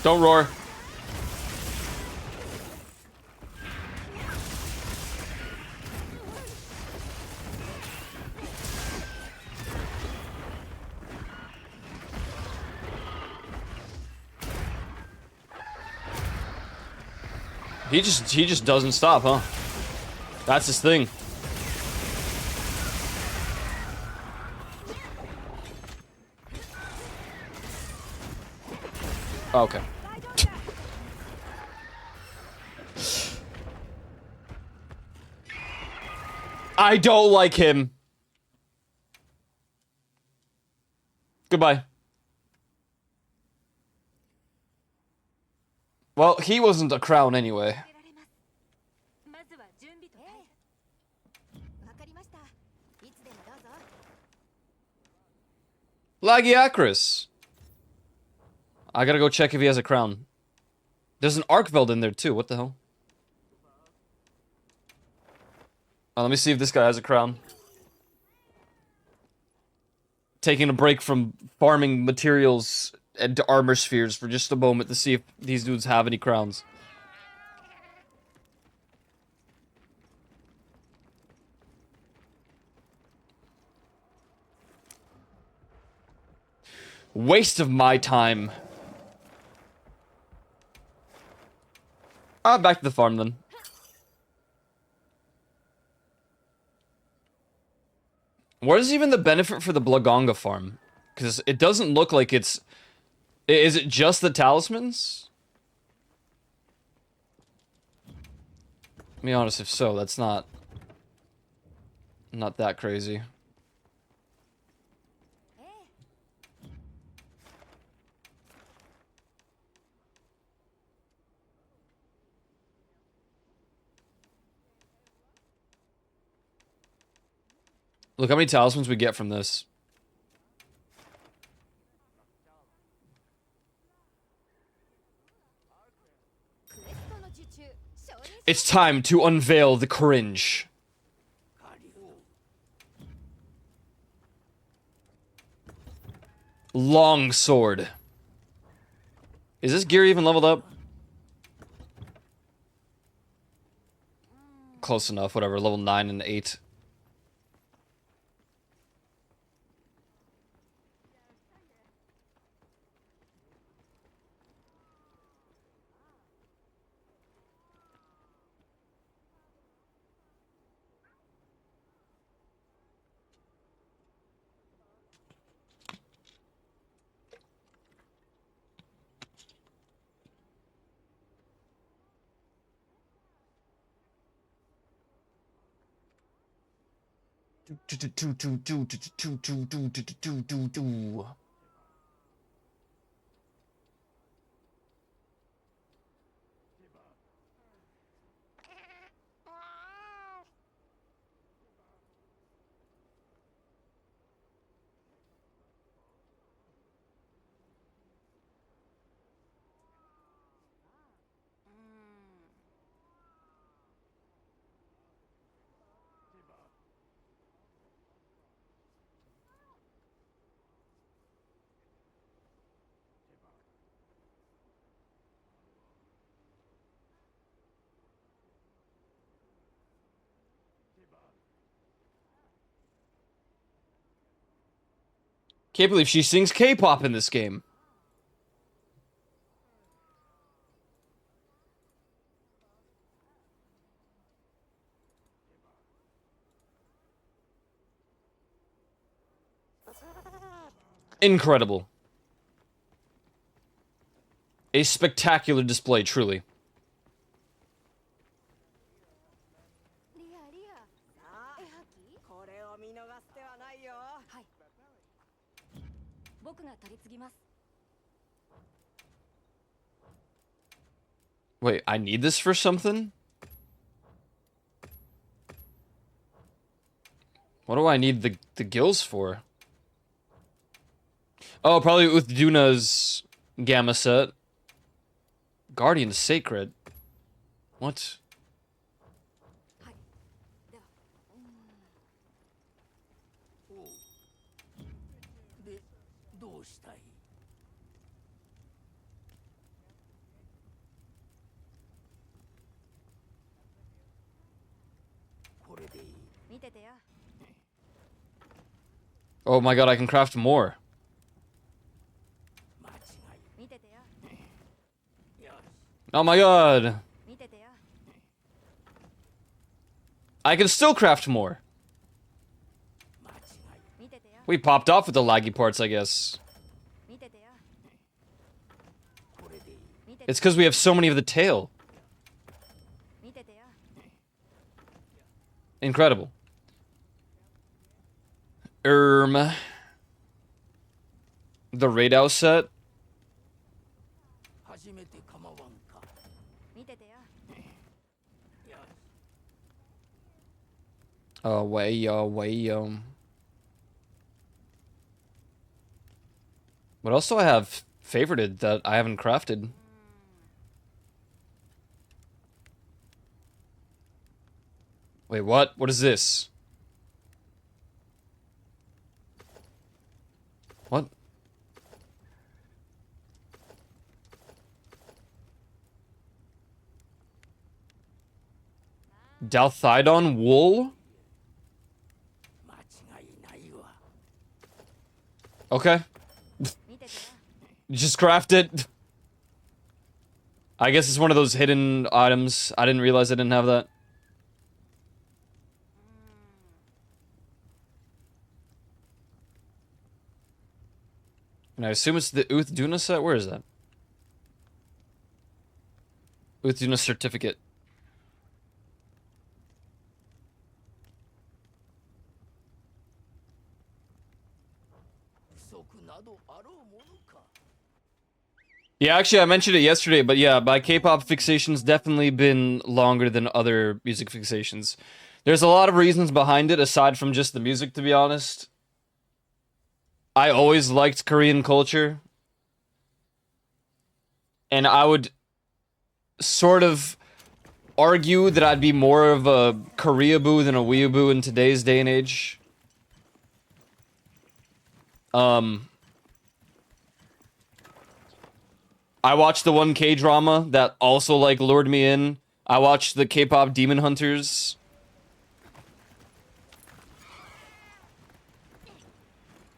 Don't roar. He just doesn't stop, huh? That's his thing. Okay. I don't like him. Goodbye. Well, he wasn't a crown anyway. まずは準備とわかりました。いつでもどうぞ。Lagiacrus. I gotta go check if he has a crown. There's an Arkveld in there too. What the hell? Let me see if this guy has a crown. Taking a break from farming materials and armor spheres for just a moment to see if these dudes have any crowns. Waste of my time. Back to the farm then. What is even the benefit for the Blagonga farm? Because it doesn't look like it's... Is it just the talismans? To be honest, if so, that's not that crazy. Look how many talismans we get from this. It's time to unveil the cringe. Long sword. Is this gear even leveled up? Close enough, whatever. Level 9 and 8. Can't believe she sings K-pop in this game. Incredible. A spectacular display, truly. リアリア絵はきこれを見逃す手はないよ。はい僕が取り次ぎます Wait, I need this for something? What do I need the gills for? Oh, probably with Duna's Gamma set. Guardian Sacred. What? はいではでどうしたいこれでいい見ててよ Oh my god, I can craft more. 間違見ててよいよし Oh my god. 見ててよ I can still craft more. 間違見ててよ We popped off with the laggy parts, I guess. 見ててよこれでいい見てて It's because we have so many of the tail. 見ててよ Incredible. The Raidou set. 初めて構わんか見ててよよし What else do I have favorited that I haven't crafted? Wait, what? What is this? What? Dalthydon wool? 間違いないわ Okay. 見ててよ Just craft it. I guess it's one of those hidden items. I didn't realize I didn't have that. And I assume it's the Uth Duna set? Where is that? Uth Duna certificate. Yeah, actually, I mentioned it yesterday, but yeah, my K-pop fixation's definitely been longer than other music fixations. There's a lot of reasons behind it, aside from just the music, to be honest. I always liked Korean culture. And I would sort of argue that I'd be more of a Koreaboo than a weeaboo in today's day and age. I watched the one K-drama that also, like, lured me in. I watched the K-pop Demon Hunters.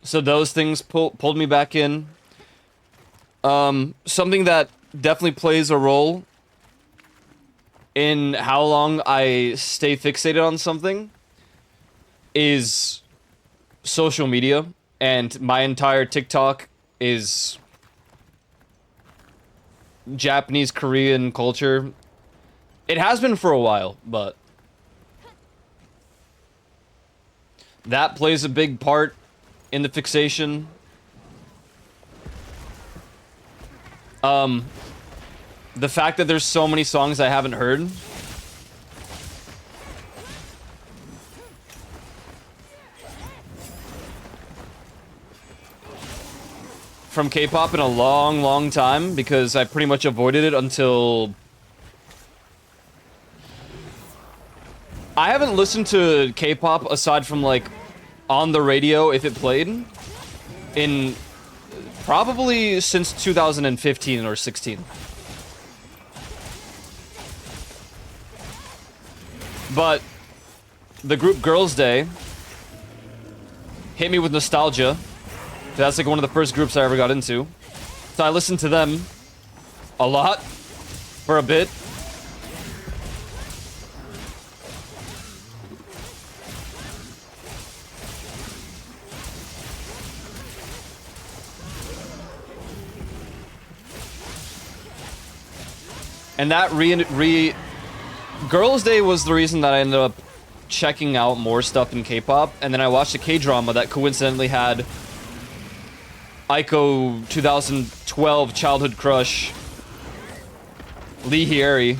So those things pulled me back in. Something that definitely plays a role in how long I stay fixated on something is social media, and my entire TikTok is Japanese Korean culture. It has been for a while, but that plays a big part in the fixation. The fact that there's so many songs I haven't heard. From K-pop in a long, long time, because I pretty much avoided it until... I haven't listened to K-pop aside from, like, on the radio if it played in probably since 2015 or 16. But the group Girls' Day hit me with nostalgia. That's like one of the first groups I ever got into. So I listened to them a lot for a bit. And that Girls' Day was the reason that I ended up checking out more stuff in K-pop, and then I watched a K-drama that coincidentally had Aiko 2012 childhood crush Lee Hyeri.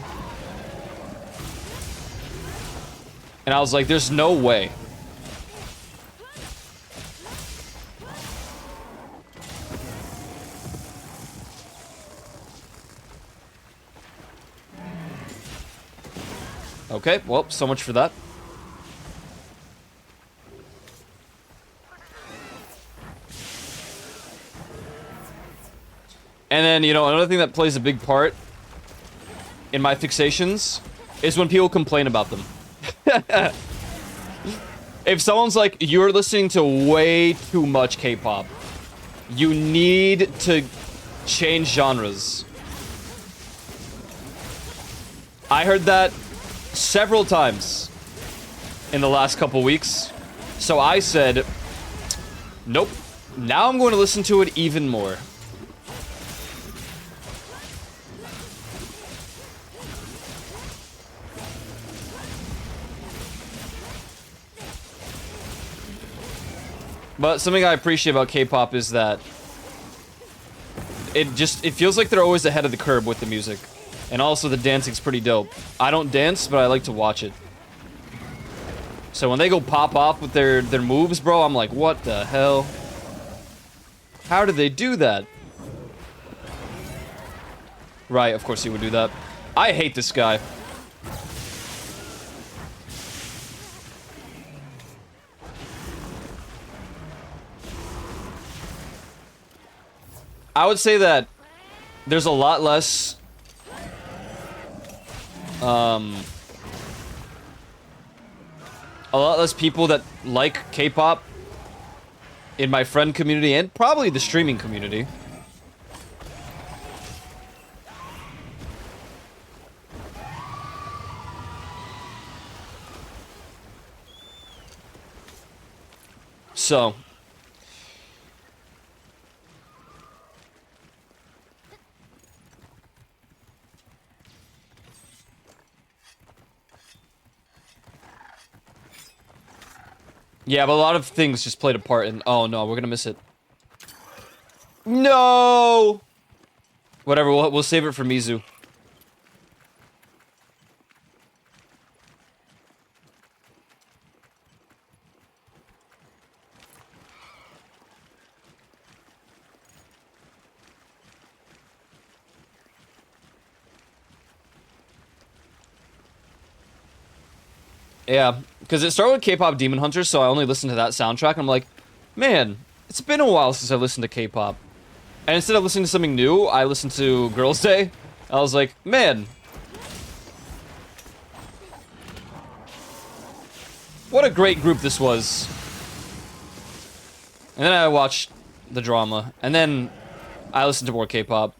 And I was like, there's no way. Okay, well, so much for that. And then, you know, another thing that plays a big part in my fixations is when people complain about them. If someone's like, you're listening to way too much K-pop, you need to change genres. I heard that several times in the last couple weeks. So I said, nope. Now I'm going to listen to it even more. But something I appreciate about K-pop is that it feels like they're always ahead of the curve with the music. And also the dancing's pretty dope. I don't dance, but I like to watch it. So when they go pop off with their moves, bro, I'm like, what the hell? How did they do that? Right, of course he would do that. I hate this guy. I would say that there's a lot less people that like K-pop in my friend community and probably the streaming community. So yeah, but a lot of things just played a part in... Oh, no, we're gonna miss it. No! Whatever, we'll save it for Mizu. Yeah, because it started with K-pop Demon Hunter, so I only listened to that soundtrack, and I'm like, man, it's been a while since I listened to K-pop. And instead of listening to something new, I listened to Girls' Day. I was like, man, what a great group this was. And then I watched the drama, and then I listened to more K-pop.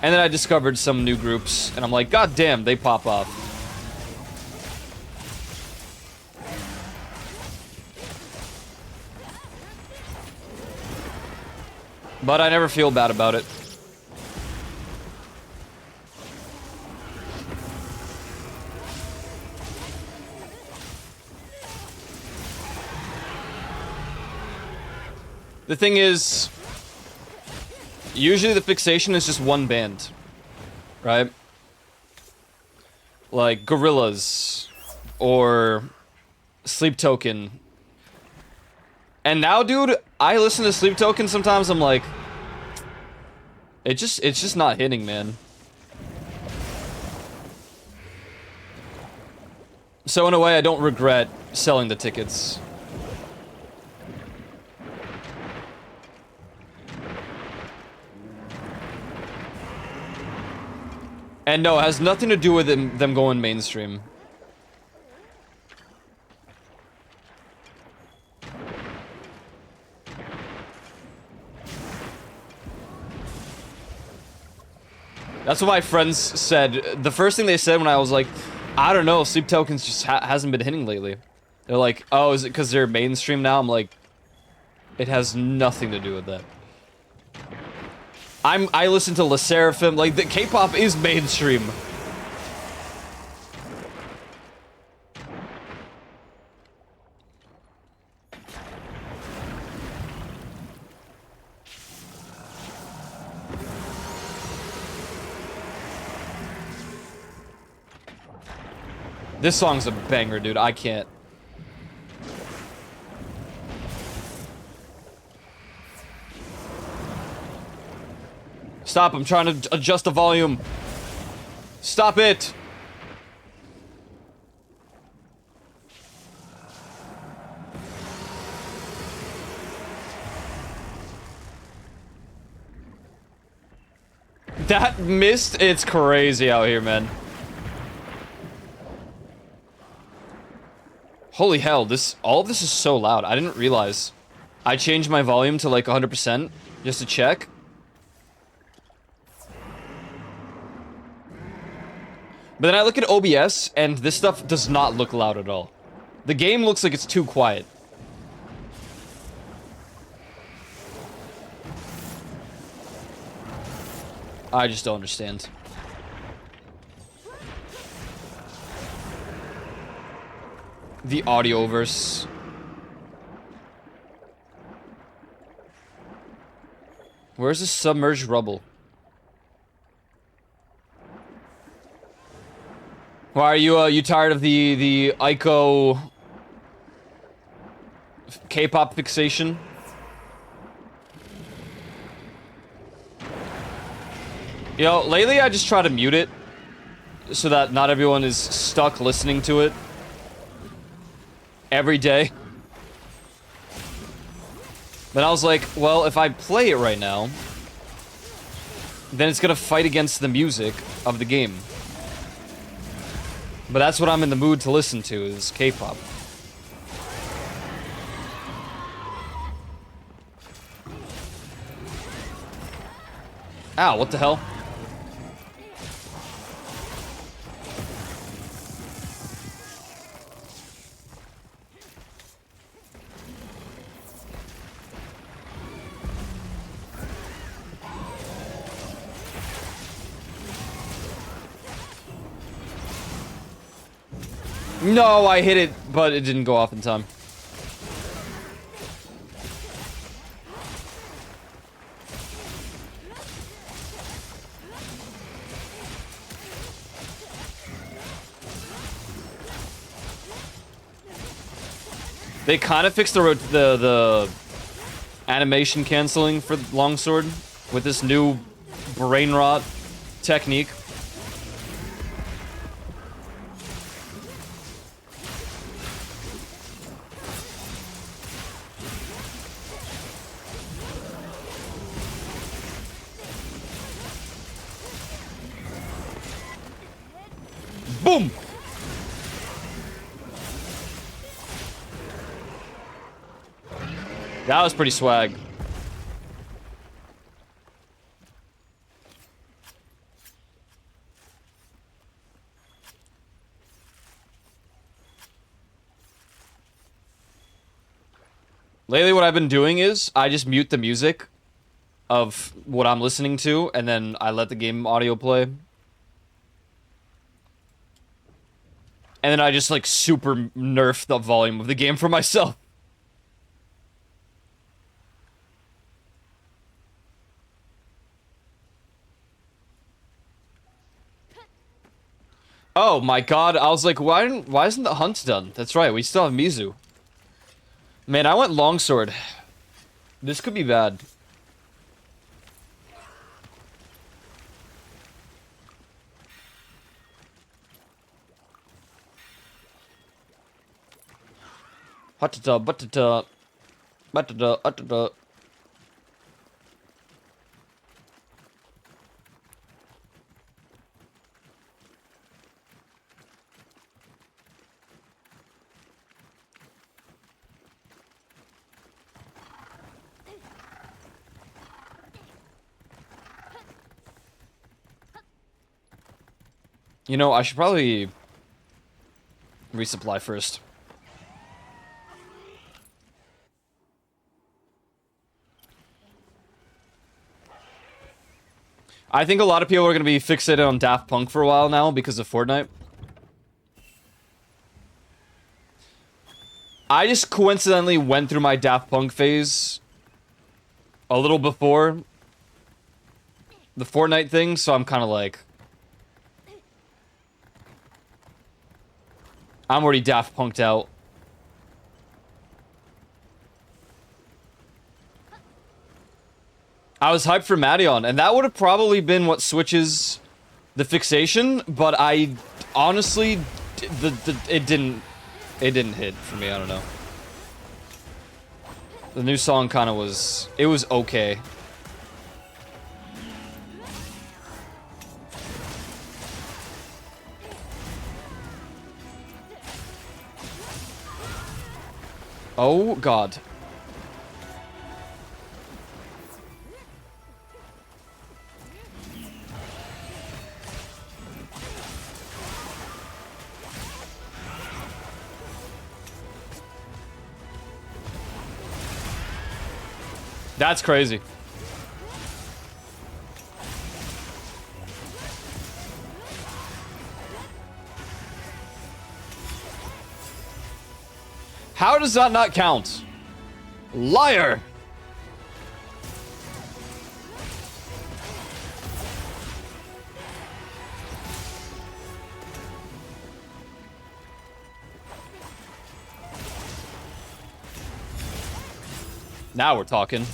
And then I discovered some new groups, and I'm like, god damn, they pop off. But I never feel bad about it. The thing is, usually the fixation is just one band, right? Like Gorillaz or Sleep Token. And now, dude, I listen to Sleep Token sometimes, I'm like, it's just not hitting, man. So in a way, I don't regret selling the tickets. And no, it has nothing to do with them going mainstream. That's what my friends said. The first thing they said when I was like, I don't know, Sleep Tokens just hasn't been hitting lately. They're like, oh, is it because they're mainstream now? I'm like, it has nothing to do with that. I listen to LE SSERAFIM, like, the K-pop is mainstream. This song's a banger, dude. I can't. Stop, I'm trying to adjust the volume. Stop it! That mist, it's crazy out here, man. Holy hell, all of this is so loud. I didn't realize. I changed my volume to like 100% just to check. But then I look at OBS, and this stuff does not look loud at all. The game looks like it's too quiet. I just don't understand. The Audioverse. Where's the submerged rubble? Why are you tired of the Aiko K-pop fixation? You know, lately I just try to mute it so that not everyone is stuck listening to it every day. But I was like, well, if I play it right now, then it's gonna fight against the music of the game. But that's what I'm in the mood to listen to, is K-pop. Ow, what the hell? No, I hit it, but it didn't go off in time. They kind of fixed the animation canceling for Longsword with this new brain rot technique. Boom! That was pretty swag. Lately, what I've been doing is I just mute the music of what I'm listening to, and then I let the game audio play. And then I just, like, super nerf the volume of the game for myself. Oh my god, I was like, why isn't the hunt done? That's right, we still have Mizu. Man, I went longsword. This could be bad. Hutata, butata, butata, utata. You know, I should probably resupply first. I think a lot of people are going to be fixated on Daft Punk for a while now because of Fortnite. I just coincidentally went through my Daft Punk phase a little before the Fortnite thing, so I'm kind of like... I'm already Daft Punked out. I was hyped for Madeon, and that would have probably been what switches the fixation, but I honestly, it didn't hit for me, I don't know. The new song kind of was, it was okay. Oh, God. That's crazy. How does that not count? Liar! Now we're talking.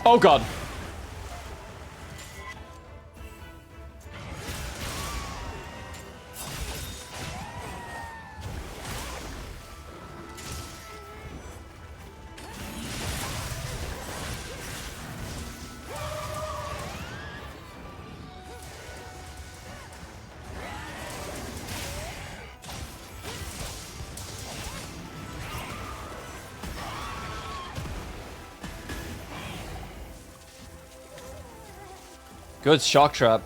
Oh, God. Good shock trap.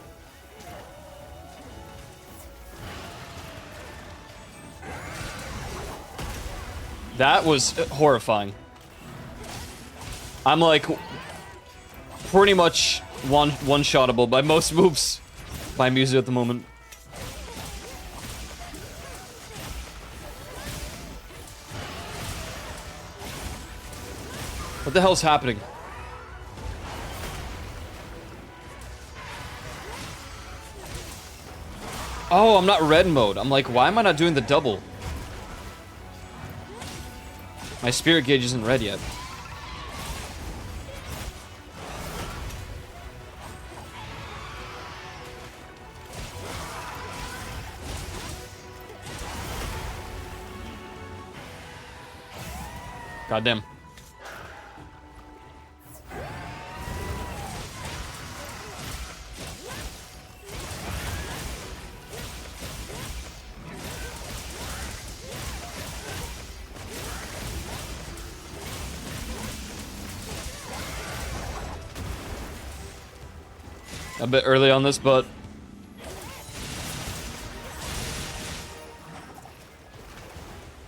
That was horrifying. I'm like pretty much one-shottable by most moves by Mizu at the moment. What the hell's happening? Oh, I'm not red mode. I'm like, why am I not doing the double? My spirit gauge isn't red yet. Goddamn. A bit early on this, but I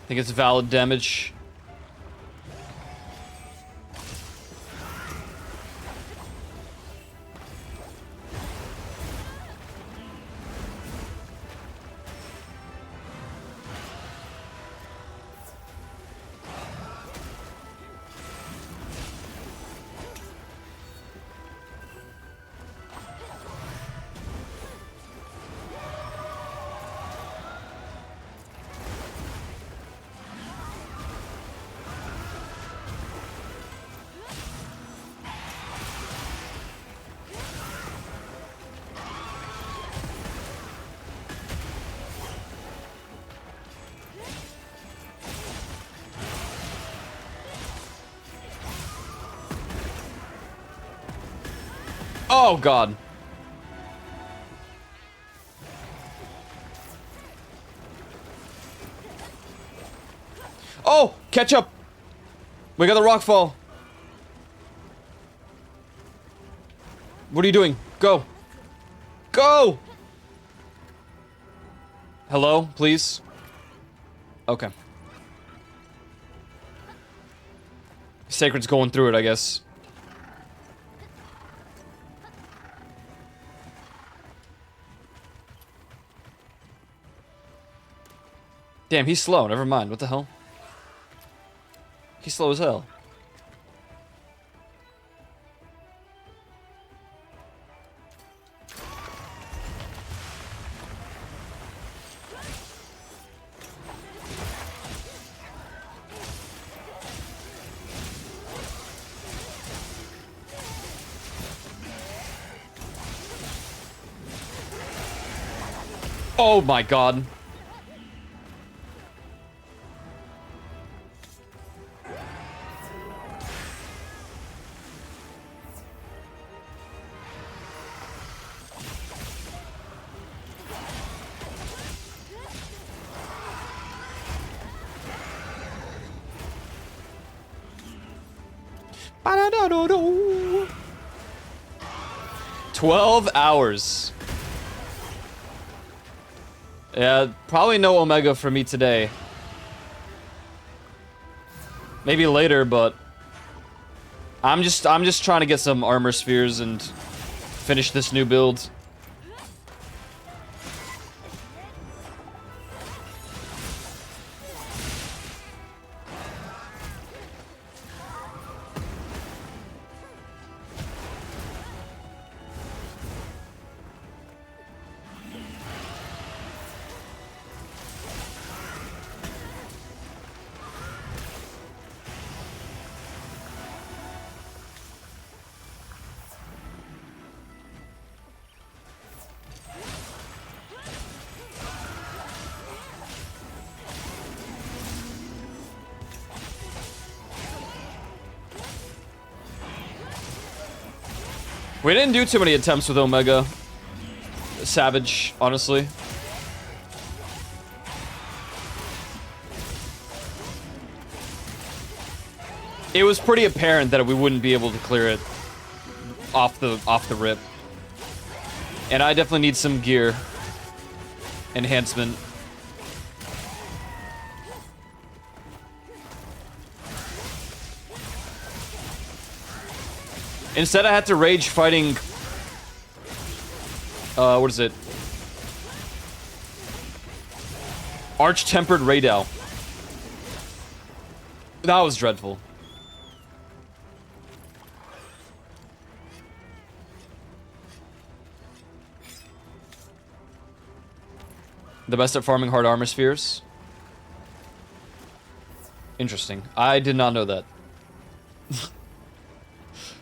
think it's valid damage. Oh, God. Oh, catch up. We got the rock fall. What are you doing? Go. Go. Hello, please. Okay. Sacred's going through it, I guess. Damn, he's slow. Never mind. What the hell? He's slow as hell. Oh my God. Ba-da-da-da-do. 12 hours. Yeah, probably no Omega for me today. Maybe later, but I'm just trying to get some armor spheres and finish this new build. We didn't do too many attempts with Omega Savage, honestly. It was pretty apparent that we wouldn't be able to clear it off the rip. And I definitely need some gear enhancement. Instead, I had to rage fighting. What is it? Arch-tempered Raydal. That was dreadful. The best at farming hard armor spheres. Interesting. I did not know that.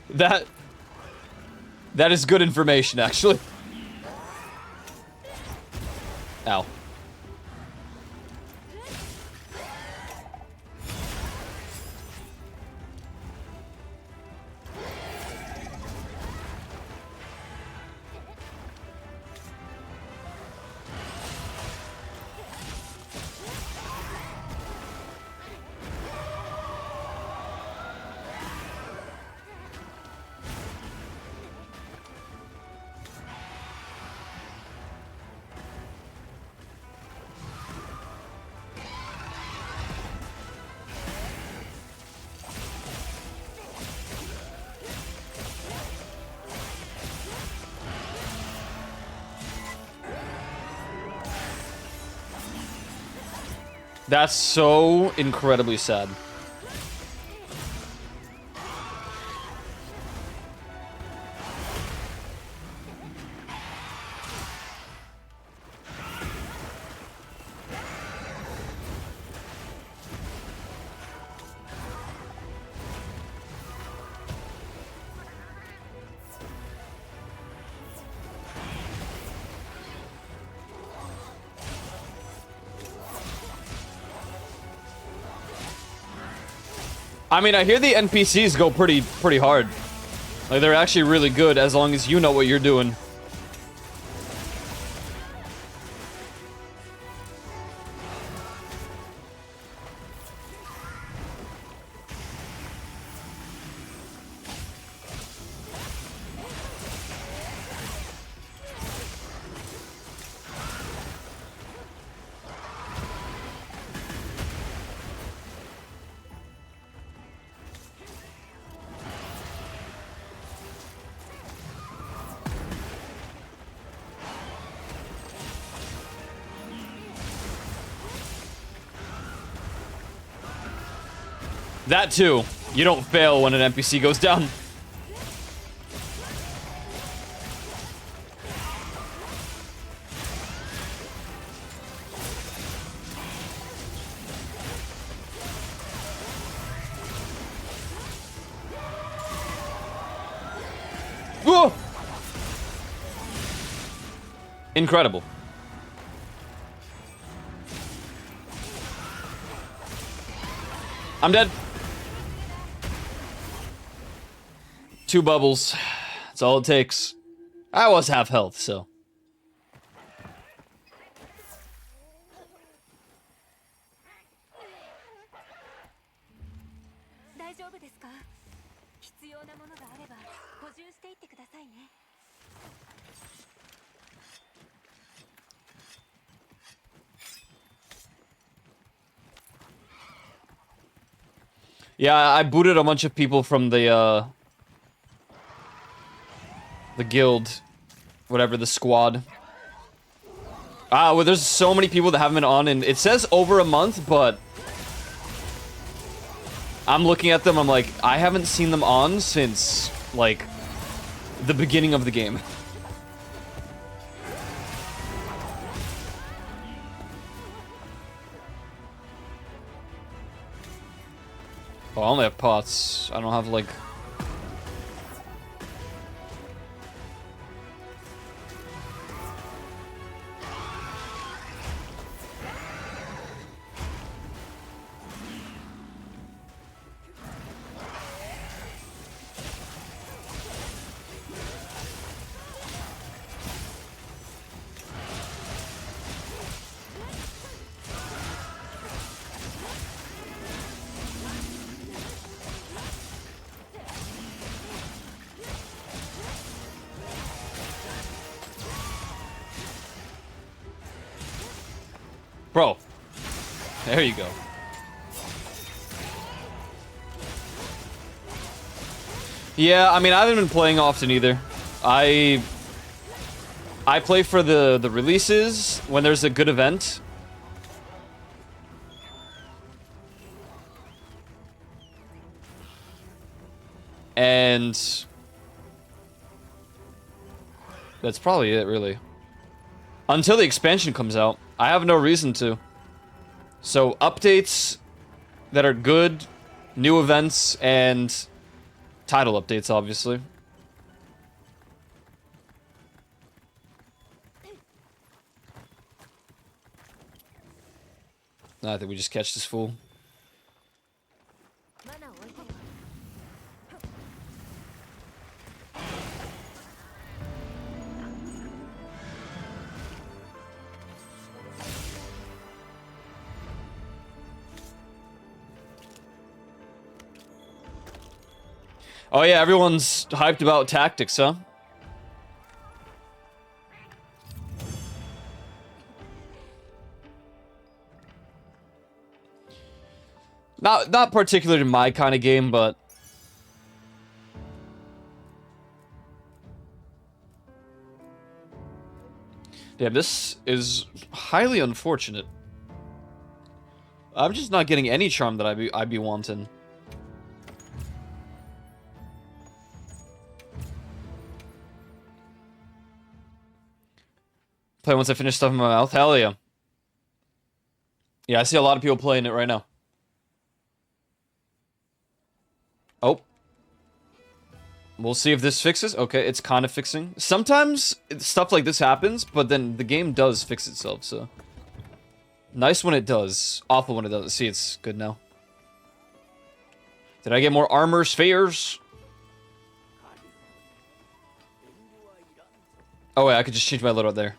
That is good information, actually. Ow. That's so incredibly sad. I mean, I hear the NPCs go pretty hard. Like, they're actually really good as long as you know what you're doing. That too. You don't fail when an NPC goes down. Whoa! Incredible. I'm dead. 2 bubbles. That's all it takes. I was half health, so. Yeah, I booted a bunch of people from the guild, whatever, the squad. Well, there's so many people that haven't been on, and it says over a month, but I'm looking at them, I'm like, I haven't seen them on since, like, the beginning of the game. Oh, I only have pots. I don't have, like... Bro. There you go. Yeah, I mean, I haven't been playing often either. I play for the releases when there's a good event. And that's probably it, really. Until the expansion comes out. I have no reason to. So updates that are good, new events, and title updates, obviously. I think we just catch this fool. マナー置いてよ Oh yeah, everyone's hyped about tactics, huh? Not particularly my kind of game, but damn, this is highly unfortunate. I'm just not getting any charm that I'd be wanting. Play once I finish stuff in my mouth. Hell yeah. Yeah, I see a lot of people playing it right now. Oh. We'll see if this fixes. Okay, it's kind of fixing. Sometimes stuff like this happens, but then the game does fix itself, so. Nice when it does. Awful when it doesn't. See, it's good now. Did I get more armor spheres? Oh wait, I could just change my loadout there.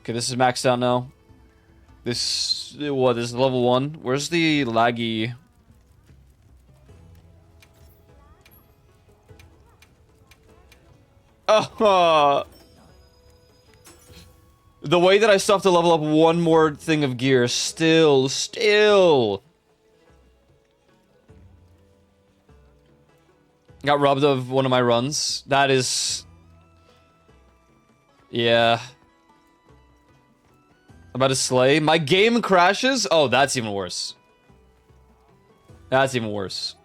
Okay, this is maxed out now. This, what, this is level 1? Where's the laggy? Oh, the way that I still have to level up one more thing of gear, still. Got robbed of one of my runs. That is... Yeah. About to slay. My game crashes? Oh, that's even worse. That's even worse.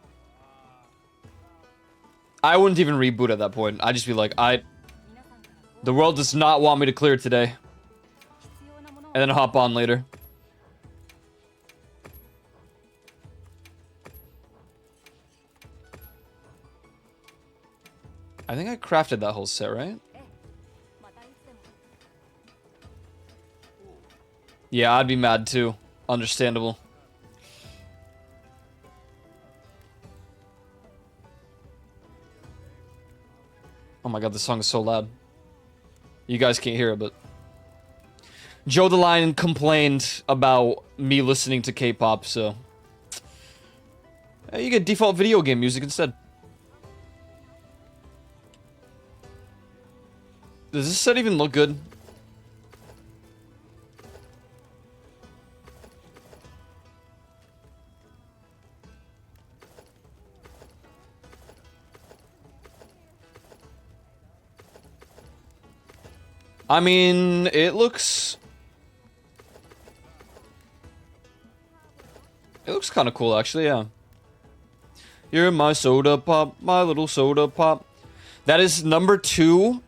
I wouldn't even reboot at that point. I'd just be like, the world does not want me to clear today. And then hop on later. I think I crafted that whole set, right? Yeah, I'd be mad too. Understandable. Oh my god, this song is so loud. You guys can't hear it, but... Joe the Lion complained about me listening to K-pop, so... Hey, you get default video game music instead. Does this set even look good? I mean, it looks kind of cool, actually, yeah. You're my soda pop, my little soda pop. That is number 2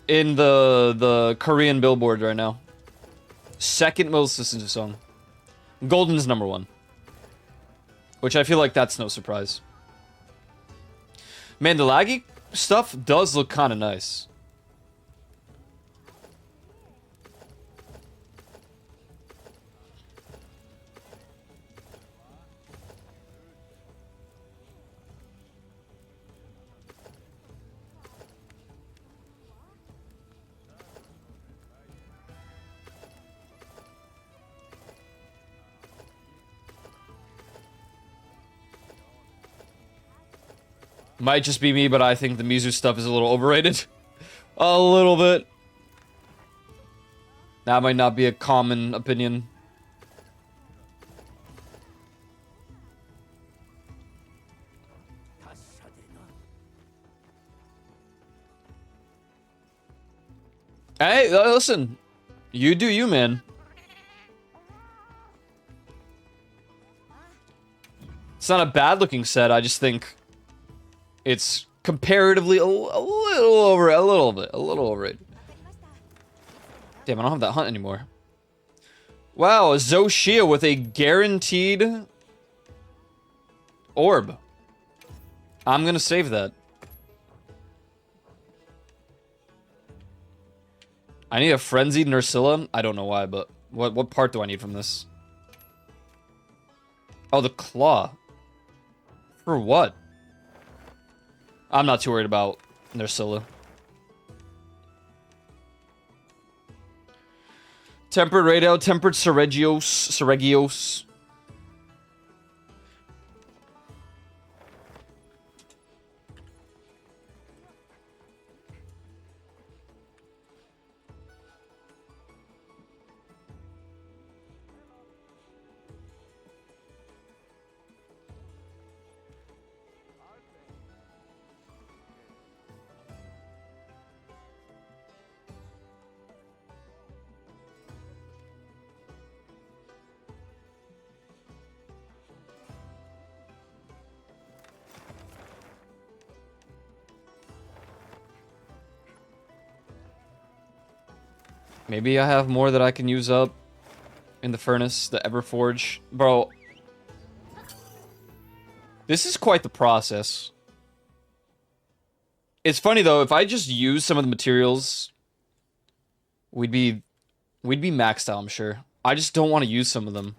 in the Korean Billboard right now. Second most listened to song. Golden's number 1. Which I feel like that's no surprise. Man, the laggy stuff does look kind of nice. Might just be me, but I think the Mizu stuff is a little overrated. A little bit. That might not be a common opinion. Hey, listen. You do you, man. It's not a bad looking set. I just think it's comparatively a little overrated. Damn, I don't have that hunt anymore. Wow, a Zoshia with a guaranteed orb. I'm gonna save that. I need a frenzied Nursilla. I don't know why, but what part do I need from this? Oh, the claw. For what? I'm not too worried about Nursilla. Tempered Radel, Tempered Seregios. Maybe I have more that I can use up in the furnace, the Everforge. Bro, this is quite the process. It's funny though, if I just use some of the materials, we'd be maxed out, I'm sure. I just don't want to use some of them.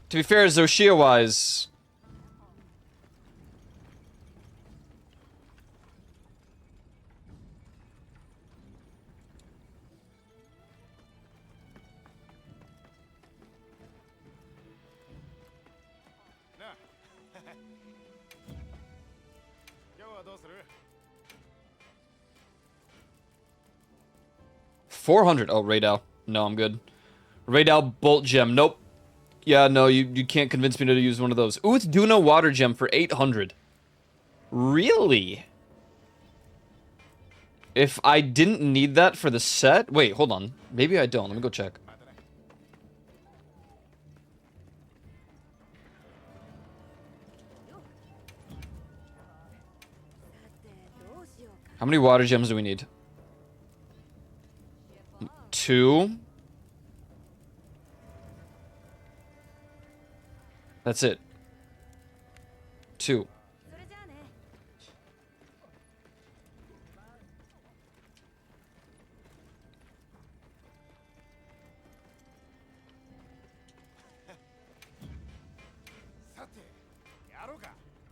To be fair, Zoshia-wise, $400. Oh, Raydal. No, I'm good. Raydal Bolt Gem. Nope. Yeah, no, you can't convince me to use one of those. Uth Duna Water Gem for 800. Really? If I didn't need that for the set? Wait, hold on. Maybe I don't. Let me go check. How many water gems do we need? 2. That's it. 2.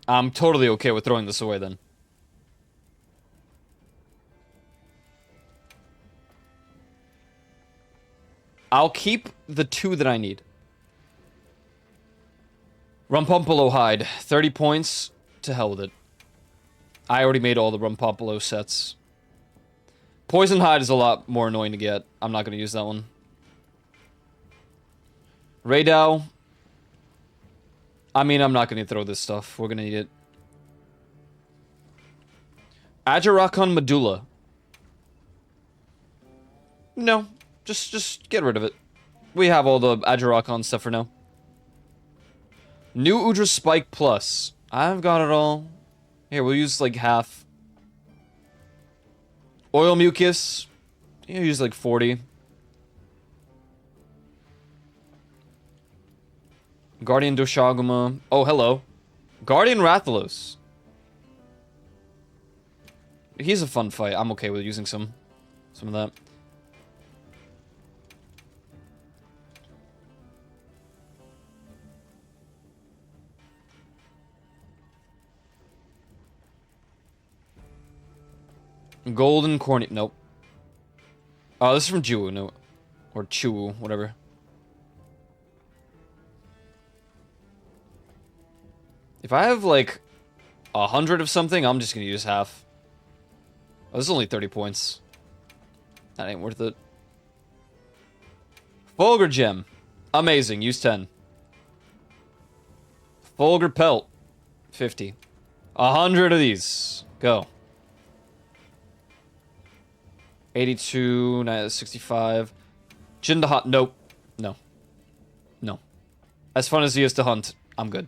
I'm totally okay with throwing this away then. I'll keep the 2 that I need. Rumpumpolo Hide. 30 points. To hell with it. I already made all the Rumpumpolo sets. Poison Hide is a lot more annoying to get. I'm not going to use that one. Raydal. I mean, I'm not going to throw this stuff. We're going to need it. Ajarakon Medulla. No. Just get rid of it. We have all the Ajarakon stuff for now. New Udra Spike Plus. I've got it all. Here, we'll use like half. Oil Mucus. Yeah, use like 40. Guardian Doshaguma. Oh, hello. Guardian Rathalos. He's a fun fight. I'm okay with using some of that. Golden Corny. Nope. Oh, this is from Jiwu. No. Or Chiwu. Whatever. If I have like 100 of something, I'm just going to use half. Oh, this is only 30 points. That ain't worth it. Fulgur Gem. Amazing. Use 10. Fulgur Pelt. 50. 100 of these. Go. 82, 65. Jin to hunt. Nope. No. No. As fun as he is to hunt, I'm good.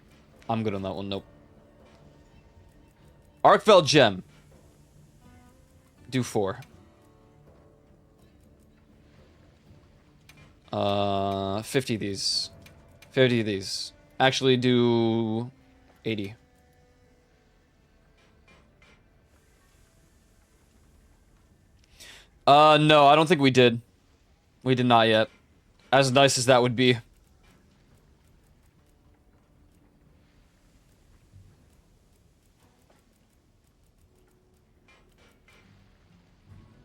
I'm good on that one. Nope. Arkfell Gem. Do 4. 50 of these. 50 of these. Actually, do 80. No, I don't think we did. We did not yet. As nice as that would be.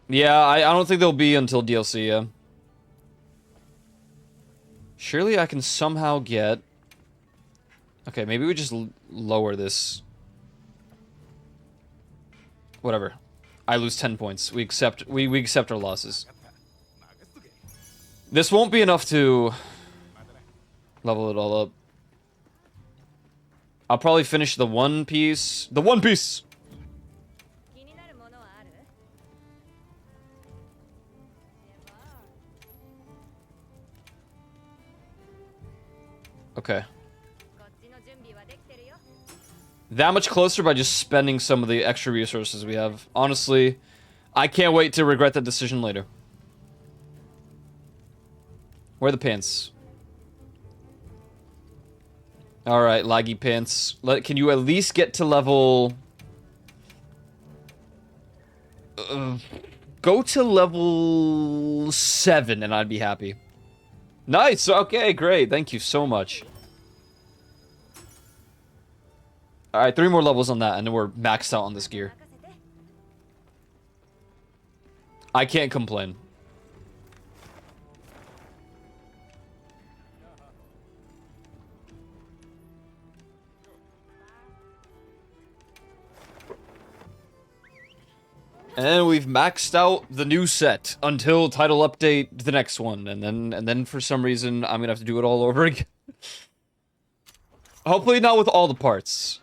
Yeah, I don't think they'll be until DLC, yeah. Surely I can somehow get... Okay, maybe we just lower this. Whatever. I lose 10 points. We accept our losses. This won't be enough to level it all up. I'll probably finish the One Piece. The One Piece! 気になるものはある？ Okay. こっちの準備はできてるよ。 That much closer by just spending some of the extra resources we have. Honestly, I can't wait to regret that decision later. Where are the pants? Alright, laggy pants. Can you at least get to level... go to level 7 and I'd be happy. Nice! Okay, great. Thank you so much. Alright, 3 more levels on that and then we're maxed out on this gear. 任せて。 I can't complain. And we've maxed out the new set until title update the next one, and then for some reason I'm gonna have to do it all over again. Hopefully not with all the parts.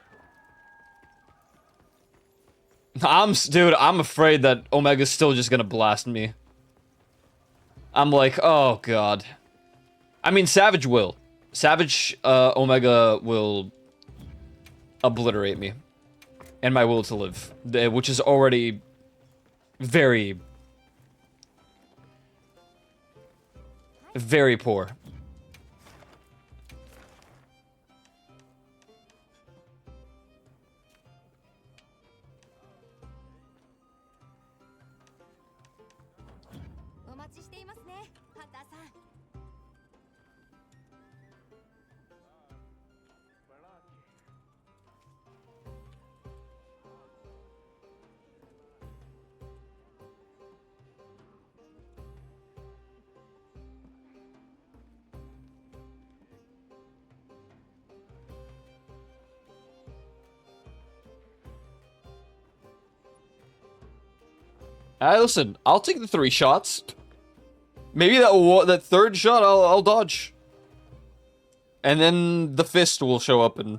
Dude, I'm afraid that Omega's still just gonna blast me. I'm like, oh god. I mean, Savage will. Savage, Omega will obliterate me. And my will to live. Which is already very, very poor. Listen, I'll take the 3 shots. Maybe that third shot I'll dodge. And then the fist will show up and...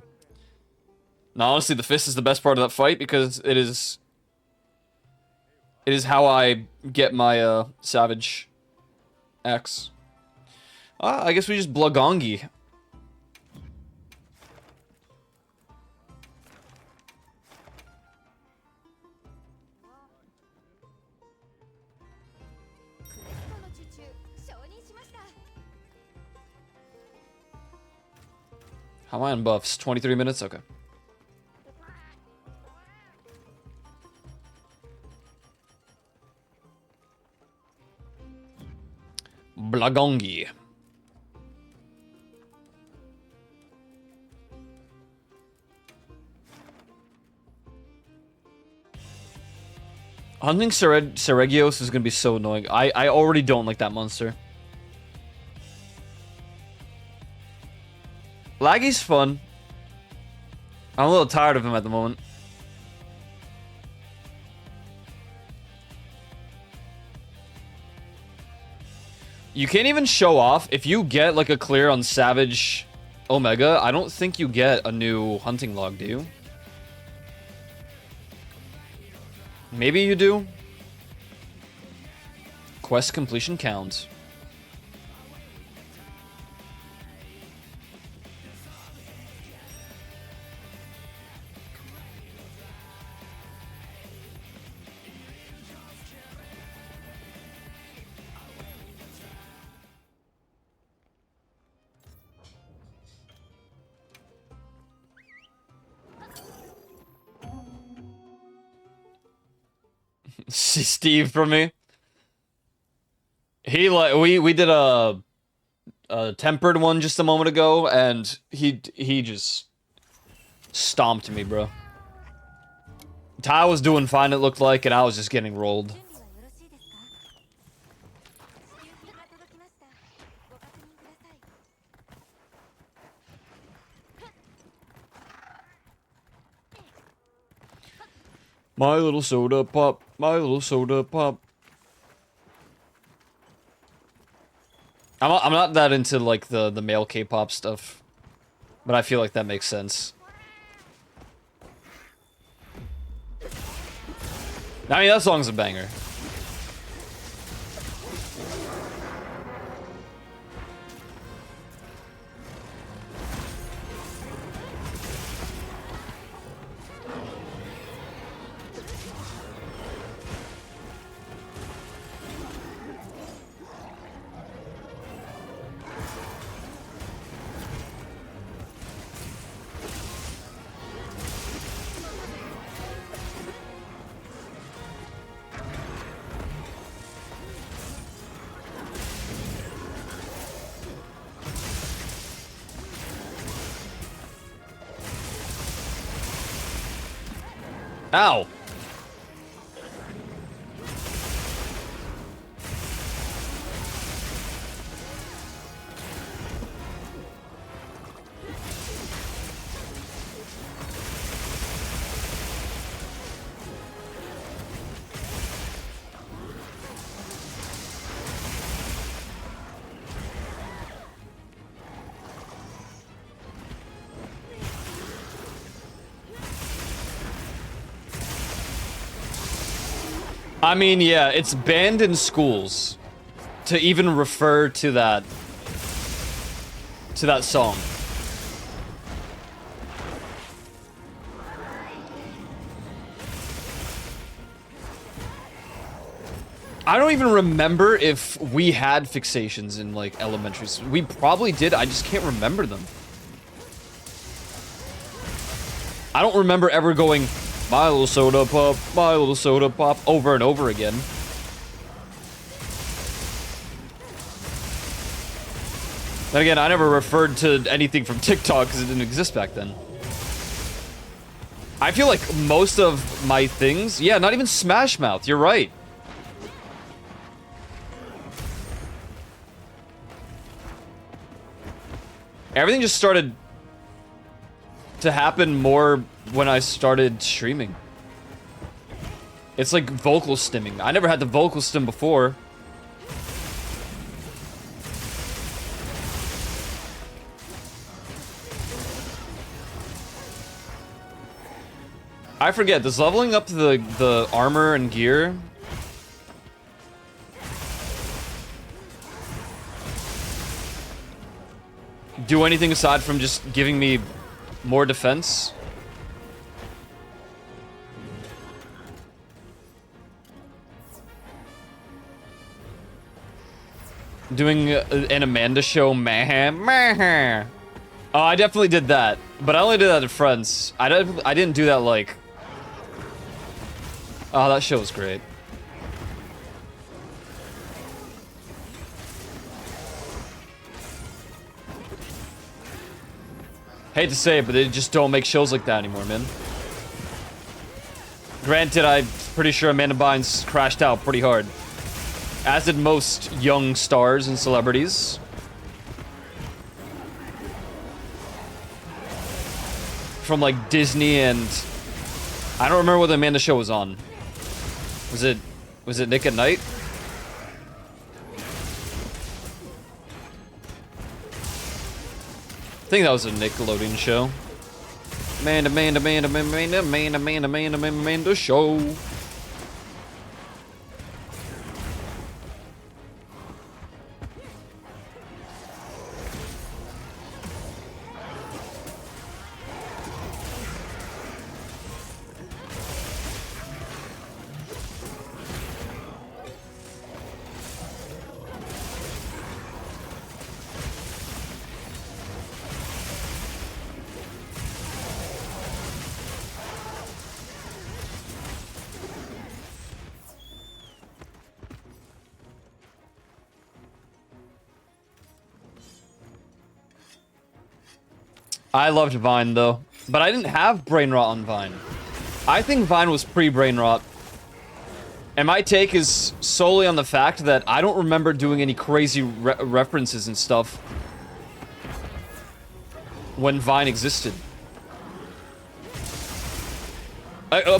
No, honestly, the fist is the best part of that fight because it is how I get my Savage X. I guess we just Blagongi. How am I on buffs? 23 minutes? Okay. Blagongi. Hunting Seregios is gonna be so annoying. I already don't like that monster. Laggy's fun. I'm a little tired of him at the moment. You can't even show off. If you get like a clear on Savage Omega, I don't think you get a new hunting log, do you? Maybe you do. Quest completion count. See Steve from me. He like we did a tempered one just a moment ago, and he just stomped me, bro. Ty was doing fine, it looked like, and I was just getting rolled. 準備はよろしいですか？支給品が届きました。ご確認ください。My little soda pop, my little soda pop. I'm not that into like the male K-pop stuff, but I feel like that makes sense. I mean, that song's a banger. Ow! I mean, yeah, it's banned in schools to even refer to that song. I don't even remember if we had fixations in like elementary school. We probably did, I just can't remember them. I don't remember ever going, my little soda pop, over and over again. Then again, I never referred to anything from TikTok because it didn't exist back then. I feel like most of my things, yeah, not even Smash Mouth, you're right. Everything just started to happen more when I started streaming. It's like vocal stimming. I never had the vocal stim before. I forget, does leveling up the armor and gear do anything aside from just giving me more defense? Doing an Amanda show, meh. Oh, I definitely did that, but I only did that to friends. I didn't do that like. Oh, that show was great. Hate to say it, but they just don't make shows like that anymore, man. Granted, I'm pretty sure Amanda Bynes crashed out pretty hard. As did most young stars and celebrities. From like Disney and... I don't remember what the Amanda show was on. Was it Nick at Night? I think that was a Nickelodeon show. Amanda show. I loved Vine though, but I didn't have brain rot on Vine. I think Vine was pre-brain rot. And my take is solely on the fact that I don't remember doing any crazy references and stuff when Vine existed.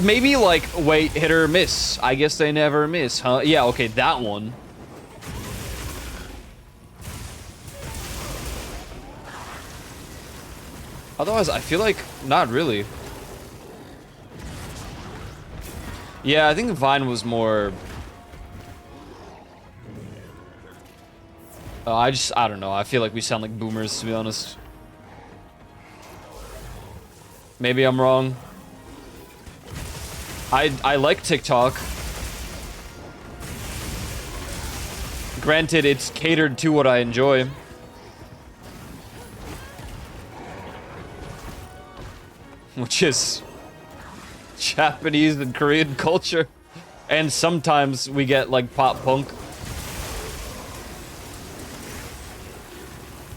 Maybe like, wait, hit or miss. I guess they never miss, huh? Yeah, okay, that one. Otherwise, I feel like not really. Yeah, I think Vine was more... I don't know. I feel like we sound like boomers, to be honest. Maybe I'm wrong. I like TikTok. Granted, it's catered to what I enjoy. Which is Japanese and Korean culture. And sometimes we get like pop punk.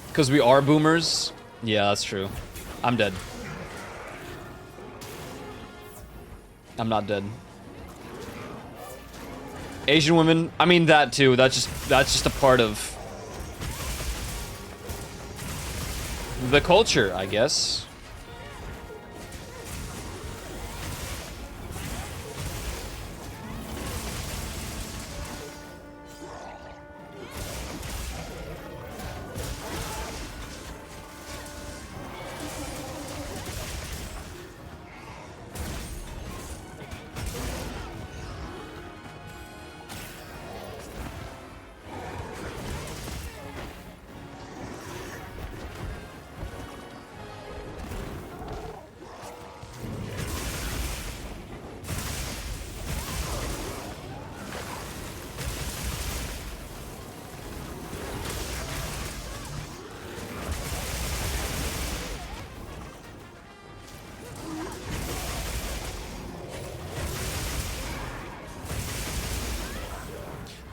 Because we are boomers. Yeah, that's true. I'm dead. I'm not dead. Asian women, I mean that too. That's just a part of the culture, I guess.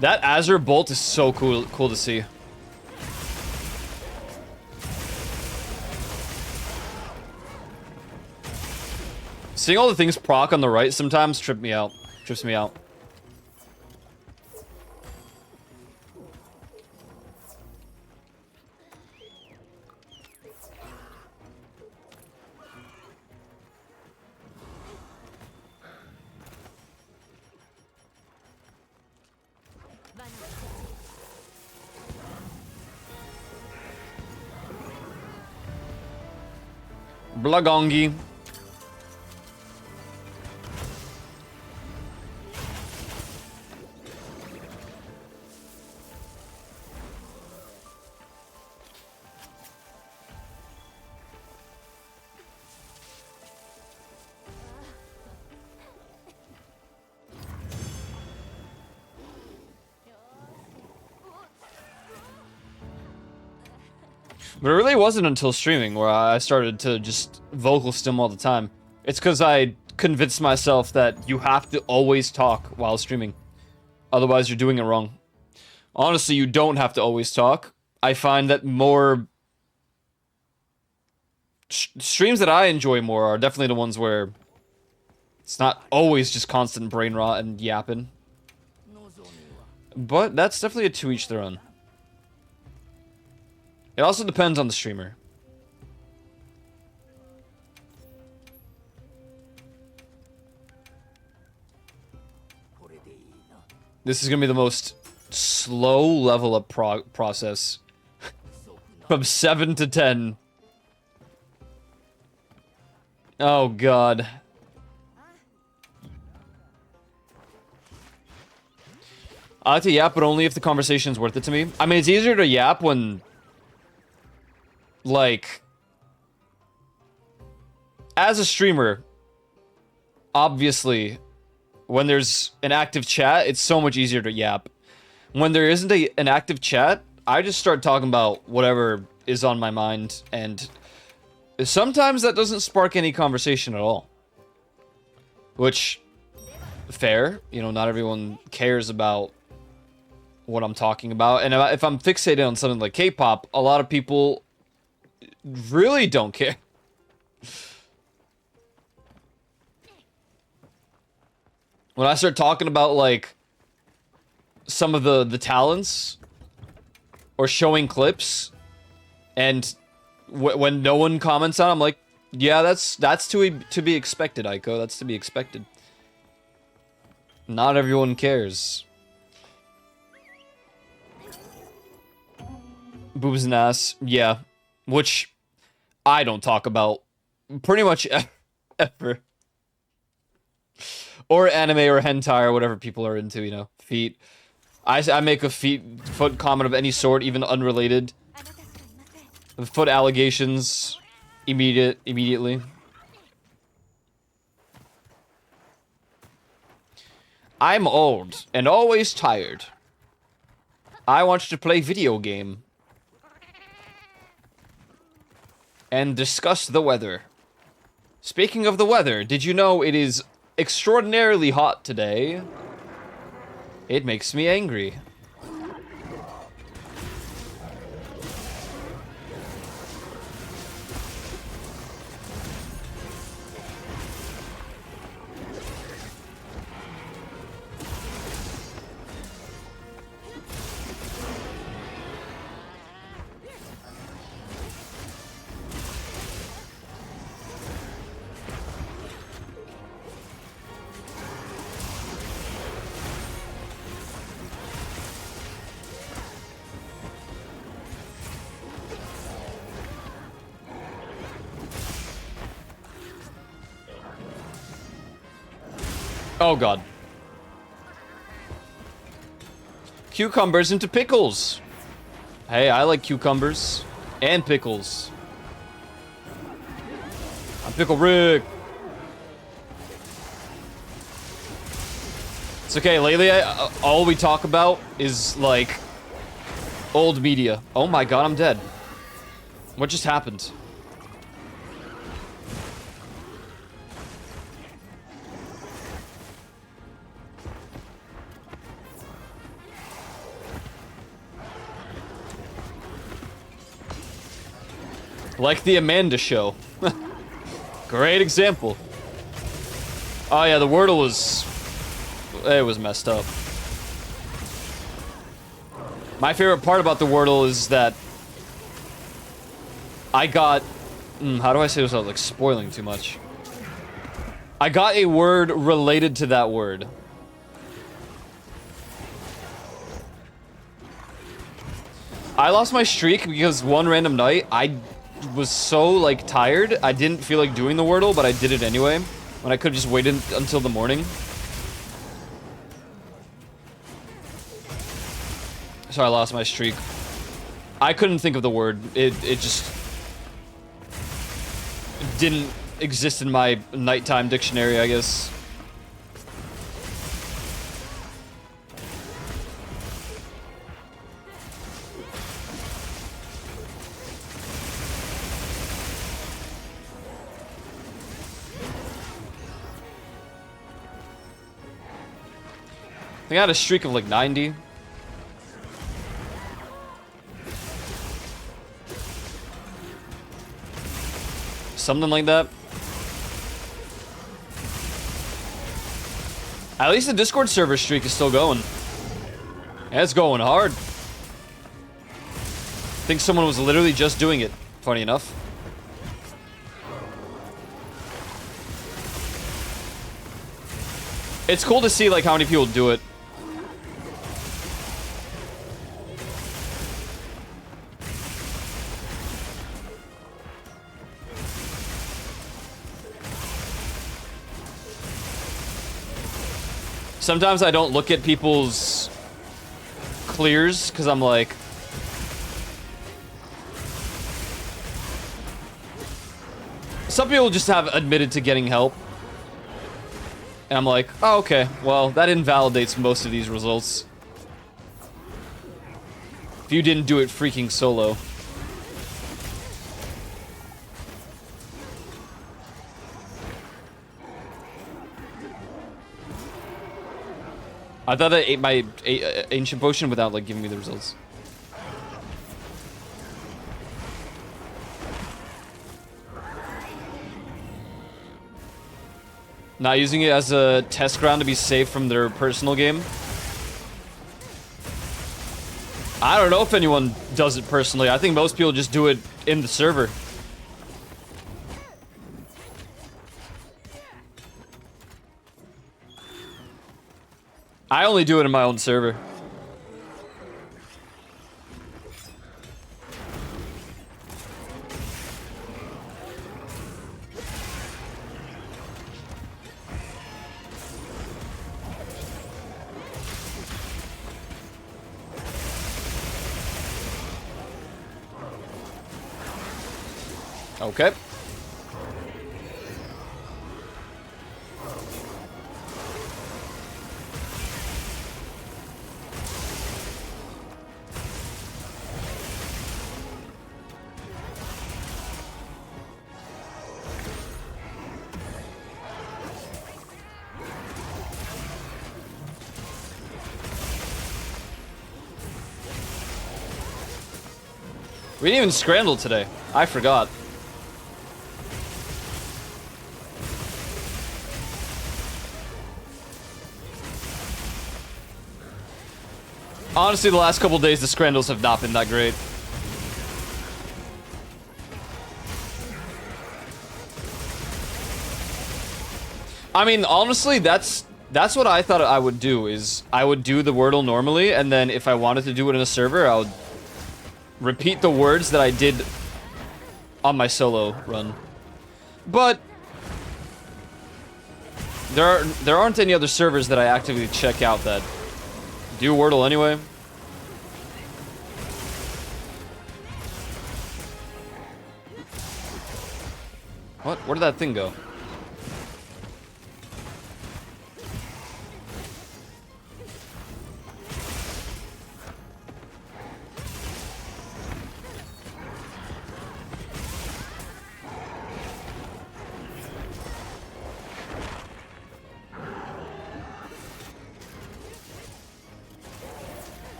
That Azure Bolt is so cool to see. Seeing all the things proc on the right sometimes trips me out. Blagongi. But it really wasn't until streaming where I started to just vocal stim all the time. It's because I convinced myself that you have to always talk while streaming. Otherwise, you're doing it wrong. Honestly, you don't have to always talk. I find that more... streams that I enjoy more are definitely the ones where it's not always just constant brain rot and yapping. But that's definitely a to each their own. It also depends on the streamer. This is gonna be the most slow level up process. From 7 to 10. Oh god. I like to yap, but only if the conversation's worth it to me. I mean, it's easier to yap when... like, as a streamer, obviously, when there's an active chat, it's so much easier to yap. When there isn't an active chat, I just start talking about whatever is on my mind, and sometimes that doesn't spark any conversation at all. Which, fair, you know, not everyone cares about what I'm talking about, and if I'm fixated on something like K-pop, a lot of people really don't care. When I start talking about, like, some of the talents, or showing clips, and when no one comments on it, I'm like, yeah, that's to be expected, Aiko. That's to be expected. Not everyone cares. Boobs and ass, yeah. Which I don't talk about pretty much ever. Or anime or hentai or whatever people are into, you know. Feet. I make a foot comment of any sort, even unrelated. あなたしかいません。 Foot allegations, immediately. I'm old and always tired. I want to play video game. And discuss the weather. Speaking of the weather, did you know it is extraordinarily hot today? It makes me angry. Oh god. Cucumbers into pickles. Hey, I like cucumbers and pickles. I'm Pickle Rick. It's okay, lately all we talk about is like old media. Oh my god, I'm dead. What just happened? Like the Amanda Show. Great example. Oh yeah, the Wordle was... It was messed up. My favorite part about the Wordle is that I got... how do I say this without like spoiling too much? I got a word related to that word. I lost my streak because one random night I was so like tired I didn't feel like doing the Wordle, but I did it anyway when I could have just waited until the morning. So I lost my streak. I couldn't think of the word. It just didn't exist in my nighttime dictionary, I guess. I think I had a streak of like 90. Something like that. At least the Discord server streak is still going. Yeah, it's going hard. I think someone was literally just doing it, funny enough. It's cool to see like how many people do it. Sometimes I don't look at people's clears because I'm like, some people just have admitted to getting help. And I'm like, oh, okay, well, that invalidates most of these results. If you didn't do it freaking solo. I thought I ate my ancient potion without like giving me the results. Not using it as a test ground to be safe from their personal game. I don't know if anyone does it personally. I think most people just do it in the server. I only do it in my own server. Okay. We didn't even scramble today. I forgot. Honestly, the last couple days, the scrandles have not been that great. I mean, honestly, that's what I thought I would do, is I would do the Wordle normally, and then if I wanted to do it in a server, I would repeat the words that I did on my solo run. But there aren't any other servers that I actively check out that do Wordle anyway. What? Where did that thing go?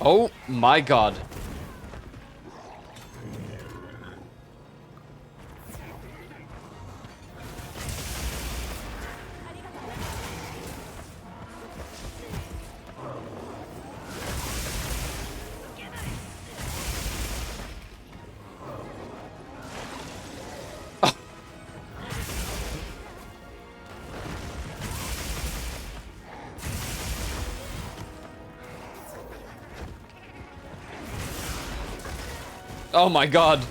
Oh my god. Oh my god.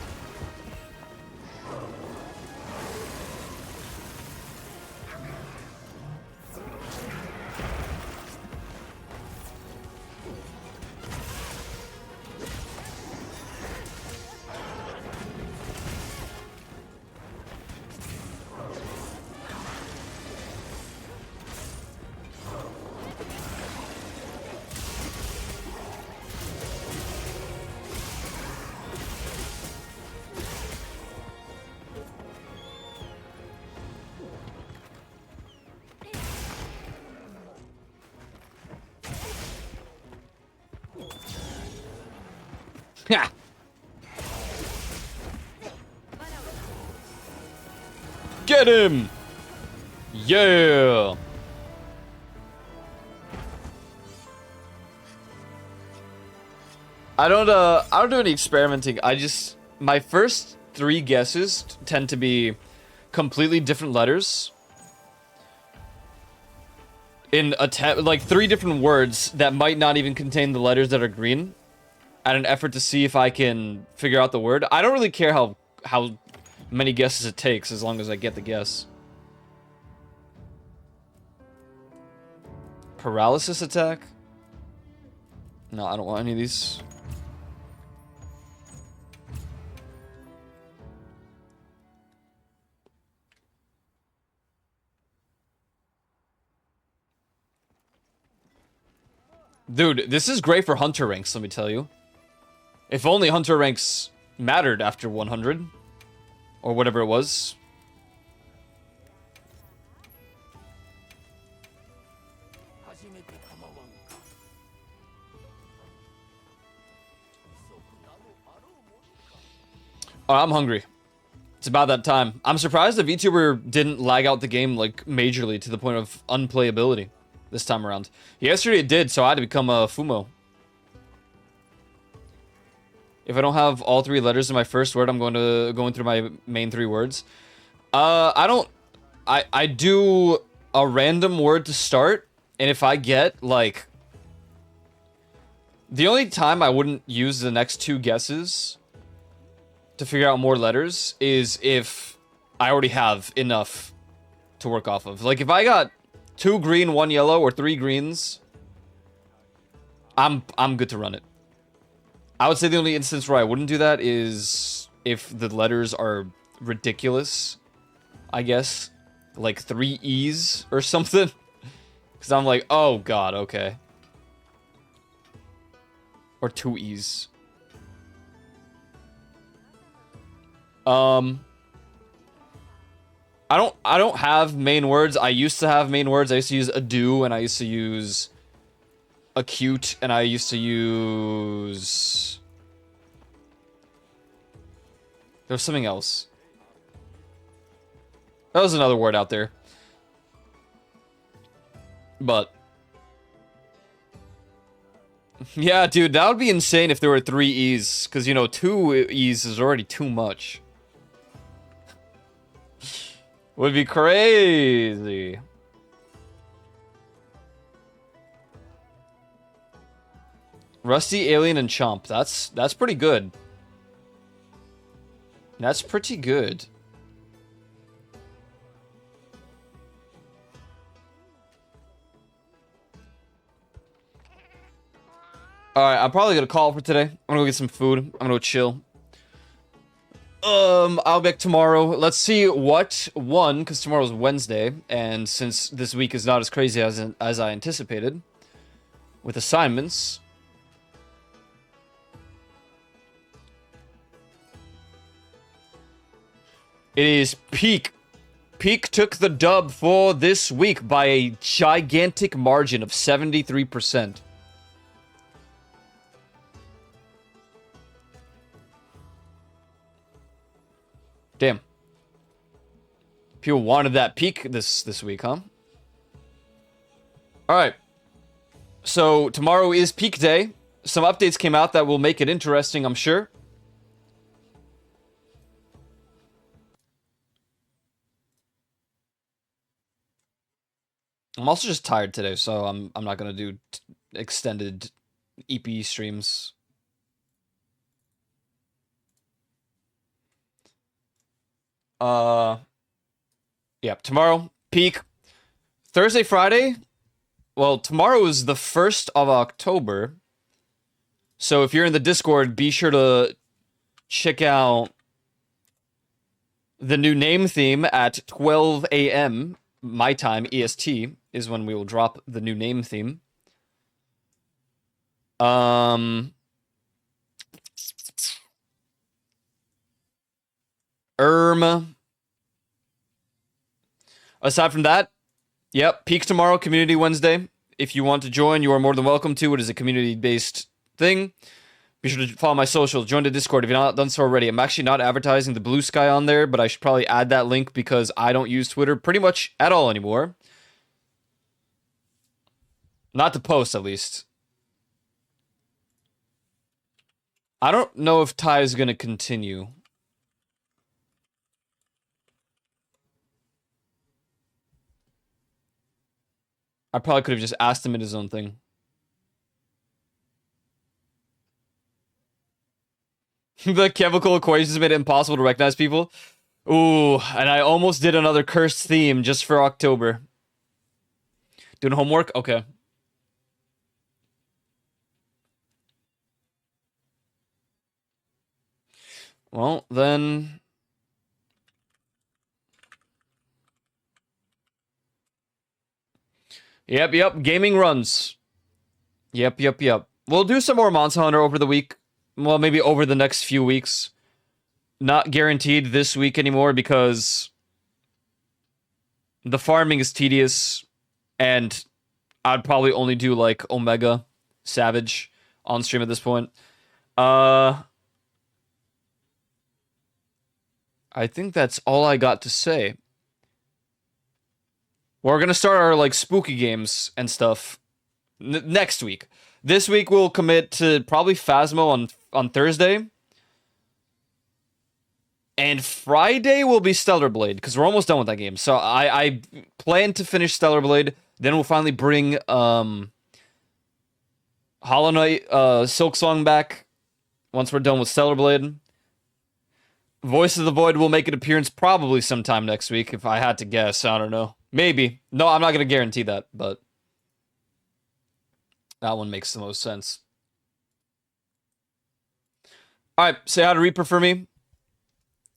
Yeah. Get him! Yeah! I don't do any experimenting. My first 3 guesses tend to be completely different letters. In like 3 different words that might not even contain the letters that are green, at an effort to see if I can figure out the word. I don't really care how many guesses it takes, as long as I get the guess. Paralysis attack? No, I don't want any of these. Dude, this is great for hunter ranks, let me tell you. If only hunter ranks mattered after 100. Or whatever it was. Oh, I'm hungry. It's about that time. I'm surprised the VTuber didn't lag out the game, like, majorly to the point of unplayability this time around. Yesterday it did, so I had to become a Fumo. If I don't have all 3 letters in my first word, I'm going through my main 3 words. I do a random word to start, and if I get, like... The only time I wouldn't use the next 2 guesses to figure out more letters is if I already have enough to work off of. Like, if I got 2 green, 1 yellow, or 3 greens, I'm good to run it. I would say the only instance where I wouldn't do that is if the letters are ridiculous, I guess. Like 3 E's or something. Because I'm like, oh god, okay. Or 2 E's. I don't have main words. I used to have main words. I used to use a do, and I used to use acute, and I used to use... There was something else. That was another word out there. But... Yeah, dude, that would be insane if there were 3 E's. Because, you know, 2 E's is already too much. Would be crazy. Rusty, Alien, and Chomp. That's pretty good. That's pretty good. Alright, I'm probably gonna call for today. I'm gonna go get some food. I'm gonna go chill. I'll be back tomorrow. Let's see what won, because tomorrow's Wednesday, and since this week is not as crazy as I anticipated, with assignments. It is Peak. Peak took the dub for this week by a gigantic margin of 73%. Damn. People wanted that Peak this week, huh? Alright. So, tomorrow is Peak Day. Some updates came out that will make it interesting, I'm sure. I'm also just tired today, so I'm not gonna do extended EP streams. Yeah, tomorrow, Peak. Thursday, Friday. Well, tomorrow is the 1st of October. So if you're in the Discord, be sure to check out the new name theme at 12 a.m. my time, EST, is when we will drop the new name theme. Aside from that, yep, Peak tomorrow, Community Wednesday. If you want to join, you are more than welcome to. It is a community-based thing. Be sure to follow my socials. Join the Discord if you're not done so already. I'm actually not advertising the Blue Sky on there, but I should probably add that link because I don't use Twitter pretty much at all anymore. Not to post, at least. I don't know if Ty is going to continue. I probably could have just asked him in his own thing. The chemical equations made it impossible to recognize people. Ooh, and I almost did another cursed theme just for October. Doing homework? Okay. Well, then... Yep, gaming runs. Yep. We'll do some more Monster Hunter over the week. Well, maybe over the next few weeks. Not guaranteed this week anymore because the farming is tedious, and I'd probably only do like Omega Savage on stream at this point. I think that's all I got to say. We're gonna start our like spooky games and stuff next week. This week we'll commit to probably Phasmo on Thursday. And Friday will be Stellar Blade, because we're almost done with that game. So I plan to finish Stellar Blade, then we'll finally bring Hollow Knight Silksong back once we're done with Stellar Blade. Voice of the Void will make an appearance probably sometime next week, if I had to guess. I don't know. Maybe. No, I'm not going to guarantee that, but that one makes the most sense. Alright, say hi to Reaper for me.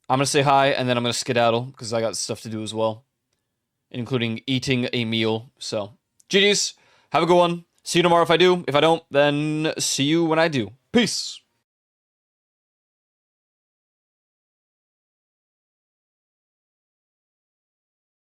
I'm going to say hi, and then I'm going to skedaddle, because I got stuff to do as well, including eating a meal. So, GG's. Have a good one. See you tomorrow if I do. If I don't, then see you when I do. Peace.